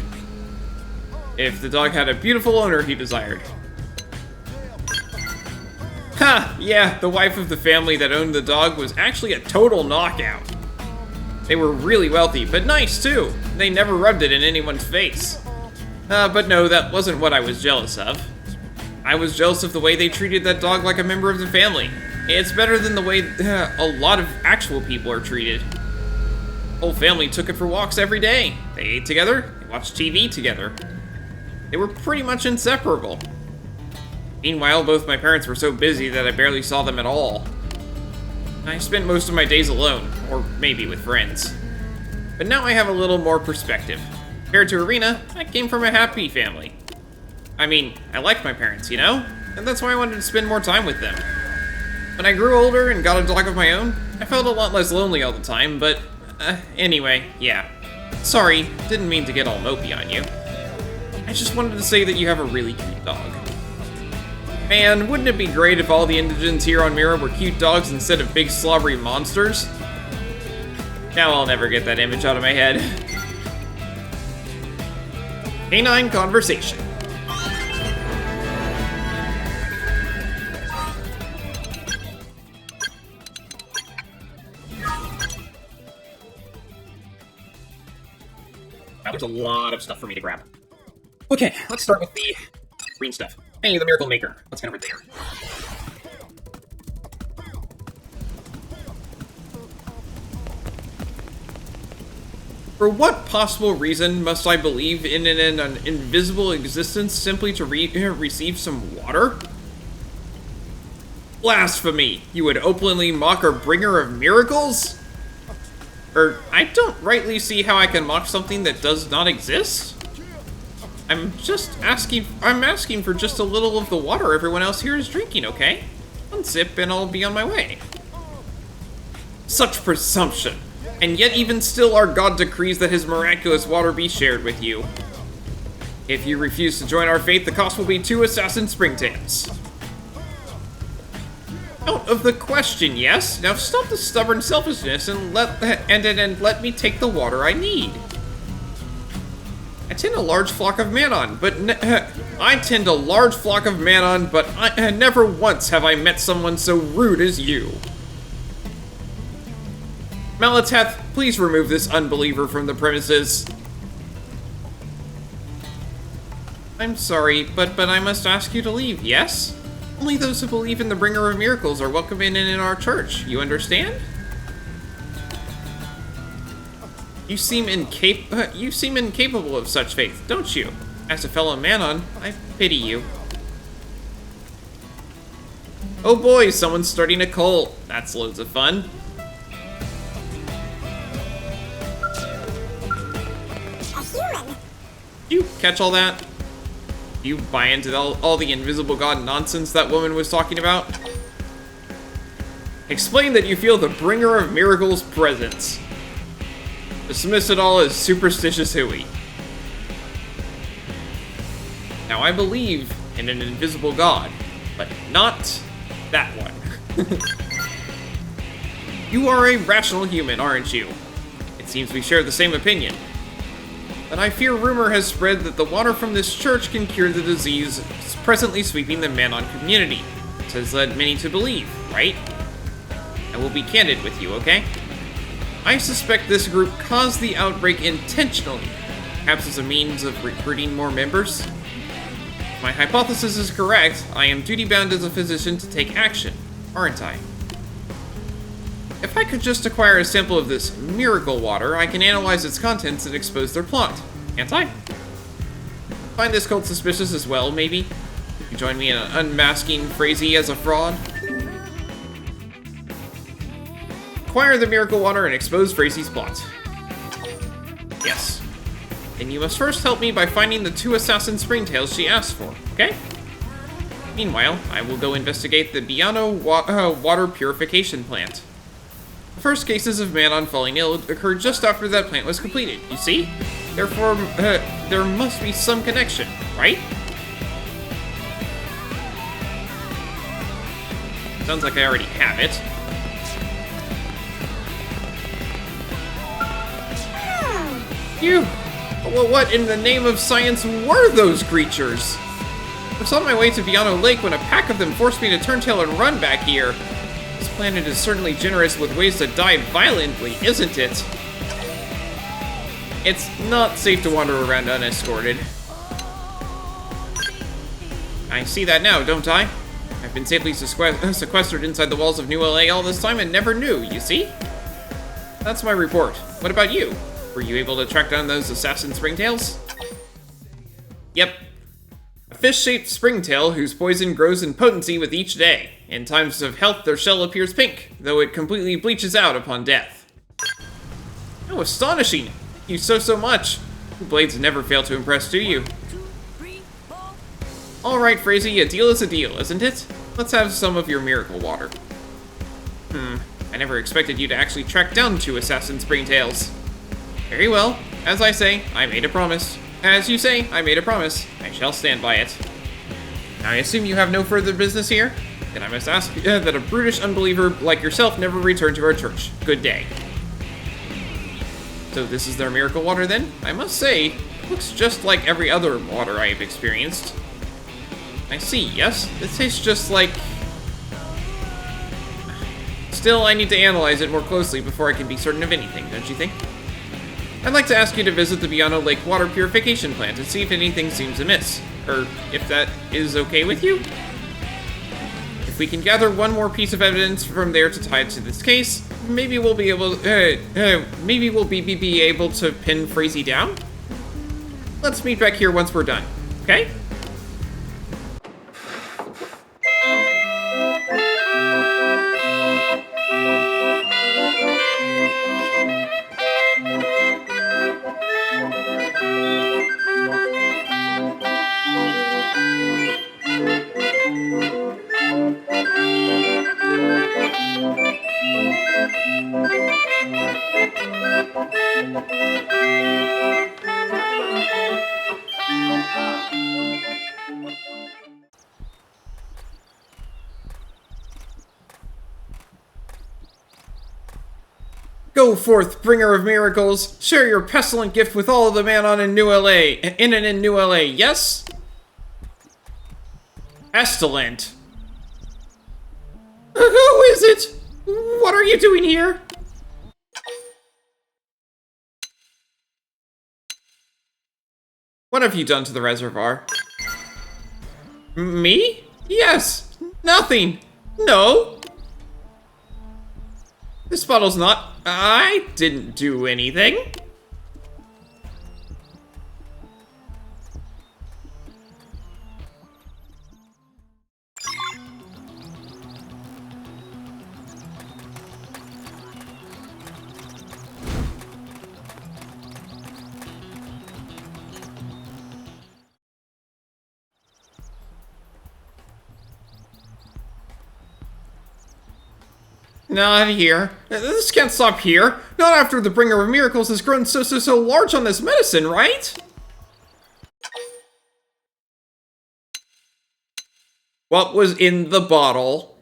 If the dog had a beautiful owner he desired. Ha! Yeah, the wife of the family that owned the dog was actually a total knockout. They were really wealthy, but nice too. They never rubbed it in anyone's face. But no, that wasn't what I was jealous of. I was jealous of the way they treated that dog like a member of the family. It's better than the way a lot of actual people are treated. Whole family took it for walks every day. They ate together, they watched TV together. They were pretty much inseparable. Meanwhile, both my parents were so busy that I barely saw them at all. I spent most of my days alone, or maybe with friends. But now I have a little more perspective. Compared to Arena, I came from a happy family. I mean, I liked my parents, you know? And that's why I wanted to spend more time with them. When I grew older and got a dog of my own, I felt a lot less lonely all the time, but anyway, yeah. Sorry, didn't mean to get all mopey on you. I just wanted to say that you have a really cute dog. Man, wouldn't it be great if all the indigents here on Mira were cute dogs instead of big slobbery monsters? Now I'll never get that image out of my head. Canine Conversation. Now there's a lot of stuff for me to grab. Okay, let's start with the green stuff. Hey, the Miracle Maker. Let's head over there. For what possible reason must I believe in an invisible existence simply to receive some water? Blasphemy! You would openly mock our bringer of miracles? I don't rightly see how I can mock something that does not exist. I'm asking for just a little of the water everyone else here is drinking, okay? One sip and I'll be on my way. Such presumption. And yet even still our god decrees that his miraculous water be shared with you. If you refuse to join our faith, the cost will be 2 assassin springtails. Out of the question, yes? Now stop the stubborn selfishness and let me take the water I need. I tend a large flock of Manon, but never once have I met someone so rude as you. Malateth, please remove this unbeliever from the premises. I'm sorry, but I must ask you to leave, yes? Only those who believe in the bringer of miracles are welcome in our church, you understand? You seem incapable of such faith, don't you? As a fellow Manon, I pity you. Oh boy, someone's starting a cult. That's loads of fun. A human. You catch all that? You buy into all the invisible god nonsense that woman was talking about? Explain that you feel the bringer of miracles' presence. Dismiss it all as superstitious hooey. Now I believe in an invisible god, but not that one. You are a rational human, aren't you? It seems we share the same opinion. But I fear rumor has spread that the water from this church can cure the disease presently sweeping the Manon community. This has led many to believe, right? I will be candid with you, okay? I suspect this group caused the outbreak intentionally, perhaps as a means of recruiting more members. If my hypothesis is correct, I am duty-bound as a physician to take action, aren't I? If I could just acquire a sample of this miracle water, I can analyze its contents and expose their plot, can't I? Find this cult suspicious as well, maybe? You join me in unmasking Frazee as a fraud? Acquire the miracle water and expose Frazee's plot. Yes. Then you must first help me by finding the 2 assassin springtails she asked for, okay? Meanwhile, I will go investigate the Biano water purification plant. The first cases of Manon falling ill occurred just after that plant was completed, you see? Therefore, there must be some connection, right? Sounds like I already have it. You! Well, what in the name of science were those creatures? I was on my way to Biano Lake when a pack of them forced me to turn tail and run back here. This planet is certainly generous with ways to die violently, isn't it? It's not safe to wander around unescorted. I see that now, don't I? I've been safely sequestered inside the walls of New LA all this time and never knew, you see? That's my report. What about you? Were you able to track down those assassin springtails? Yep. A fish-shaped springtail whose poison grows in potency with each day. In times of health, their shell appears pink, though it completely bleaches out upon death. Oh, astonishing! Thank you so much. Blades never fail to impress, do you? Alright, Frazee, a deal is a deal, isn't it? Let's have some of your miracle water. I never expected you to actually track down 2 assassin springtails. Very well. As I say, I made a promise. As you say, I made a promise. I shall stand by it. Now, I assume you have no further business here? Then I must ask that a brutish unbeliever like yourself never return to our church. Good day. So this is their miracle water then? I must say, it looks just like every other water I have experienced. I see, yes. It tastes just like... Still, I need to analyze it more closely before I can be certain of anything, don't you think? I'd like to ask you to visit the Biano Lake water purification plant and see if anything seems amiss. Or if that is okay with you? If we can gather one more piece of evidence from there to tie it to this case, maybe we'll be able be able to pin Frazee down? Let's meet back here once we're done, okay? Go forth, bringer of miracles. Share your pestilent gift with all of the Manon in New LA. In and in New LA, yes? Pestilent. Who is it? What are you doing here? What have you done to the reservoir? Me? Yes. Nothing. No. This bottle's not... I didn't do anything. Not here. This can't stop here. Not after the bringer of miracles has grown so large on this medicine, right? What was in the bottle?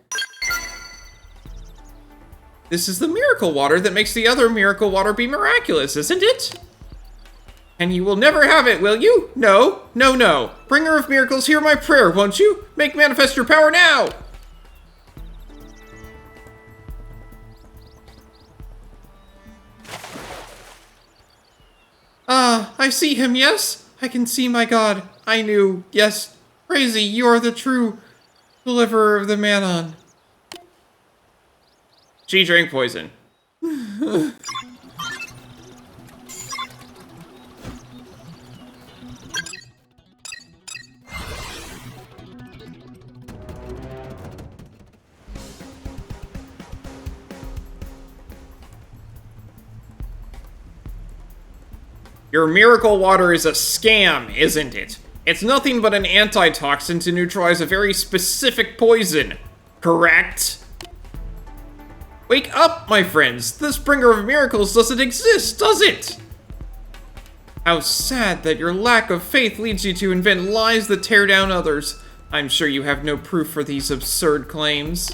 This is the miracle water that makes the other miracle water be miraculous, isn't it? And you will never have it, will you? No, no, no. Bringer of miracles, hear my prayer, won't you? Make manifest your power now! Ah, I see him, yes? I can see my god. I knew, yes. Crazy, you are the true deliverer of the Manon. She drank poison. Your miracle water is a scam, isn't it? It's nothing but an antitoxin to neutralize a very specific poison, correct? Wake up, my friends! This bringer of miracles doesn't exist, does it? How sad that your lack of faith leads you to invent lies that tear down others. I'm sure you have no proof for these absurd claims.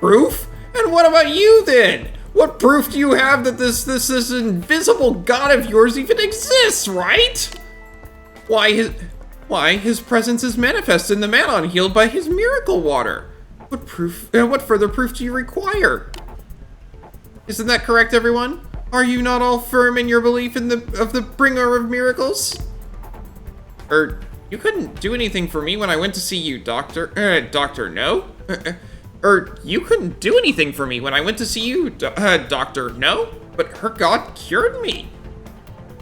Proof? And what about you, then? What proof do you have that this invisible god of yours even exists, right? Why, his presence is manifest in the Manon healed by his miracle water. What proof, what further proof do you require? Isn't that correct, everyone? Are you not all firm in your belief in the bringer of miracles? You couldn't do anything for me when I went to see you, Doctor, no? You couldn't do anything for me when I went to see you, Doctor, no? But her god cured me.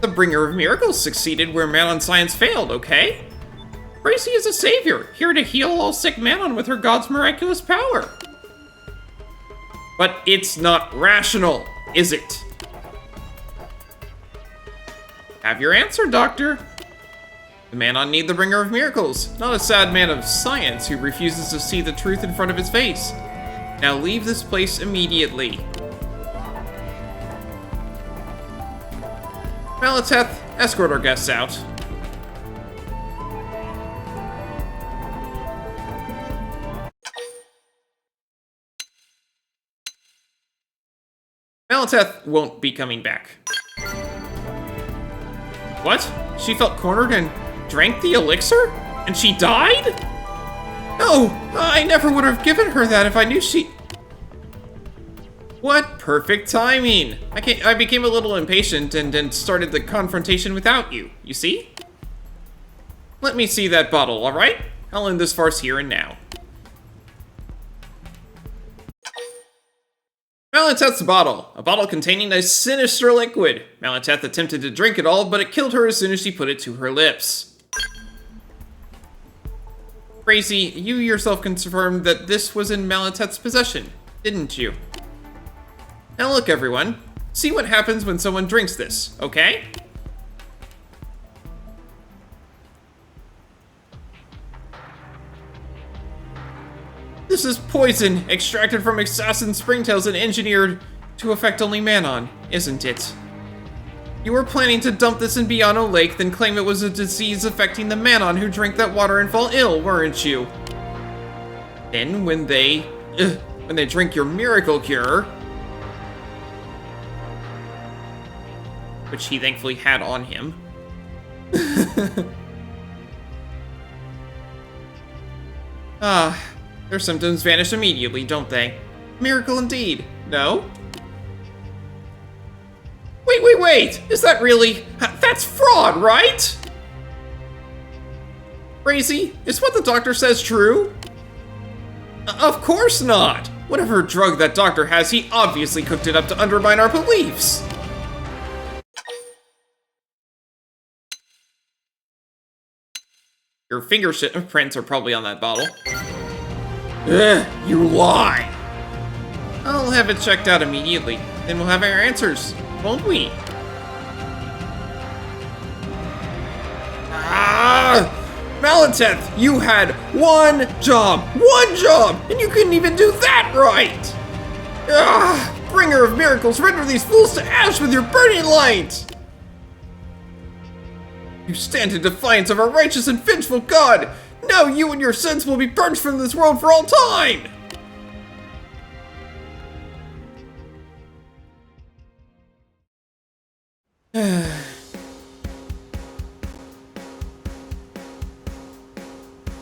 The bringer of miracles succeeded where Manon science failed, okay? Gracie is a savior, here to heal all sick Manon with her god's miraculous power. But it's not rational, is it? Have your answer, Doctor. The Manon need the bringer of miracles, not a sad man of science who refuses to see the truth in front of his face. Now leave this place immediately. Malateth, escort our guests out. Malateth won't be coming back. What? She felt cornered and drank the elixir? And she died? No, I never would have given her that if I knew she... What perfect timing! I became a little impatient and started the confrontation without you, you see? Let me see that bottle, alright? I'll end this farce here and now. Malateth's bottle. A bottle containing a sinister liquid. Malateth attempted to drink it all, but it killed her as soon as she put it to her lips. Gracie, you yourself confirmed that this was in Malateth's possession, didn't you? Now look, everyone. See what happens when someone drinks this, okay? This is poison, extracted from assassin springtails and engineered to affect only Manon, isn't it? You were planning to dump this in Biano Lake, then claim it was a disease affecting the Manon who drank that water and fall ill, weren't you? Then when they drink your miracle cure... which he thankfully had on him. Their symptoms vanish immediately, don't they? Miracle indeed, no? Wait! Is that really... That's fraud, right? Crazy? Is what the doctor says true? Of course not! Whatever drug that doctor has, he obviously cooked it up to undermine our beliefs! Your fingerprints are probably on that bottle. Ugh, you lie! I'll have it checked out immediately, then we'll have our answers, won't we? Malinteth, you had one job, and you couldn't even do that right! Bringer of miracles, render these fools to ash with your burning light! You stand in defiance of our righteous and vengeful God! Now you and your sins will be purged from this world for all time!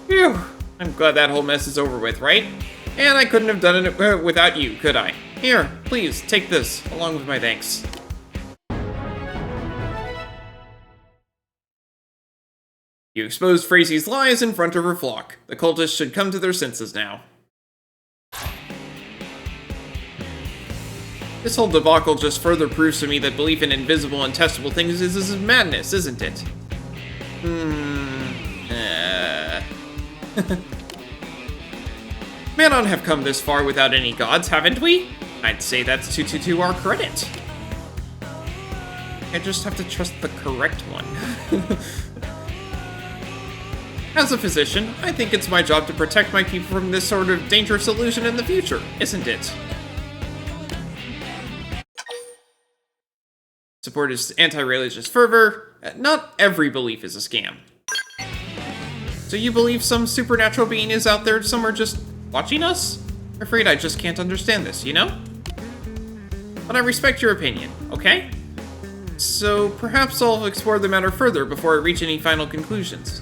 Phew. I'm glad that whole mess is over with, right? And I couldn't have done it without you, could I? Here, please, take this, along with my thanks. You exposed Phrasy's lies in front of her flock. The cultists should come to their senses now. This whole debacle just further proves to me that belief in invisible and testable things is madness, isn't it? Manon have come this far without any gods, haven't we? I'd say that's to our credit. I just have to trust the correct one. As a physician, I think it's my job to protect my people from this sort of dangerous illusion in the future, isn't it? Support his anti-religious fervor. Not every belief is a scam. So you believe some supernatural being is out there somewhere just watching us? I'm afraid I just can't understand this, you know? But I respect your opinion, okay? So perhaps I'll explore the matter further before I reach any final conclusions.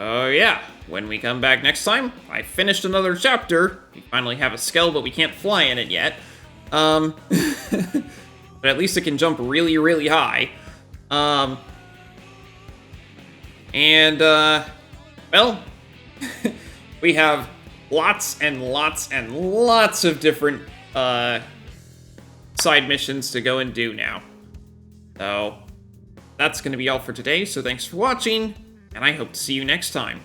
Oh yeah, when we come back next time, I finished another chapter. We finally have a Skell, but we can't fly in it yet. But at least it can jump really, really high. Well, we have lots and lots and lots of different side missions to go and do now. So that's going to be all for today, so thanks for watching, and I hope to see you next time.